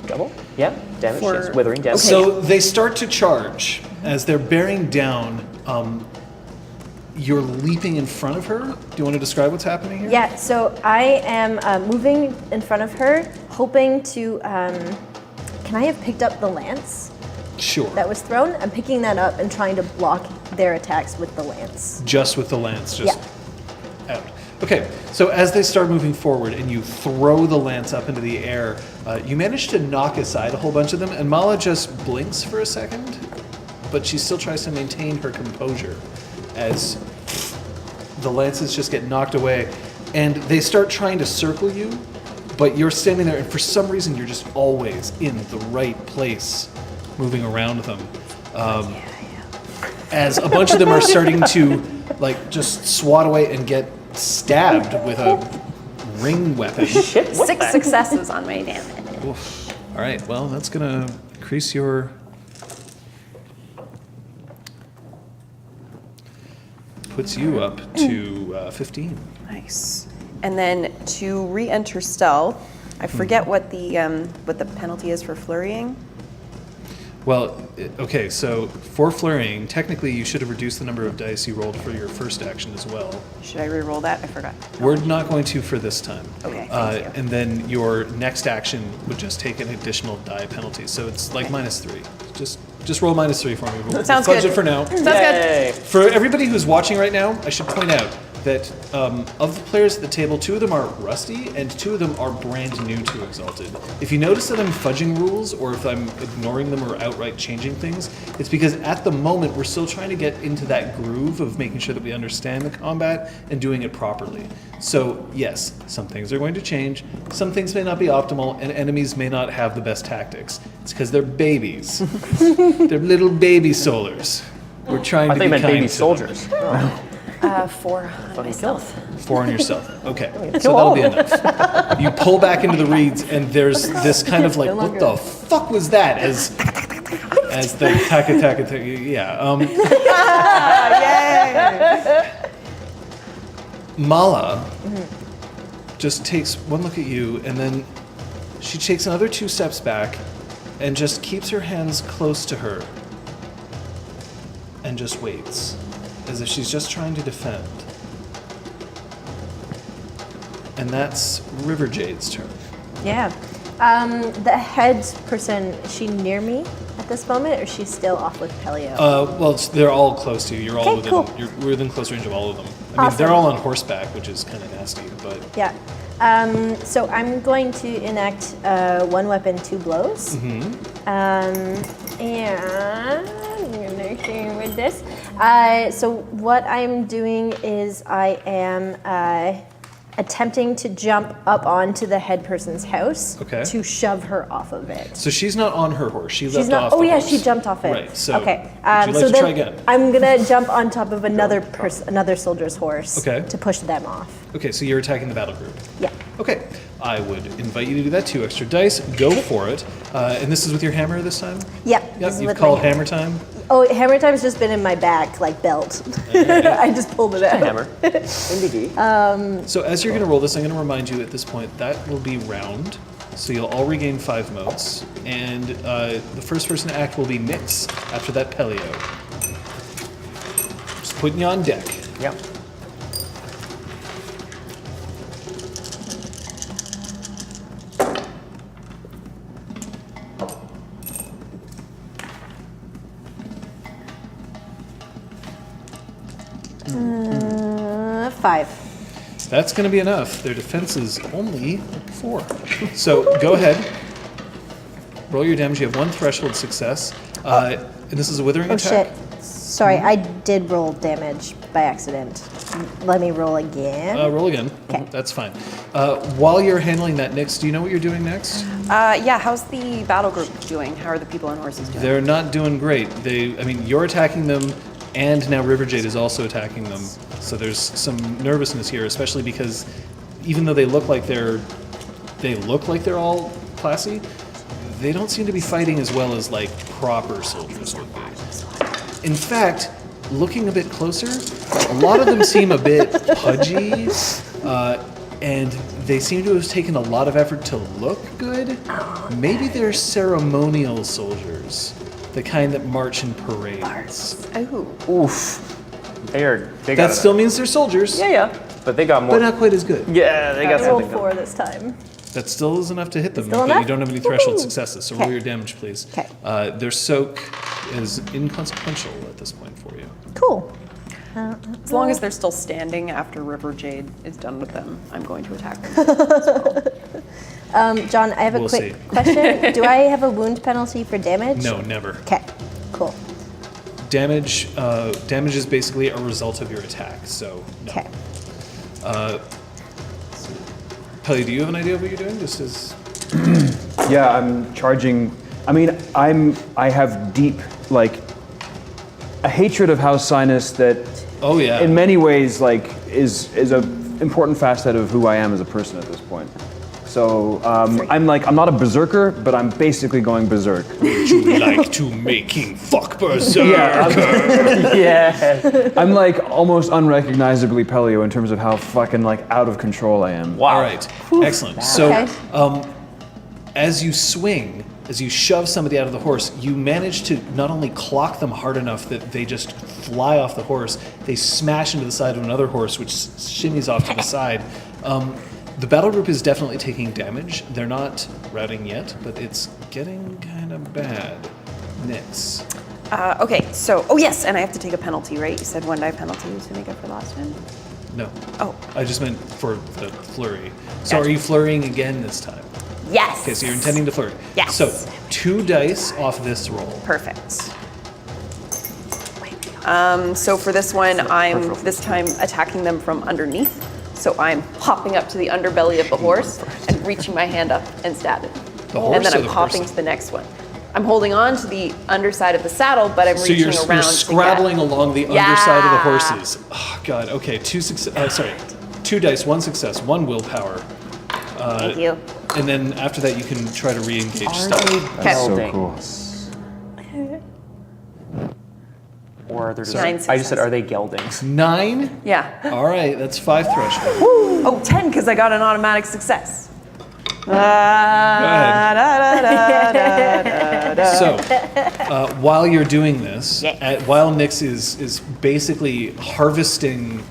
Double? Yeah, damage. For- Yes, withering damage. So they start to charge. As they're bearing down, you're leaping in front of her. Do you want to describe what's happening here? Yeah, so I am moving in front of her, hoping to. Can I have picked up the lance Sure. that was thrown? I'm picking that up and trying to block their attacks with the lance. Just with the lance, just out. Okay, so as they start moving forward and you throw the lance up into the air, you manage to knock aside a whole bunch of them, and Mala just blinks for a second, but she still tries to maintain her composure as the lances just get knocked away, and they start trying to circle you, but you're standing there, and for some reason you're just always in the right place, moving around them. as a bunch of them are starting to like just swat away and get stabbed with a ring weapon. Shit, what 6 the- successes on my damage. Oof. All right, well, that's gonna increase your. Puts you up to 15. Nice. And then to re-enter stealth, I forget what the penalty is for flurrying. Well, okay, so for flurrying, technically you should have reduced the number of dice you rolled for your first action as well. Should I re-roll that? I forgot. We're not going to for this time. Okay, thank you. And then your next action would just take an additional die penalty. So it's like -3. Just roll -3 for me. We'll Sounds fudge good. it for now. Sounds good. Yay. For everybody who's watching right now, I should point out that of the players at the table, 2 of them are rusty and 2 of them are brand new to Exalted. If you notice that I'm fudging rules or if I'm ignoring them or outright changing things, it's because at the moment we're still trying to get into that groove of making sure that we understand the combat and doing it properly. So yes, some things are going to change, some things may not be optimal, and enemies may not have the best tactics. It's because they're babies. They're little baby solars. We're trying I to think be meant kind baby to them. soldiers. 4 on myself. 4 on yourself. Okay, so that'll be enough. You pull back into the reeds, and there's this kind of like, what the fuck was that? As the taka, yeah. Mala just takes one look at you, and then she takes another 2 steps back, and just keeps her hands close to her, and just waits, as if she's just trying to defend. And that's River Jade's turn. Yeah. The head person, is she near me at this moment, or is she still off with Pellio? They're all close to you. You're all Okay, within. cool. You're within close range of all of them. I mean, Awesome. they're all on horseback, which is kind of nasty, but Yeah. So I'm going to enact 1 weapon, 2 blows. And with this. So what I'm doing is I am attempting to jump up onto the head person's house Okay. to shove her off of it. so she's not on her horse. She She's left not. off. Oh the yeah, horse. she jumped off it. Right. So okay. would you like so to then try again? I'm gonna jump on top of another soldier's horse. Okay. To push them off. Okay, so you're attacking the battle group. Yeah. Okay, I would invite you to do that. 2 extra dice. Go for it. And this is with your hammer this time. Yeah. Yep. this is You've with called my hammer time. Oh, hammer time's just been in my back like belt. I just pulled it out. Hammer. MBD. So as you're going to roll this, I'm going to remind you at this point that will be round. So you'll all regain 5 motes, and the first person to act will be Nix after that Pellio. Just putting you on deck. Yep. Five. That's going to be enough. Their defense is only 4. So go ahead. Roll your damage. You have 1 threshold success. And this is a withering Oh attack. shit. Sorry, I did roll damage by accident. Let me roll again. Roll again. Okay. That's fine. While you're handling that, Nix, do you know what you're doing next? Yeah, how's the battle group doing? How are the people on horses doing? They're not doing great. You're attacking them, and now River Jade is also attacking them. So there's some nervousness here, especially because even though they look like they're all classy, they don't seem to be fighting as well as like proper soldiers would be. In fact, looking a bit closer, a lot of them seem a bit pudgy, and they seem to have taken a lot of effort to look good. Maybe they're ceremonial soldiers, the kind that march in parades. Oh. Oof. They got That it. still means they're soldiers, Yeah. But they got more. but not quite as good. Yeah, they got I rolled something. 4 this time. That still is enough to hit them, Still but you enough? don't have any threshold Woohoo! successes, so roll Okay. your damage, please. Okay. Their soak is inconsequential at this point for you. Cool. As long as they're still standing after River Jade is done with them, I'm going to attack them. John, I have a We'll quick see. question. Do I have a wound penalty for damage? No, never. Okay. Cool. Damage is basically a result of your attack, so no. Okay. Pelly, do you have an idea of what you're doing? Just as Yeah, I'm charging. I mean, I have deep, like, a hatred of House Sinus that, Oh yeah. in many ways, like is a important facet of who I am as a person at this point. So I'm not a berserker, but I'm basically going berserk. Would you like to make him fuck berserk? Yeah. I'm like almost unrecognizably Pellio in terms of how fucking like out of control I am. Wow. All right. Excellent. So, Okay. as you swing, as you shove somebody out of the horse, you manage to not only clock them hard enough that they just fly off the horse, they smash into the side of another horse, which shimmies off to the side. The battle group is definitely taking damage. They're not routing yet, but it's getting kind of bad. Nyx. Okay, so, oh yes, and I have to take a penalty, right? You said 1 die penalty to make up for last time? No. Oh. I just meant for the flurry. So Gotcha. are you flurrying again this time? Yes. Okay, so you're intending to flurry. Yes. So 2 dice off this roll. Perfect. So for this one, I'm this time attacking them from underneath. So I'm hopping up to the underbelly of the horse and reaching my hand up and stabbing. The horse and then or I'm the hopping person? to the next one. I'm holding on to the underside of the saddle, but I'm So reaching you're around. scrabbling along the Yeah. underside of the horses. Oh god. Okay, 2 dice, 1 success, 1 willpower. Thank you. And then after that, you can try to re-engage stuff. Okay. So cool. Or are there just, Nine I just said, successes. are they geldings? 9. Yeah. All right, that's 5 threshold. Oh, 10 because I got an automatic success. Go ahead. So, while you're doing this, while Nyx is basically harvesting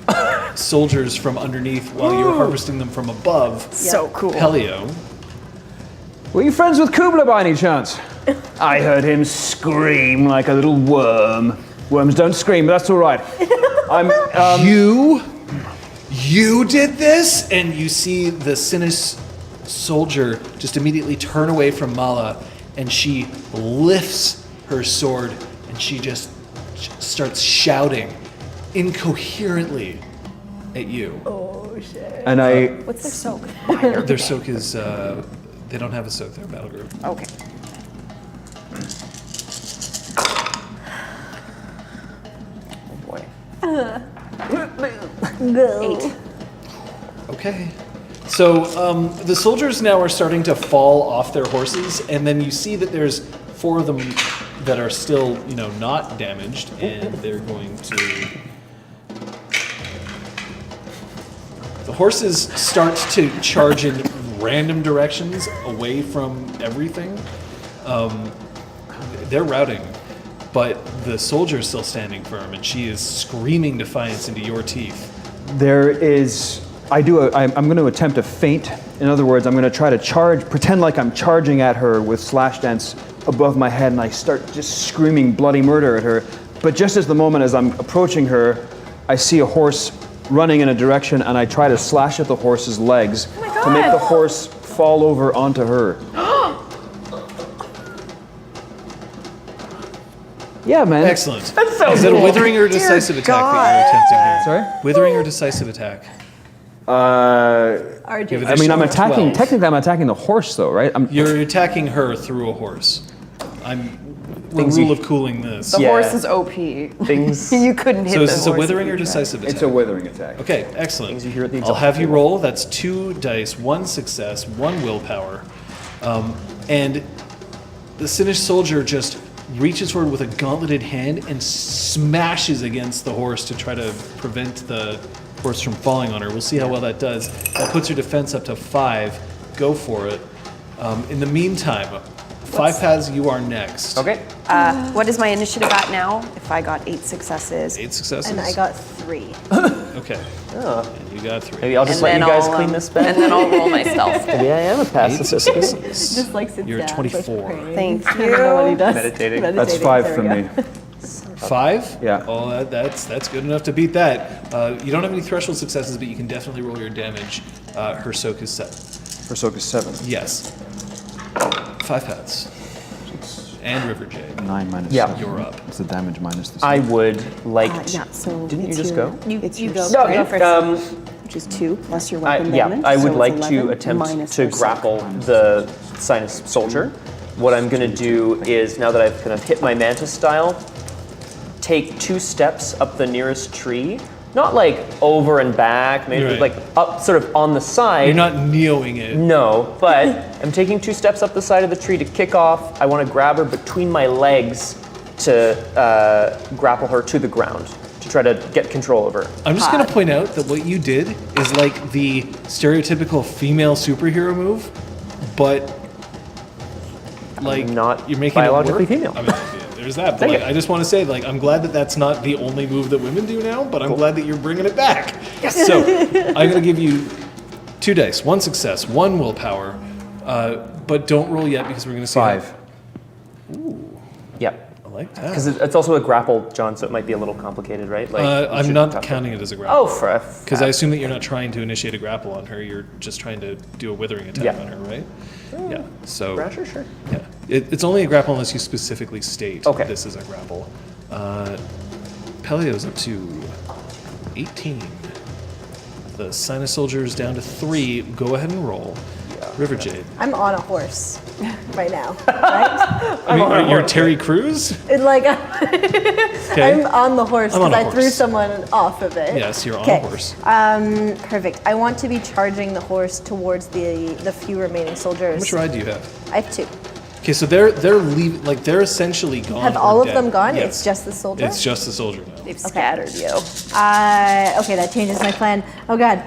soldiers from underneath while you're harvesting them from above, So cool. Pellio, Were you friends with Kubla by any chance? I heard him scream like a little worm. Worms don't scream, but that's all right. you did this, and you see the Sinis soldier just immediately turn away from Mala, and she lifts her sword, and she just starts shouting incoherently at you. And I What's their soak? Their soak is they don't have a soak. They're a battle group. Okay. Go. 8. Okay. So the soldiers now are starting to fall off their horses, and then you see that there's 4 of them that are still, not damaged, and they're going to. The horses start to charge in random directions away from everything. They're routing, but the soldier's still standing firm, and she is screaming defiance into your teeth. there is. I'm going to attempt a feint. In other words, I'm going to try to pretend like I'm charging at her with slash dance above my head, and I start just screaming bloody murder at her. But just as I'm approaching her, I see a horse running in a direction, and I try to slash at the horse's legs to make the horse fall over onto her. Yeah, man. Excellent. Is it a withering or decisive attack that you're attempting here? Sorry? Withering or decisive attack? RJ. Give it I mean, I'm attacking. 12. Technically, I'm attacking the horse, though, right? You're attacking her through a horse. We're rule of cooling this. The Yeah. horse is OP. Things. You couldn't hit So the is this a horse withering if or you tried. decisive attack? It's a withering attack. Okay, excellent. Things you hear at the I'll have you Exalted roll. That's 2 dice, 1 success, 1 willpower. And the Sinis soldier just reaches forward with a gauntleted hand and smashes against the horse to try to prevent the horse from falling on her. We'll see how well that does. That puts her defense up to 5. Go for it. In the meantime, 5 paths, you are next. Okay. What is my initiative at now? If I got 8 successes. 8 successes? And I got 3. Okay. Oh. And you got 3. Maybe I'll just And let you then guys I'll, clean this bed. And then I'll roll myself. Maybe I am a 8 pacifist. successes. Just like sits You're down, 24. starts praying. Thank I don't know what he you. does. Meditating. That's 5 There for we me. go. 5? Yeah. Oh, that's good enough to beat that. You don't have any threshold successes, but you can definitely roll your damage. Her soak is 7. Her soak is 7. Yes. 5 paths. And River Jade. 9 minus Yeah. 7. You're up. It's the damage minus the 7. I would like. Yeah, so Didn't you it's just your- go? It's You your go. strength, No, Go first. which is 2 plus your I, weapon yeah, damage. I so would it's like 11 to attempt minus to your soak. grapple the Sinus soldier. What I'm going to do is, now that I've kind of hit my mantis style, take 2 steps up the nearest tree. Not like over and back, maybe Right. like up sort of on the side. You're not neoing it. No, but I'm taking 2 steps up the side of the tree to kick off. I want to grab her between my legs to grapple her to the ground, to try to get control of her. I'm just going to point out that what you did is like the stereotypical female superhero move, but like Not you're making biologically it work. female. I mean, yeah, there's that. But Thank like, you. I just want to say, like, I'm glad that that's not the only move that women do now. But I'm glad that you're bringing it back. Yes. So I'm going to give you 2 dice, 1 success, 1 willpower, but don't roll yet because we're going to see. 5. Yeah. I like that. Because it's also a grapple, John, so it might be a little complicated, right? Like, you I'm should not talk- counting it as a grapple. Oh, for Because I assume that you're not trying to initiate a grapple on her. You're just trying to do a withering attack Yeah. on her, right? Yeah. So. Brasher, sure. Yeah. It's only a grapple unless you specifically state Okay. this is a grapple. Pellio's up to 18. The Sinus Soldier's down to 3. Go ahead and roll. River Jade. I'm on a horse right now, right? I mean, you're Terry Crews? Like, Okay. I'm on the horse I'm on because a I threw horse. someone off of it. Yes, you're on Okay. a horse. Perfect. I want to be charging the horse towards the few remaining soldiers. How much ride do you have? I have 2. Okay, so they're they're essentially gone. Have or all of dead. them gone? Yes. It's just the soldier? It's just the soldier now. They've scattered you. Okay, that changes my plan. Oh god.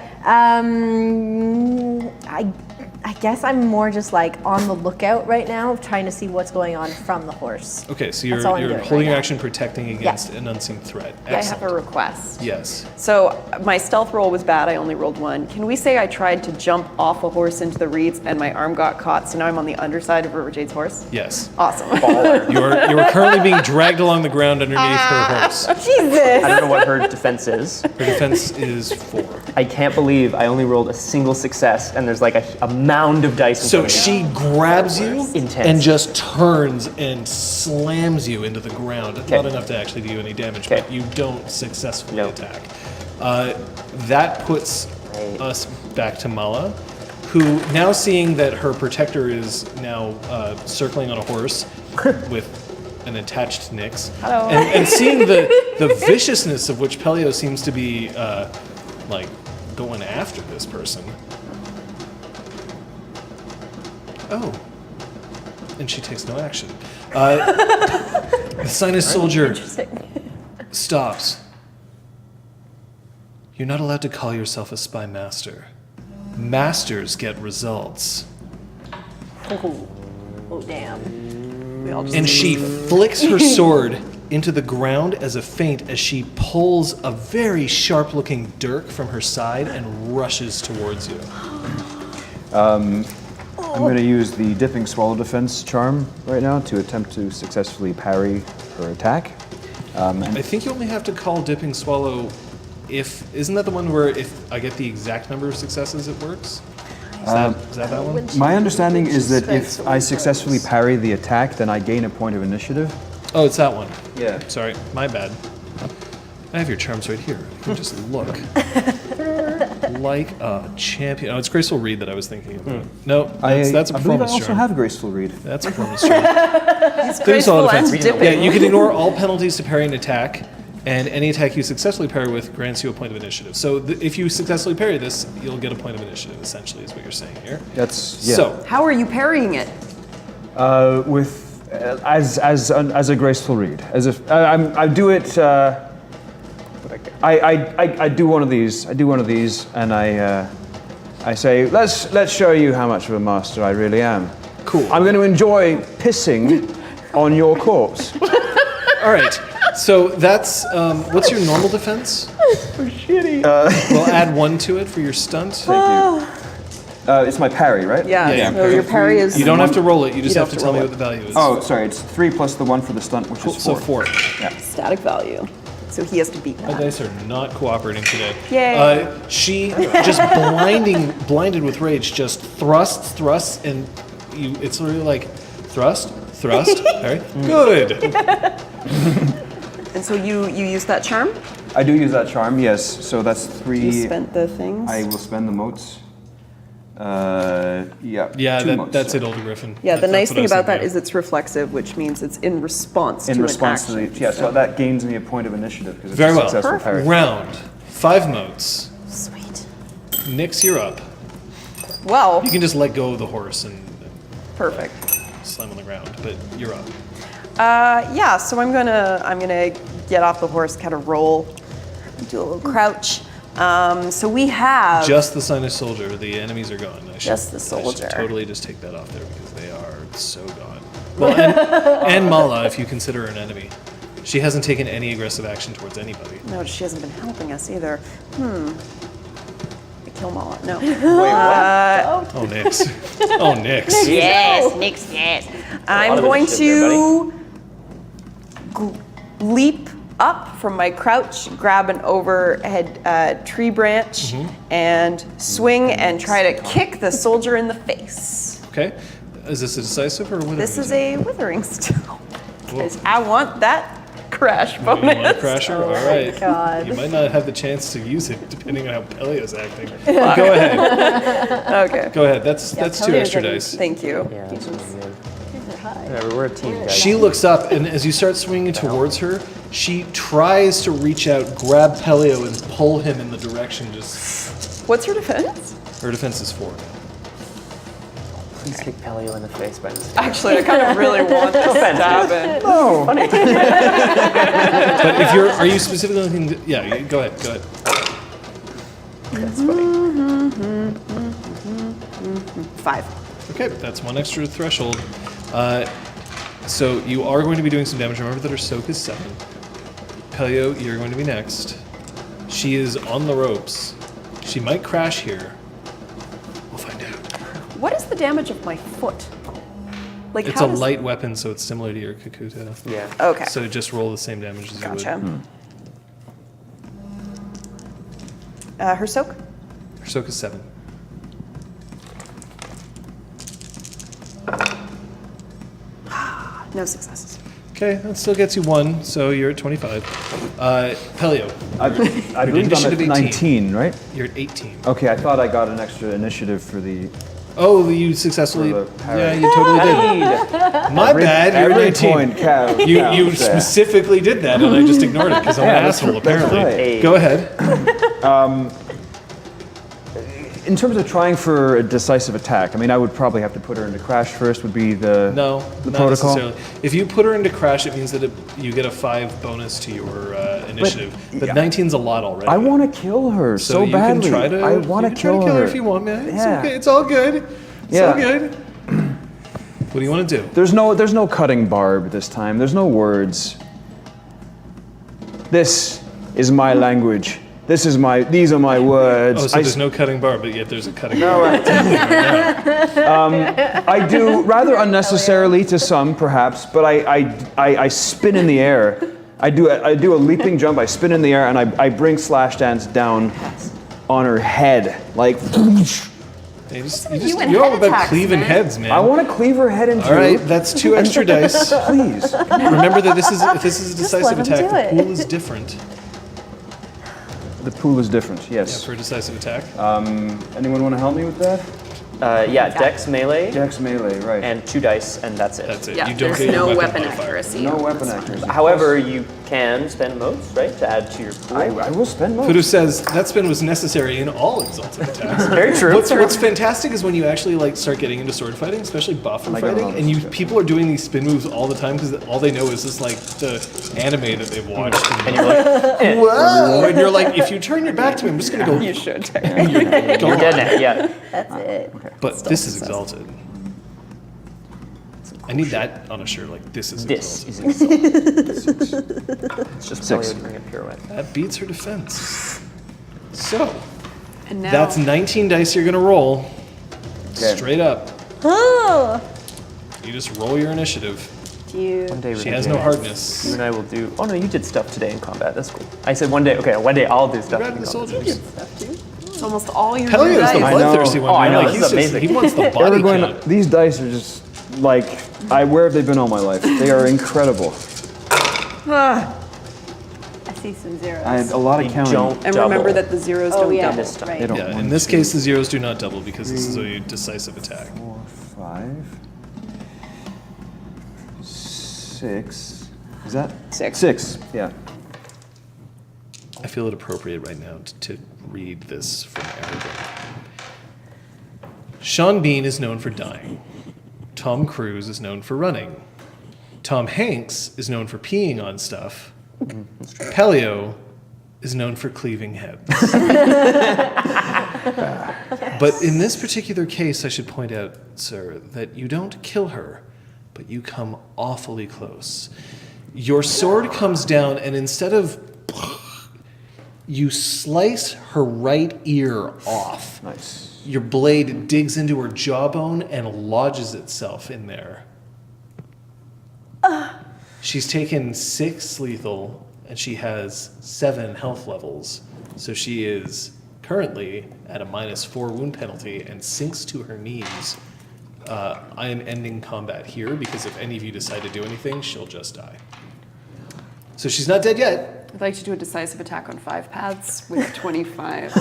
I guess I'm more just like on the lookout right now, trying to see what's going on from the horse. Okay, so That's all I'm you're doing holding right your now. action protecting against an unseen threat. I have Excellent. a request. Yes. So my stealth roll was bad. I only rolled 1. Can we say I tried to jump off a horse into the reeds and my arm got caught, so now I'm on the underside of River Jade's horse? Yes. Awesome. You are currently being dragged along the ground underneath her horse. Jesus! I don't know what her defense is. Her defense is 4. I can't believe I only rolled a single success and there's like a mound of dice in So front of me. she grabs you Intense. and just turns and slams you into the ground. Not enough to actually do you any damage, but Okay. you don't successfully No. attack. That puts Right. us back to Mala, who, now seeing that her protector is now circling on a horse with an attached Nyx, and seeing the viciousness of which Pellio seems to be like going after this person. Oh. And she takes no action. The Sinus Soldier stops. You're not allowed to call yourself a spy master. Masters get results. Oh, damn. And she flicks her sword into the ground as a feint as she pulls a very sharp-looking dirk from her side and rushes towards you. I'm going to use the Dipping Swallow defense charm right now to attempt to successfully parry her attack. I think you only have to call Dipping Swallow if... Isn't that the one where if I get the exact number of successes, it works? Is that one? My understanding is that if I successfully parry the attack, then I gain a point of initiative. Oh, it's that one. Yeah. Sorry, my bad. I have your charms right here. You can just look. Like a champion. Oh, it's Graceful Read that I was thinking of. No, that's a I believe I performance also charm. have Graceful Read. That's a performance charm. Dipping graceful Swallow and defense. dipping. Yeah, you can ignore all penalties to parry an attack, and any attack you successfully parry with grants you a point of initiative. So if you successfully parry this, you'll get a point of initiative, essentially, is what you're saying here. That's, yeah. So, How are you parrying it? As a Graceful Read. As if, I do it, I do one of these. I do one of these, and I say, let's show you how much of a master I really am. Cool. I'm going to enjoy pissing on your corpse. all right. So that's, what's your normal defense? Shitty. We'll add 1 to it for your stunt. Thank you. It's my parry, right? Yeah, Yeah, so your parry is... You don't have to roll it, you just You have don't to have tell to me roll what the value is. Oh, sorry. It's 3 plus the 1 for the stunt, which is 4. So 4. static value. So he has to beat My that. dice are not cooperating today. Yay. She just blinded with rage, just thrusts, and it's literally like thrust. All right, good. And so you use that charm? I do use that charm, yes. So that's 3. You spent the things? I will spend the motes. Yeah. Yeah, two motes, that's so. it, Older Griffin. Yeah, the That's nice what I thing was about that thinking is it's reflexive, which means it's in response In to response an to action. the so that gains me a point of initiative because it's Very a well. successful Perfect. parry. Round. 5 motes. Sweet. Nyx, you're up. Well, You can just let go of the horse and perfect. slam on the ground, but you're up. Yeah, so I'm gonna get off the horse, kind of roll, do a little crouch. So we have Just the Sinus Soldier. The enemies are gone. Just the I soldier. should totally just take that off there because they are so gone. Well, and Mala, if you consider her an enemy. She hasn't taken any aggressive action towards anybody. no, she hasn't been helping us either. I kill Mala. No. Oh, Nyx. Oh, Nyx. Yes, Nyx, yes. I'm of going initiative to leap up from my crouch, grab an overhead tree branch, and swing and try to kick the soldier in the face. Okay. Is this a decisive or a withering? This is a withering still. Whoa. 'Cause I want that crash You want a bonus. crasher? All right. God. You might not have the chance to use it depending on how Pellio's acting. Go ahead. Okay. Go ahead. That's 2 Pellio's extra getting- dice. Thank you. Yeah, that's really good. Hi. Whatever, we're a team, guys. She looks up, and as you start swinging towards her, she tries to reach out, grab Pellio, and pull him in the direction. Just What's her defense? her defense is 4. Please kick Pellio in the face by mistake. Actually, I kind of really want to stab it. Oh, But if are you specifically looking? Yeah, go ahead. Go ahead. That's funny. 5. Okay, that's 1 extra threshold. So you are going to be doing some damage. Remember that her soak is 7. Pellio, you're going to be next. She is on the ropes. She might crash here. We'll find out. What is the damage of my foot? Like It's how a does- light weapon, so it's similar to your Kakuta. Yeah. Okay. So just roll the same damage as Gotcha. you would. Her soak? Her soak is 7. No successes. Okay, that still gets you 1, so you're at 25. Pellio, I believe I'm initiative at 18. 19, right? you're at 18. Okay, I thought I got an extra initiative for the. Oh, you successfully. For the parry. Yeah, you totally did. My bad. You're Every 19. point counts. You yeah. specifically did that, and I just ignored it because I'm Yeah, an that's asshole. r- that's Apparently, right. Hey. Go ahead. In terms of trying for a decisive attack, I mean, I would probably have to put her into crash first. Would be the No, the not protocol. necessarily. If you put her into crash, it means that you get a 5 bonus to your initiative. But yeah. 19's a lot already. I want to kill her so you badly. Can try to, I want you to can try kill to her. if you want, man. It's Yeah. okay. It's all good. It's Yeah. all good. What do you want to do? There's no cutting barb this time. There's no words. This is my language. These are my words. Oh, so I there's s- no cutting bar, but yet there's a cutting No, bar. I do rather unnecessarily to some, perhaps, but I spin in the air. I do a leaping jump. I spin in the air and I bring Slash Dance down on her head, like. You're all about cleaving heads, man. I want to cleave her head into. All right, that's 2 extra dice. Please. Remember that if this is a decisive let him attack, do the it. pool is different. The pool is different. Yeah, Yes. for a decisive attack. Anyone want to help me with that? Yeah, Dex melee Dex melee, right? and 2 dice, and that's it. That's it. Yeah, you don't there's get your no weapon weapon modifier. accuracy. no weapon accuracy. However, you can spend modes, right, to add to your pool. I will spend most. Kudu says that spin was necessary in all exalted attacks. Very true. What's fantastic is when you actually like start getting into sword fighting, especially buffer I got fighting, all and this people are doing these spin moves all the time because all they know is just like the anime that they've watched. And you're like, Whoa! And you're like, if you turn your back to me, I'm just gonna go. You should. you're dead now. Yeah. That's it. But this is exalted. I need that on a shirt. Like this is This exalted. is It's just 6. Pellio doing a pirouette. That beats her defense. So And now that's 19 dice you're gonna roll. Okay. Straight up. Oh, You just roll your initiative. you. One day we're She gonna has do no it. hardness. You and I will do. Oh no, you did stuff today in combat. That's cool. I said one day. Okay, one day I'll do stuff Grab in the combat. soldiers. it's almost all your Pellio's the dice. bloodthirsty one. Oh, I man. know, Like, this he's is just- amazing. he wants the Ever body going? count. These dice are just like where have they been all my life? They are incredible. I see see some zeros. I had a lot of You counting. don't And double. remember that the zeros Oh, don't yeah. double. This time. Right. They don't Yeah, want in this to. case, the zeros do not double because this is a decisive attack. 4, 5, 6. Is that 6? 6. Yeah. I feel it appropriate right now to read this from Arabic. Sean Bean is known for dying. Tom Cruise is known for running. Tom Hanks is known for peeing on stuff. Pellio is known for cleaving heads. But in this particular case, I should point out, sir, that you don't kill her, but you come awfully close. Your sword comes down, and instead of you slice her right ear off. Nice. Your blade digs into her jawbone and lodges itself in there. She's taken 6 lethal, and she has 7 health levels. So she is currently at a -4 wound penalty and sinks to her knees. I am ending combat here because if any of you decide to do anything, she'll just die. So she's not dead yet. I'd like to do a decisive attack on 5 paths with 25.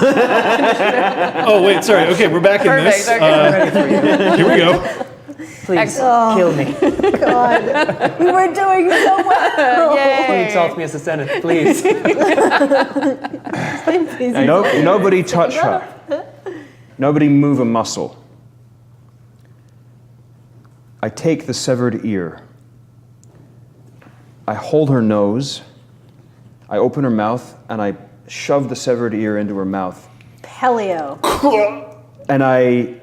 Oh, wait, sorry. Okay, we're back in this. Perfect, okay. Here we go. Please kill me. God, we were doing so well. Please exalt me as a senate, please. Please. Nobody touch her. Nobody move a muscle. I take the severed ear. I hold her nose. I open her mouth and I shove the severed ear into her mouth. Pellio. And I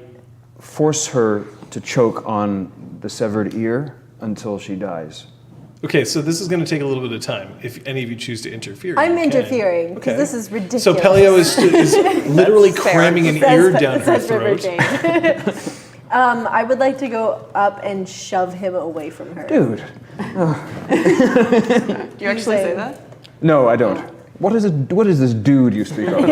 force her to choke on the severed ear until she dies. Okay, so this is going to take a little bit of time. If any of you choose to interfere, I'm you can. interfering because Okay. this is ridiculous. So Pellio is literally cramming an ear down her Says River throat. Jade. I would like to go up and shove him away from her. Dude. Do you actually say that? No, I don't. What is this dude you speak of?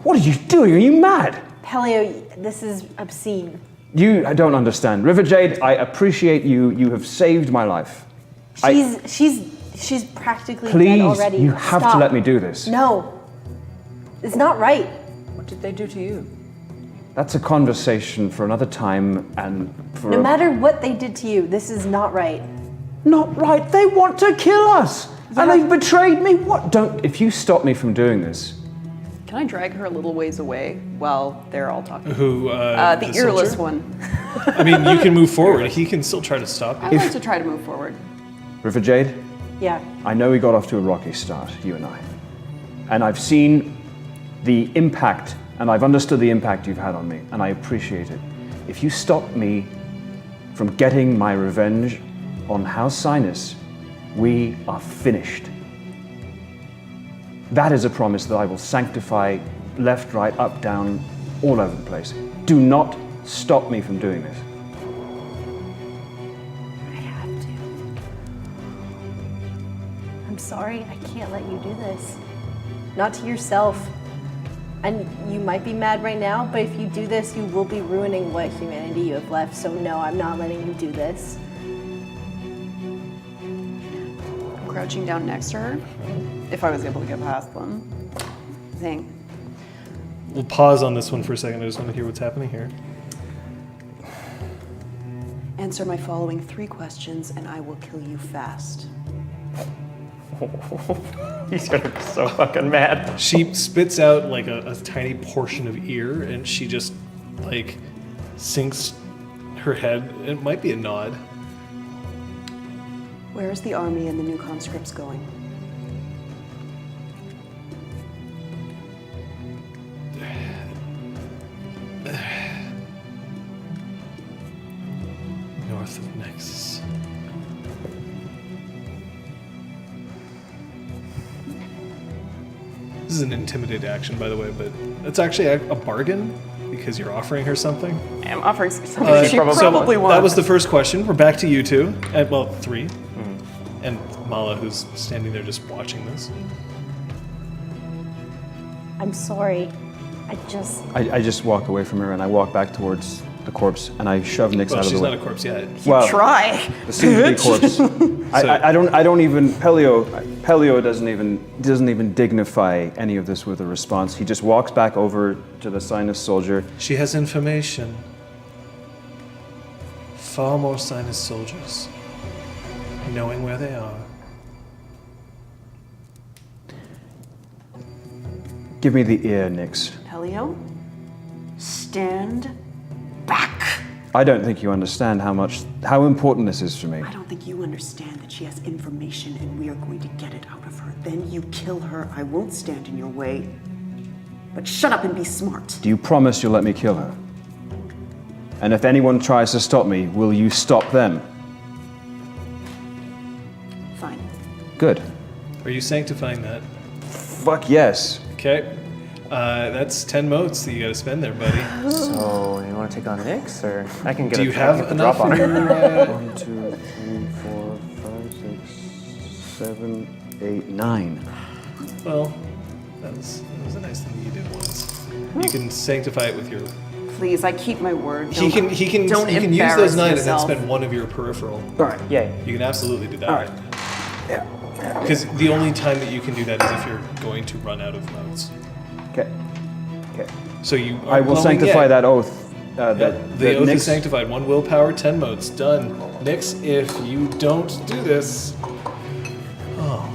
What are you doing? Are you mad? Pellio, this is obscene. I don't understand. River Jade, I appreciate you. You have saved my life. She's practically dead Please, already. you have to Stop. let me do this. No. It's not right. What did they do to you? That's a conversation for another time and for No matter what they did to you, this is not right. Not right. They want to kill us. Yeah. And they've betrayed me. What? If you stop me from doing this. Can I drag her a little ways away while they're all talking? Who? The earless soldier? one. I mean, you can move forward. He can still try to stop you. I'd like to try to move forward. River Jade, Yeah. I know we got off to a rocky start, you and I. And I've seen the impact, and I've understood the impact you've had on me, and I appreciate it. If you stop me from getting my revenge on House Sinus, we are finished. That is a promise that I will sanctify left, right, up, down, all over the place. Do not stop me from doing this. I have to. I'm sorry, I can't let you do this. Not to yourself. And you might be mad right now, but if you do this, you will be ruining what humanity you have left. So no, I'm not letting you do this. I'm crouching down next to her, if I was able to get past them. Zing. We'll pause on this one for a second. I just want to hear what's happening here. Answer my following 3 questions and I will kill you fast. He's gonna be so fucking mad. She spits out like a tiny portion of ear, and she just like sinks her head. It might be a nod. Where is the army and the new conscripts going? North of Nexus. This is an intimidate action, by the way, but it's actually a bargain because you're offering her something. I'm offering something she probably probably wants. That was the first question. We're back to you two. Well, 3. And Mala, who's standing there just watching this. I'm sorry. I just walk away from her and I walk back towards the corpse, and I shove Nyx Well, out of she's the not way. a corpse yet. Well, Try. the soon-to-be corpse. I don't even. Pellio doesn't even dignify any of this with a response. He just walks back over to the sinus soldier. She has information. Far more sinus soldiers. Knowing where they are. Give me the ear, Nyx. Pellio, stand back. I don't think you understand how important this is for me. I don't think you understand that she has information and we are going to get it out of her. Then you kill her. I won't stand in your way. But shut up and be smart. Do you promise you'll let me kill her? And if anyone tries to stop me, will you stop them? Fine. Good. Are you sanctifying that? Fuck yes. Okay. That's 10 motes that you gotta spend there, buddy. So you want to take on Nyx, or I can get Do a you I can have get the enough drop on in her. your... 1, 2, 3, 4, 5, 6, 7, 8, 9. Well, that was a nice thing that you did once. You can sanctify it with your... Please, I keep my word. He can use don't those 9 embarrass and then yourself. spend one of your peripheral. All right. Yay. You can absolutely do that. All right. Yeah. Because the only time that you can do that is if you're going to run out of motes. Okay. Okay. So you I will sanctify that oath. The oath is sanctified. 1 willpower, 10 motes. Done. Nyx, if you don't do this... Oh,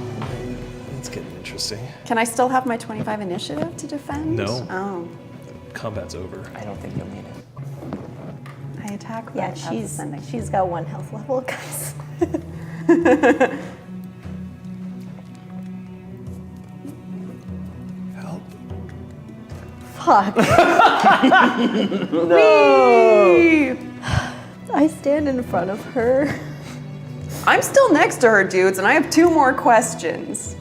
it's getting interesting. Can I still have my 25 initiative to defend? No. Oh. Combat's over. I don't think you'll need it. I attack Yeah, without descending. she's got 1 health level, guys. Help. Fuck. I stand in front of her. I'm still next to her, dudes, and I have 2 more questions.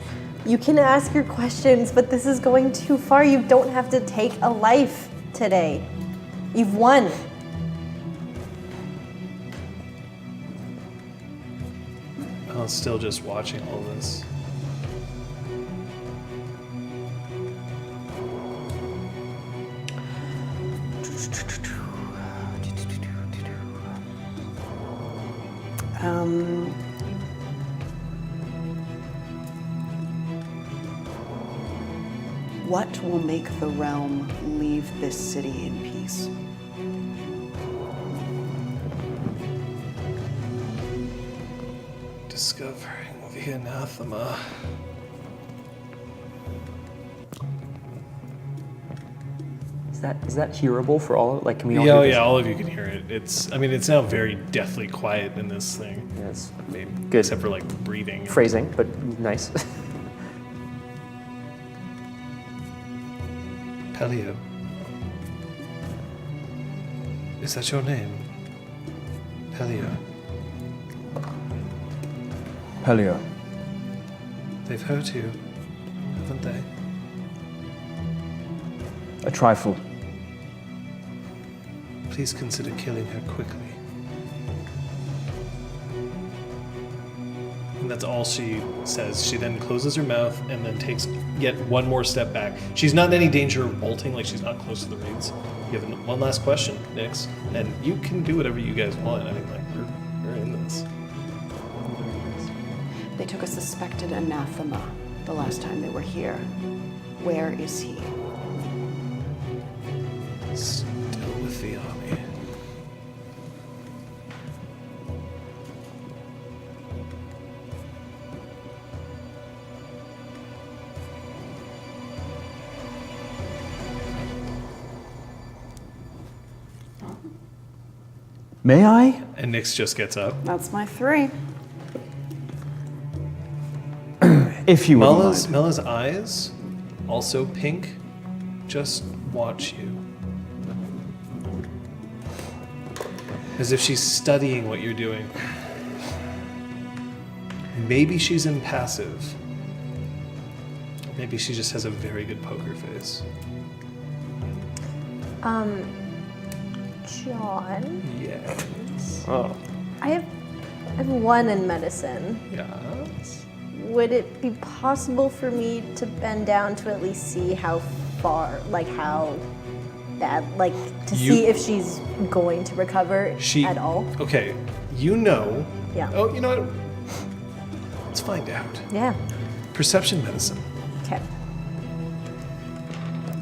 You can ask your questions, but this is going too far. You don't have to take a life today. You've won. I was still just watching all this. What will make the realm leave this city in peace? Discovering the anathema. Is that hearable for all? Like, can we all Yeah, hear oh this? yeah, all of you can hear it. It's now very deathly quiet in this thing. Yes. Maybe, Good. except for like breathing. Phrasing, but nice. Pellio. Is that your name? Pellio. Pellio. They've hurt you, haven't they? A trifle. Please consider killing her quickly. And that's all she says. She then closes her mouth and then takes yet one more step back. She's not in any danger of bolting, like she's not close to the reeds. You have one last question, Nyx, and you can do whatever you guys want. I mean, like, we're in this. They took a suspected anathema the last time they were here. Where is he? Still with the army. May I? And Nyx just gets up. That's my 3. If you would mind. Mella's eyes, also pink, just watch you. As if she's studying what you're doing. Maybe she's impassive. Maybe she just has a very good poker face. John, Yes. Oh. I have 1 in medicine. Yes. Would it be possible for me to bend down to at least see how far, like how bad, like to You- see if she's going to recover at all? Okay, you know. Yeah. Oh, you know what? Let's find out. Yeah. Perception medicine. Okay.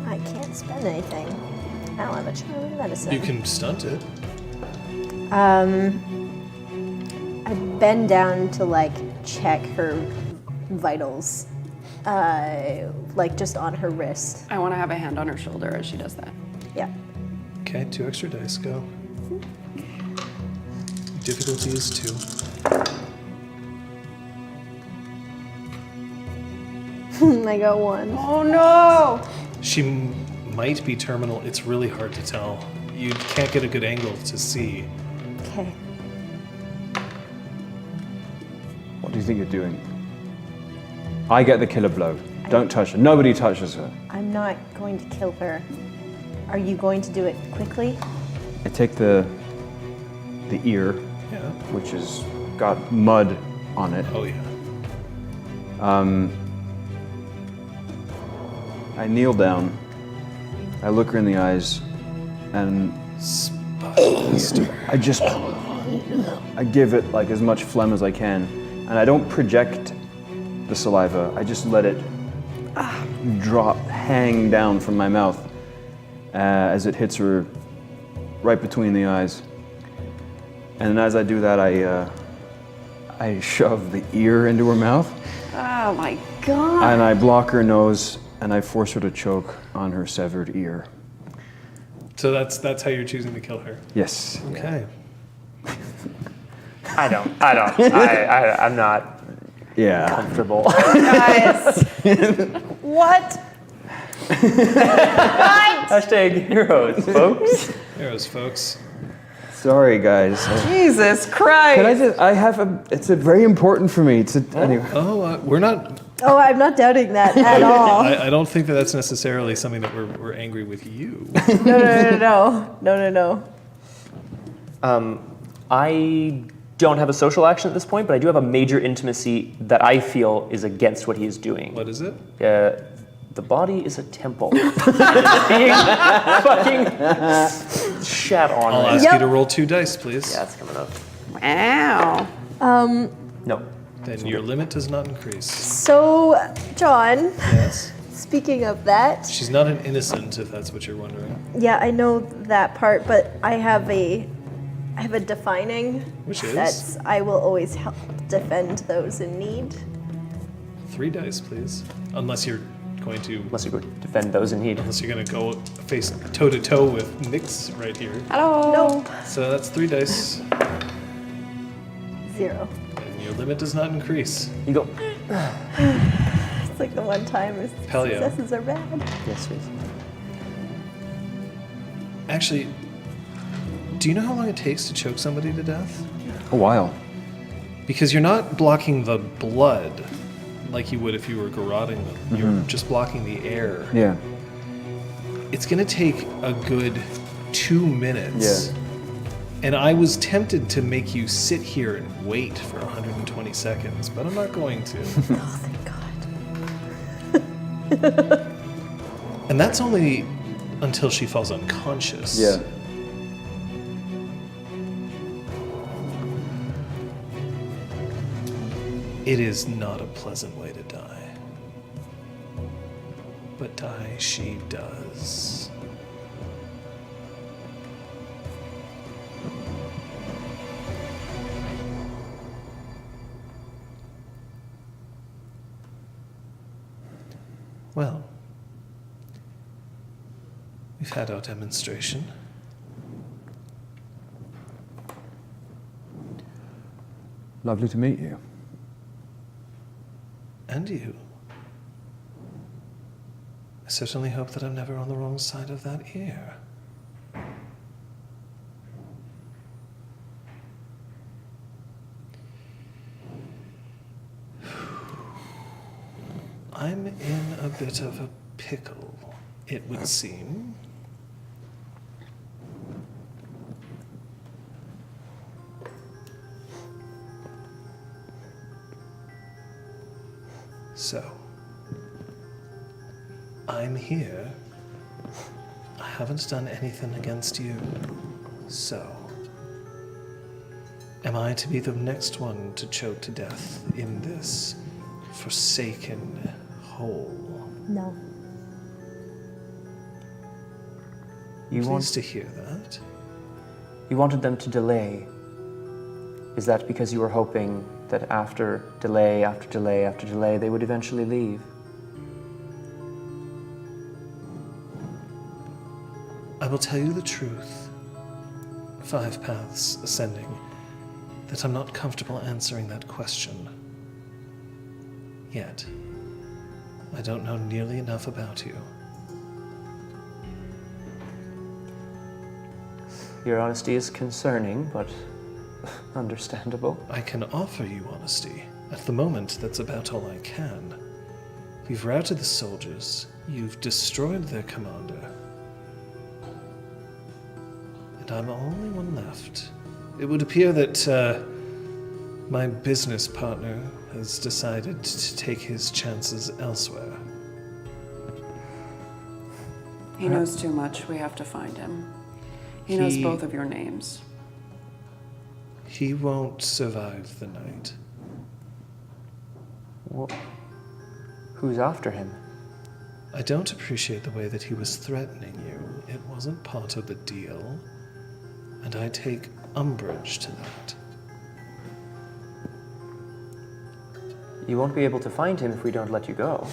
I can't spend anything. I don't have a charm in medicine. You can stunt it. I bend down to like check her vitals, like just on her wrist. I want to have a hand on her shoulder as she does that. Yeah. Okay, 2 extra dice, go. Difficulty is 2. I got 1. Oh no! She might be terminal. It's really hard to tell. You can't get a good angle to see. Okay. What do you think you're doing? I get the killer blow. Don't touch her. Nobody touches her. I'm not going to kill her. Are you going to do it quickly? I take the ear, Yeah. which has got mud on it. Oh, yeah. I kneel down. I look her in the eyes, and I give it like as much phlegm as I can, and I don't project the saliva. I just let it hang down from my mouth as it hits her right between the eyes. And as I do that, I shove the ear into her mouth, Oh my god! and I block her nose, and I force her to choke on her severed ear. So that's how you're choosing to kill her. Yes. Okay. I'm not Yeah. comfortable. Guys. What? Hashtag heroes, folks. Heroes, folks. Sorry, guys. Jesus Christ. Can I just? It's a very important for me. Anyway. Oh, we're not. Oh, I'm not doubting that at all. I don't think that that's necessarily something that we're angry with you. No. I don't have a social action at this point, but I do have a major intimacy that I feel is against what he is doing. What is it? The body is a temple. It's being fucking shat on. I'll right ask now. you to roll 2 dice, please. Yeah, it's coming up. Wow. No. Then your limit does not increase. So, John, Yes. speaking of that, She's not an innocent, if that's what you're wondering. yeah, I know that part, but I have a defining Which is? that I will always help defend those in need. 3 dice, please. Unless you're going to Defend those in need. Unless you're gonna go face toe to toe with Nyx right here. Hello. Nope. So that's 3 dice, 0. and your limit does not increase. You go. It's like the one time Pellio. successes are bad. Yes, please. Actually, do you know how long it takes to choke somebody to death? A while. Because you're not blocking the blood like you would if you were garroting them. You're just blocking the air. Yeah. It's gonna take a good 2 minutes. Yeah. And I was tempted to make you sit here and wait for 120 seconds, but I'm not going to. Oh, thank God. And that's only until she falls unconscious. Yeah. It is not a pleasant way to die. But die she does. Well, we've had our demonstration. Lovely to meet you. And you. I certainly hope that I'm never on the wrong side of that ear. I'm in a bit of a pickle, it would seem. So, I'm here. I haven't done anything against you. So, am I to be the next one to choke to death in this forsaken hole? No. Pleased to hear that. You wanted them to delay. Is that because you were hoping that after delay after delay after delay, they would eventually leave? I will tell you the truth, 5 paths ascending, that I'm not comfortable answering that question. Yet. I don't know nearly enough about you. Your honesty is concerning, but understandable. I can offer you honesty. At the moment, that's about all I can. You've routed the soldiers. You've destroyed their commander. And I'm the only one left. It would appear that my business partner has decided to take his chances elsewhere. He knows too much. We have to find him. He knows both of your names. He won't survive the night. Well, who's after him? I don't appreciate the way that he was threatening you. It wasn't part of the deal. And I take umbrage to that. You won't be able to find him if we don't let you go.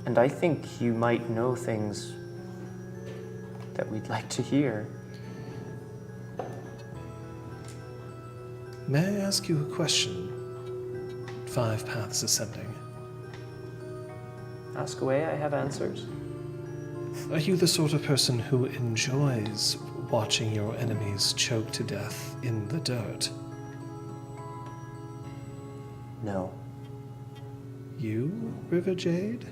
And I think you might know things that we'd like to hear. May I ask you a question? 5 paths ascending. Ask away, I have answers. Are you the sort of person who enjoys watching your enemies choke to death in the dirt? No. You, River Jade?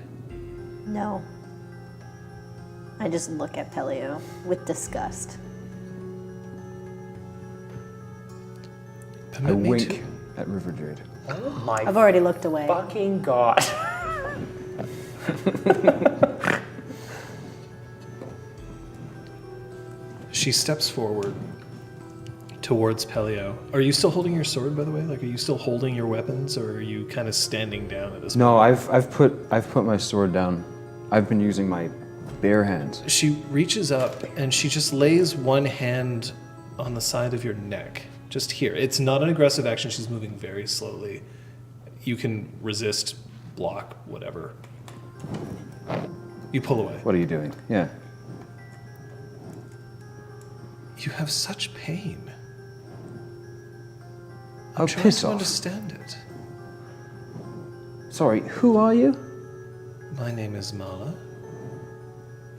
No. I just look at Pellio with disgust. I Permit me wink to- at River Jade. Oh my I've already looked away. fucking god. She steps forward towards Pellio. Are you still holding your sword, by the way? Like, are you still holding your weapons, or are you kind of standing down at this No, point? I've put my sword down. I've been using my bare hands. She reaches up and she just lays one hand on the side of your neck. Just here. It's not an aggressive action. She's moving very slowly. You can resist, block, whatever. You pull away. What are you doing? Yeah. You have such pain. Oh, Trying piss to off. understand it. Sorry, who are you? My name is Mala.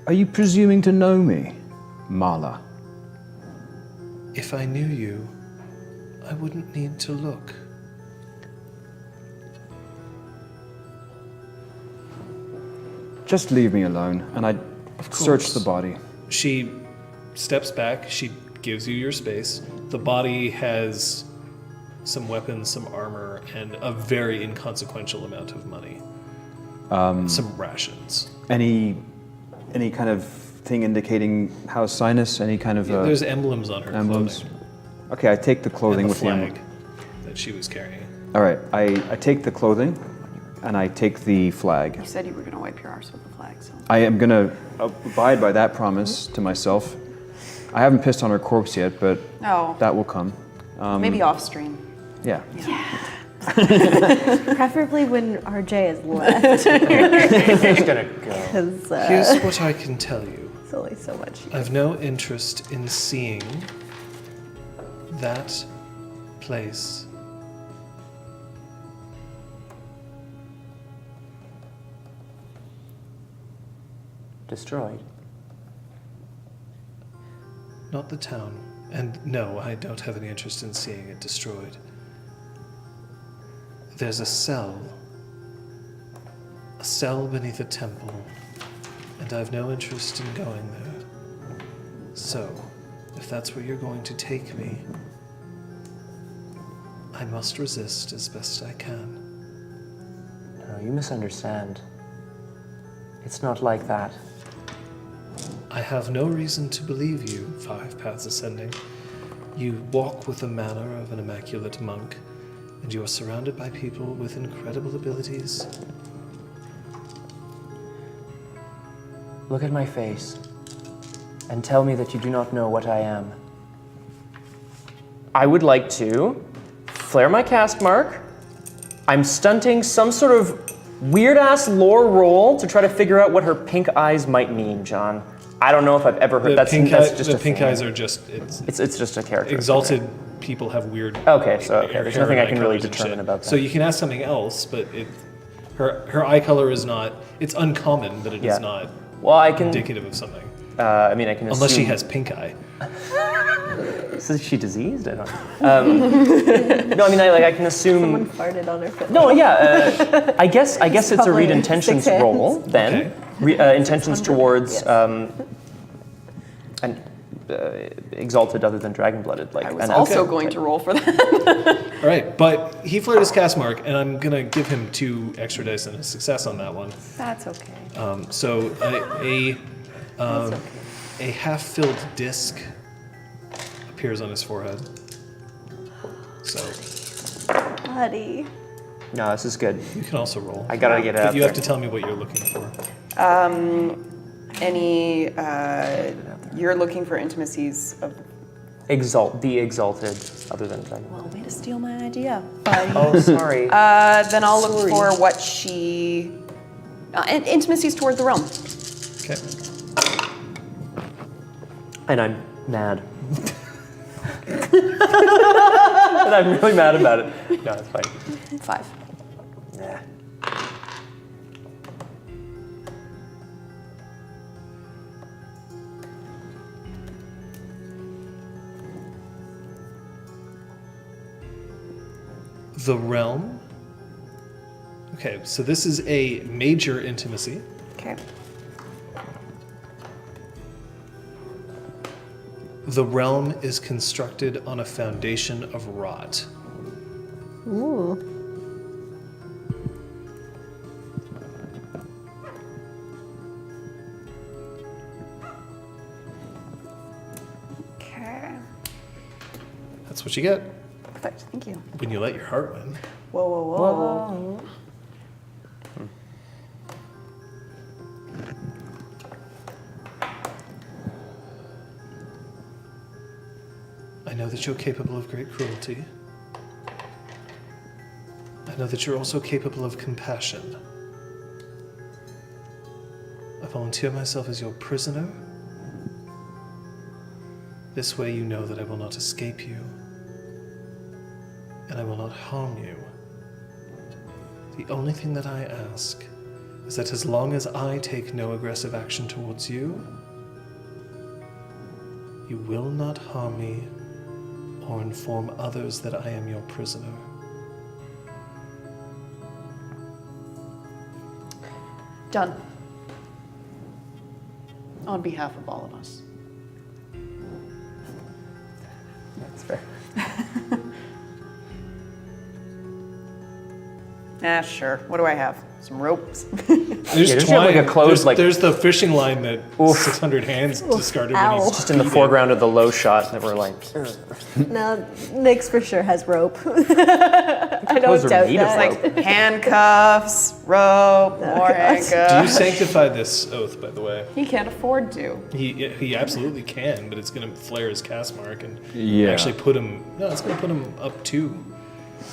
Are you presuming to know me, Mala? If I knew you, I wouldn't need to look. Just leave me alone, and I search course. the body. She steps back. She gives you your space. The body has some weapons, some armor, and a very inconsequential amount of money. Some rations. Any kind of thing indicating house sinus? Any kind of There's emblems on her emblems? clothing. Okay, I take the clothing And the with the flag emblem. that she was carrying. All right, I take the clothing, and I take the flag. You said you were going to wipe your arse with the flag, so. I am gonna abide by that promise to myself. I haven't pissed on her corpse yet, but Oh, that will come. maybe off stream. Yeah. Preferably when RJ is left. It's gonna go. Because Here's what I can tell you. it's only so much. I've no interest in seeing that place. Destroyed. Not the town. And no, I don't have any interest in seeing it destroyed. There's a cell beneath a temple, and I've no interest in going there. So, if that's where you're going to take me, I must resist as best I can. No, you misunderstand. It's not like that. I have no reason to believe you, 5 Paths Ascending. You walk with the manner of an immaculate monk, and you are surrounded by people with incredible abilities. Look at my face and tell me that you do not know what I am. I would like to flare my cast mark. I'm stunting some sort of weird-ass lore roll to try to figure out what her pink eyes might mean, John. I don't know if I've ever heard that's just the a pink thing. eyes are just It's just a character. exalted people have weird. Okay, so there's hair nothing and I can eye really colors and determine shit. about that. So you can ask something else, but her eye color is not. It's uncommon, but it is Yeah. not Well, I can. indicative of something. I mean, I can assume. Unless she has pink eye. Is she diseased? I don't know. No, I mean, I can assume. Someone farted on her foot. No, yeah. I guess it's a probably read intentions 6 hands. roll then. Intentions 600, towards yes. an exalted other than dragon blooded. Like I was an also outfit. going to roll for that. All right, but he flared his cast mark, and I'm gonna give him 2 extra dice and a success on that one. That's okay. So a half-filled disc appears on his forehead. So Buddy. No, this is good. you can also roll. I gotta get it But out you there. have to tell me what you're looking for. You're looking for intimacies of. The exalted other than dragon. Well, way to steal my idea. Oh, sorry. Then I'll look for what she. Intimacies toward the realm. Okay. And I'm mad. And I'm really mad about it. No, it's fine. 5. Yeah. The realm. Okay, so this is a major intimacy. Okay. The realm is constructed on a foundation of rot. Ooh. Okay. That's what you get Perfect. Thank you. when you let your heart win. Whoa, whoa, whoa. I know that you're capable of great cruelty. I know that you're also capable of compassion. I volunteer myself as your prisoner. This way you know that I will not escape you, and I will not harm you. The only thing that I ask is that as long as I take no aggressive action towards you, you will not harm me or inform others that I am your prisoner. Done. On behalf of all of us. That's fair. Sure. What do I have? Some ropes. There's Yeah, does she have, like, a closed, there's, like- there's the fishing line that 600 hands discarded when Ow. he's Just in the foreground of the low shot that we're like. No, Nyx for sure has rope. I don't Those are doubt made of that. rope. Handcuffs, rope, more Do handcuffs. you sanctify this oath, by the way? He can't afford to. He absolutely can, but it's going to flare his cast mark and Yeah. actually put him. No, it's going to put him up 2.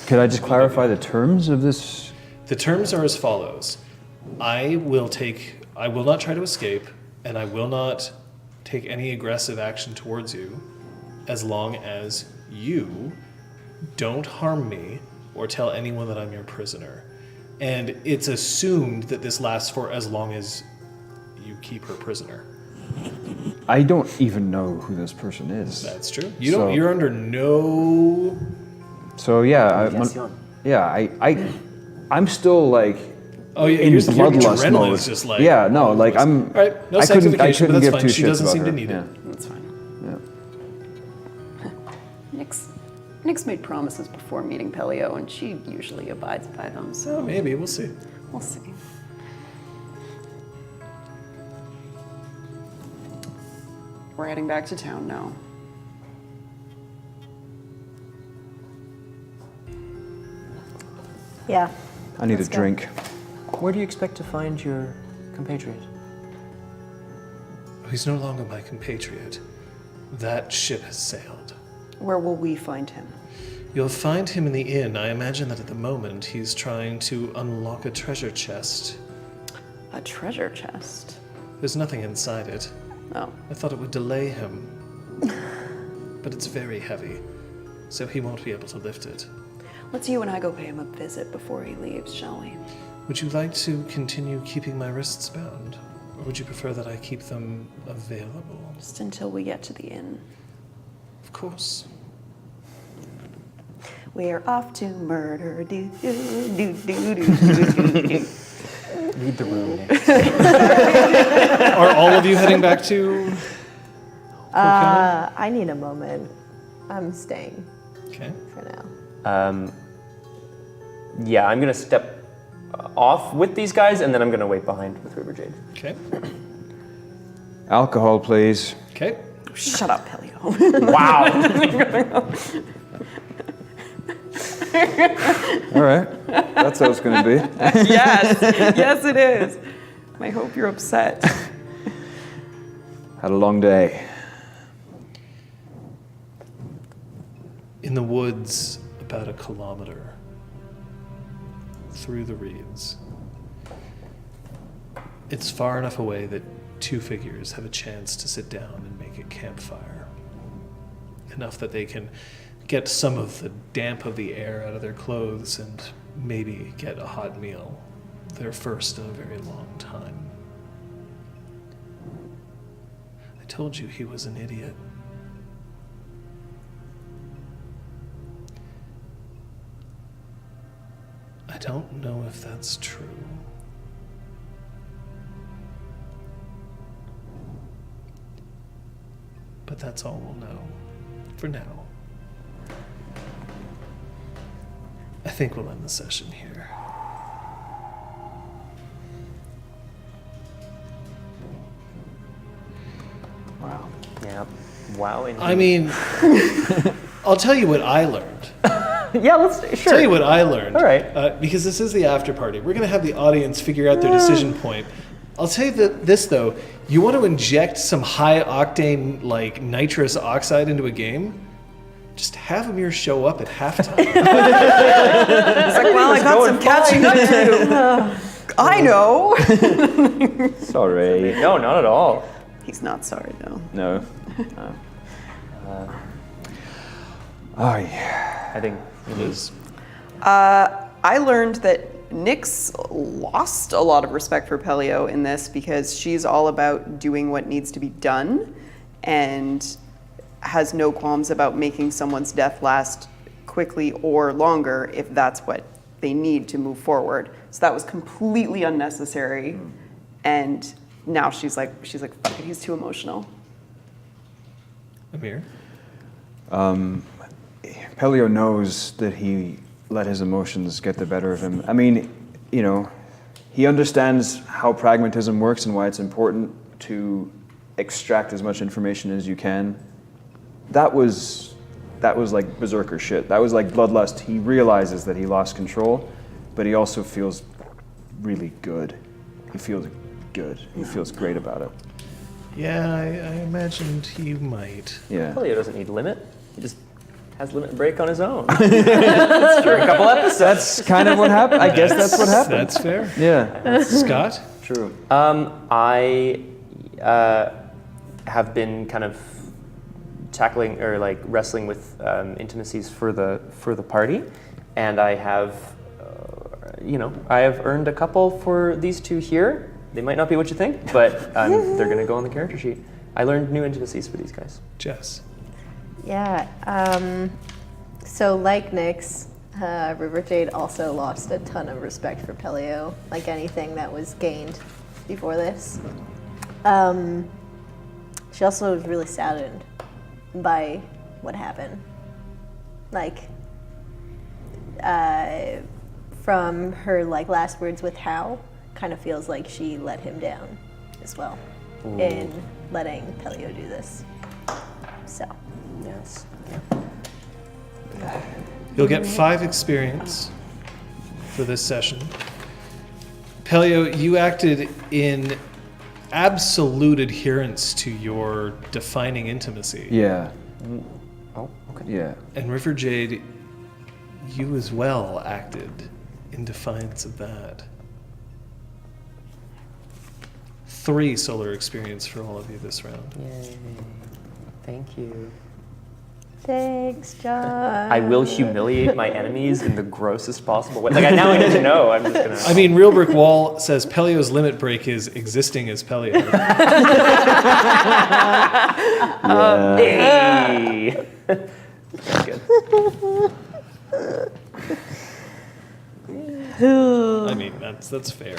Could I just clarify the terms of this? The terms are as follows: I will not try to escape, and I will not take any aggressive action towards you, as long as you don't harm me or tell anyone that I'm your prisoner. And it's assumed that this lasts for as long as you keep her prisoner. I don't even know who this person is. That's true. You So- don't. You're under no. So yeah, Initiation. I'm still like Oh yeah, in your bloodlust adrenaline mode. is just like yeah, no, like I'm. All right, no I sanctification, couldn't but that's give fine. two She shits doesn't about seem to her. need yeah. it. That's fine. Yeah. Nyx made promises before meeting Pellio, and she usually abides by them, so Maybe we'll see. we'll see. We're heading back to town now. Yeah. I need Let's a go. drink. Where do you expect to find your compatriot? He's no longer my compatriot. That ship has sailed. Where will we find him? You'll find him in the inn. I imagine that at the moment he's trying to unlock a treasure chest. A treasure chest. There's nothing inside it. Oh. I thought it would delay him. But it's very heavy, so he won't be able to lift it. Let's you and I go pay him a visit before he leaves, shall we? Would you like to continue keeping my wrists bound? Or would you prefer that I keep them available? Just until we get to the inn. Of course. We're off to murder. Do, do, do, do, do, do, do. Read the room. Are all of you heading back to... I need a moment. I'm staying Okay. for now. Yeah, I'm gonna step off with these guys, and then I'm gonna wait behind with River Jade. Okay. Alcohol, please. Okay. Shut up, Pellio. Wow. All right. That's how it's going to be. Yes, yes it is. I hope you're upset. Had a long day. In the woods, about a kilometer through the reeds. It's far enough away that two figures have a chance to sit down and make a campfire. Enough that they can get some of the damp of the air out of their clothes and maybe get a hot meal. Their first in a very long time. I told you he was an idiot. I don't know if that's true. But that's all we'll know. For now. I think we'll end the session here. Wow. Yeah. Wow. Indeed. I mean, I'll tell you what I learned. yeah. Let's sure. Tell you what I learned. All right. Because this is the after party. We're going to have the audience figure out their decision point. I'll tell you this, though. You want to inject some high-octane, like, nitrous oxide into a game? Just have Amir show up at halftime. It's like, well, I got some catching up to do. I know. Sorry. No, not at all. He's not sorry, though. No. Oh, yeah. I think it is. I learned that Nyx lost a lot of respect for Pellio in this because she's all about doing what needs to be done and has no qualms about making someone's death last quickly or longer if that's what they need to move forward. So that was completely unnecessary. And now she's like, fuck it, he's too emotional. Amir? Pellio knows that he let his emotions get the better of him. I mean, you know, he understands how pragmatism works and why it's important to extract as much information as you can. That was like berserker shit. That was like bloodlust. He realizes that he lost control, but he also feels really good. He feels good. He feels great about it. Yeah, I imagined he might. Yeah. Pellio doesn't need limit. He just has limit break on his own. That's true. A couple episodes. That's kind of what happened. I guess that's what happened. That's fair. Yeah. Scott? True. I have been kind of tackling or like wrestling with intimacies for the party, and I have, I have earned a couple for these two here. They might not be what you think, but they're gonna go on the character sheet. I learned new intimacies for these guys. Jess? Yeah. So like Nyx, River Jade also lost a ton of respect for Pellio, like anything that was gained before this. She also was really saddened by what happened. Like, from her like last words with Hal, kind of feels like she let him down as well in letting Pellio do this. So, Yes. You'll get 5 experience for this session. Pellio, you acted in absolute adherence to your defining intimacy. Yeah. Oh, okay. Yeah. And River Jade, you as well acted in defiance of that. 3 solar experience for all of you this round. Yay. Thank you. thanks, John. I will humiliate my enemies in the grossest possible way. Like, now I need to know. I'm just gonna. I mean, Real Brick Wall says Pellio's limit break is existing as Pellio. Hey. That's good. I mean, that's fair.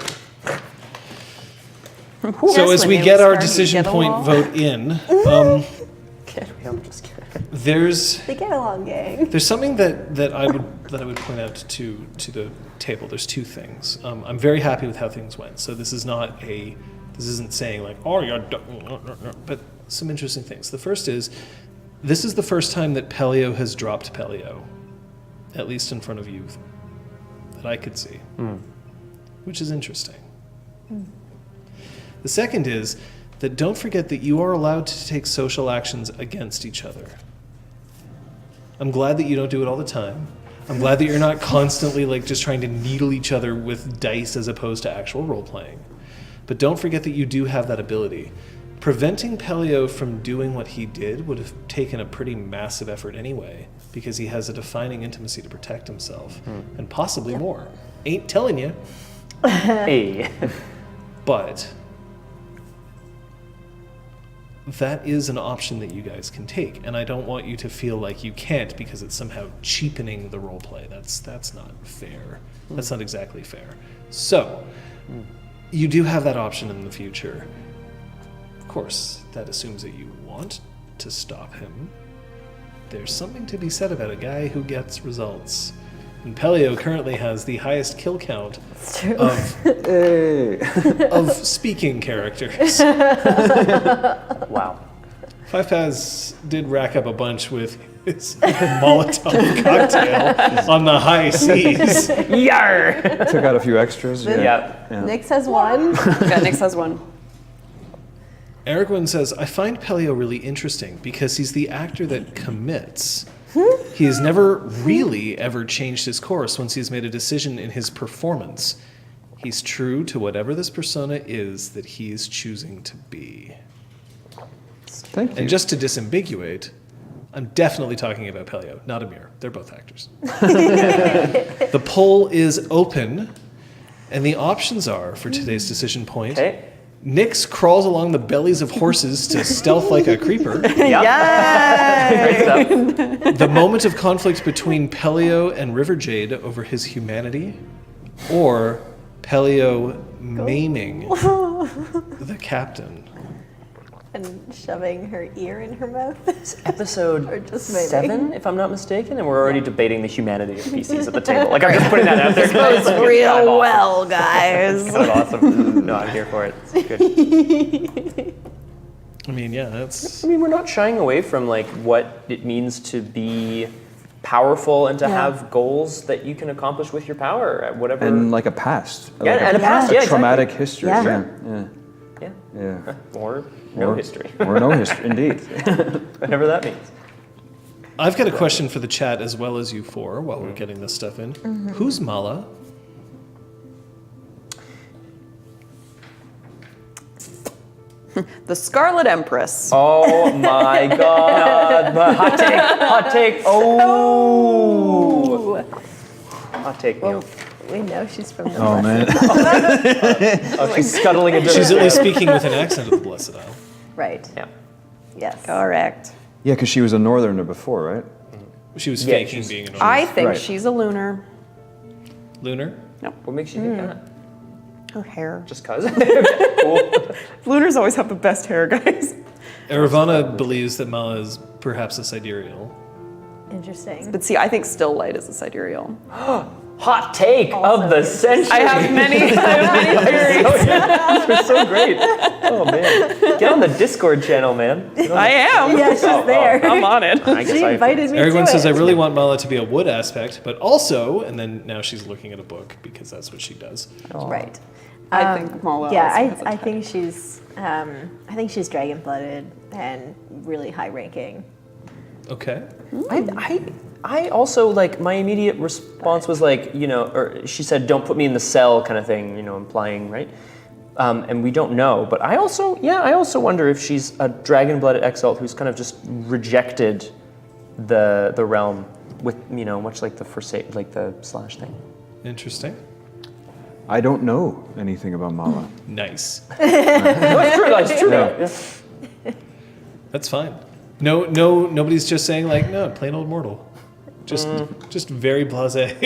So as we get our decision point vote in, I'm just kidding. there's They get along, gang. there's something that I would point out to the table. There's 2 things. I'm very happy with how things went. So this isn't saying like, oh, you're but some interesting things. The first is, this is the first time that Pellio has dropped Pellio, at least in front of you, that I could see, which is interesting. The second is that don't forget that you are allowed to take social actions against each other. I'm glad that you don't do it all the time. I'm glad that you're not constantly like just trying to needle each other with dice as opposed to actual role playing. But don't forget that you do have that ability. Preventing Pellio from doing what he did would have taken a pretty massive effort anyway, because he has a defining intimacy to protect himself, and possibly more. Ain't telling you. Hey. But that is an option that you guys can take, and I don't want you to feel like you can't because it's somehow cheapening the role play. That's not fair. That's not exactly fair. So, you do have that option in the future. Of course, that assumes that you want to stop him. There's something to be said about a guy who gets results. And Pellio currently has the highest kill count of speaking characters. Wow. Five Paz did rack up a bunch with his Molotov cocktail on the high seas. Yar! Took out a few extras. Yeah. Nyx has 1. Yeah, Nyx has 1. Erwin says, I find Pellio really interesting because he's the actor that commits. He has never really ever changed his course once he's made a decision in his performance. He's true to whatever this persona is that he is choosing to be. Thank you. And just to disambiguate, I'm definitely talking about Pellio, not Amir. They're both actors. The poll is open, and the options are, for today's decision point, Okay. Nyx crawls along the bellies of horses to stealth like a creeper. Great stuff. The moment of conflict between Pellio and River Jade over his humanity, or Pellio maiming the captain. And shoving her ear in her mouth. Episode Or just maybe. 7, if I'm not mistaken, and we're already debating the humanity of PCs at the table. Like, I'm just putting that out there. Goes real well, guys. Kind of awesome. No, I'm here for it. It's good. I mean, yeah, that's... I mean, we're not shying away from like what it means to be powerful and to have goals that you can accomplish with your power at whatever. And like a past. Yeah, like and a past, yeah, traumatic exactly. history. Yeah. Yeah. Yeah. Yeah. Or no history. Or no history, indeed. Whatever that means. I've got a question for the chat as well as you four while we're getting this stuff in. Who's Mala? The Scarlet Empress. Oh my god. Hot take. Hot take. Oh. Hot take. Well, we know she's from the Oh, man. Oh, she's scuttling into She's the at least speaking with an accent of the Blessed Isle. Right. Yeah. Yes. Correct. Yeah, because she was a northerner before, right? She was Yeah, faking she's- being an I think Right. she's a lunar. lunar. What makes you think that? Her hair. Just cause? Cool. Lunars always have the best hair, guys. Eravana believes that Mala is perhaps a sidereal. Interesting. But see, I think Still Light is a sidereal. hot take of the century. I have many theories. These are so great. Oh man, get on the Discord channel, man. I am. Yeah, she's there. I'm on it. I guess She invited me Everyone to says, it. I really want Mala to be a wood aspect, but also, and then now she's looking at a book because that's what she does. Right. I think Mala Yeah, also has a I type. think she's dragon-blooded and really high-ranking. Okay. I also, like, my immediate response was like, or she said, don't put me in the cell kind of thing, implying, right? And we don't know, but I also wonder if she's a dragon-blooded exalt who's kind of just rejected the realm with, much like the slash thing. Interesting. I don't know anything about Mala. Nice. No, it's true. It's true. Yeah. That's fine. Nobody's just saying like, no, plain old mortal. Just very blasé.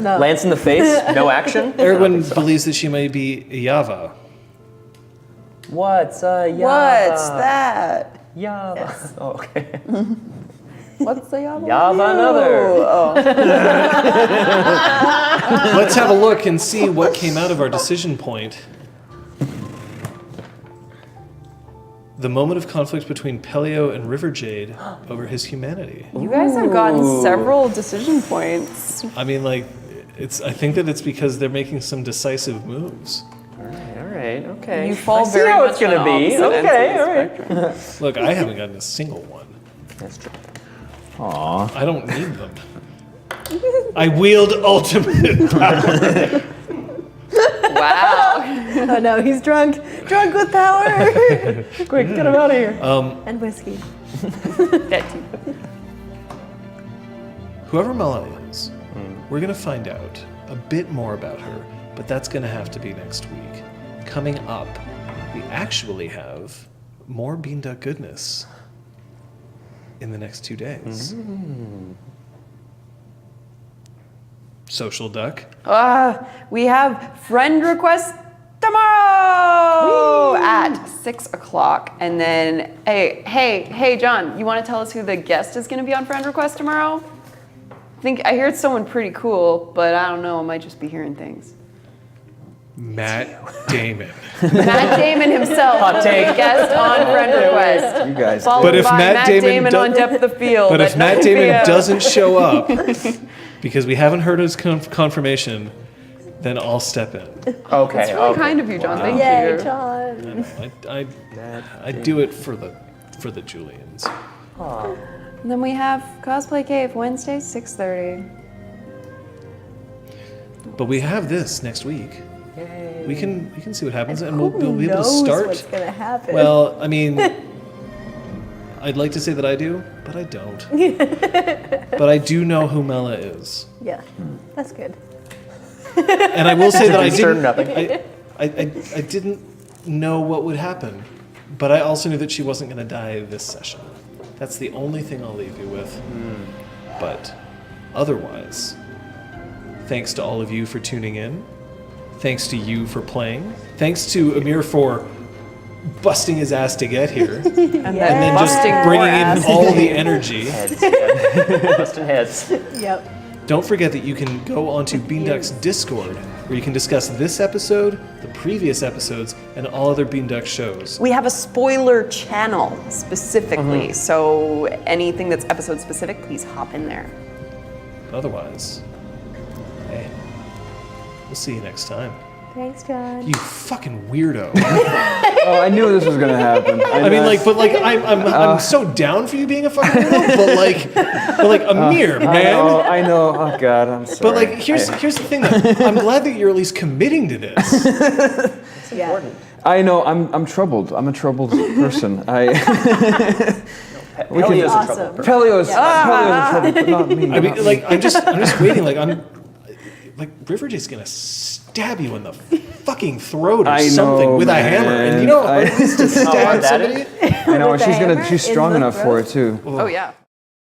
No. Lance in the face, no action. Everyone believes that she may be a Yava. What's a Yava? What's that? Yava. Yes. Oh, okay. What's the Yava? Yava another. Oh. Let's have a look and see what came out of our decision point. The moment of conflict between Pellio and River Jade over his humanity. You guys have gotten several decision points. I mean, like, I think that it's because they're making some decisive moves. All right. Okay. You fall I see very how much it's gonna on be. opposite ends Okay. of the All right. spectrum. Look, I haven't gotten a single one. That's true. Aw. I don't need them. I wield ultimate power. Wow. Oh no, he's drunk with power Quick, get him out of here. and whiskey. Whoever Mala is, we're going to find out a bit more about her, but that's going to have to be next week. Coming up, we actually have more Beanduck goodness in the next 2 days. Social Duck. We have friend request tomorrow at 6 o'clock. And then, hey, John, you want to tell us who the guest is going to be on friend request tomorrow? I hear it's someone pretty cool, but I don't know. I might just be hearing things. Matt Damon. Matt Damon himself, Hot take. guest on friend request. You guys. Followed But if by Matt Damon on depth of field. But if at Matt 9 Damon p.m. doesn't show up, because we haven't heard his confirmation, then I'll step in. Okay. It's really kind of you, John. Thank Yay, you. John. I do it for the Julians. And then we have Cosplay Cave Wednesday, 6:30. But we have this next week. Yay. We can see what happens, and we'll Who be able to knows start. what's gonna happen? Well, I mean, I'd like to say that I do, but I don't. But I do know who Mela is, yeah, that's good. and I will say that I Concern didn't. nothing. I didn't know what would happen, but I also knew that she wasn't going to die this session. That's the only thing I'll leave you with. But otherwise, thanks to all of you for tuning in. Thanks to you for playing. Thanks to Amir for busting his ass to get here. And And just busting more bringing in ass. all the energy. Heads. Yeah. Busting heads. Yep. Don't forget that you can go onto Beanduck's Discord, where you can discuss this episode, the previous episodes, and all other Beanduck shows. We have a spoiler channel specifically, so anything that's episode specific, please hop in there. Otherwise, hey, we'll see you next time. Thanks, John. You fucking weirdo. Oh, I knew this was gonna happen. I mean, like, but like, I'm so down for you being a fucking weirdo, but like, Amir, man. I know. Oh God, I'm sorry. But like, here's the thing. Though. I'm glad that you're at least committing to this. Yeah. I know. I'm troubled. I'm a troubled person. Pellio's a Awesome. trouble person. Pellio's a trouble, but not me. I mean, like, I'm just waiting. Like, River Jade's gonna stab you in the fucking throat or I know, something with a hammer, and you know, man. to stab that somebody. I know. With the hammer She's in strong the enough for it too. Oh yeah.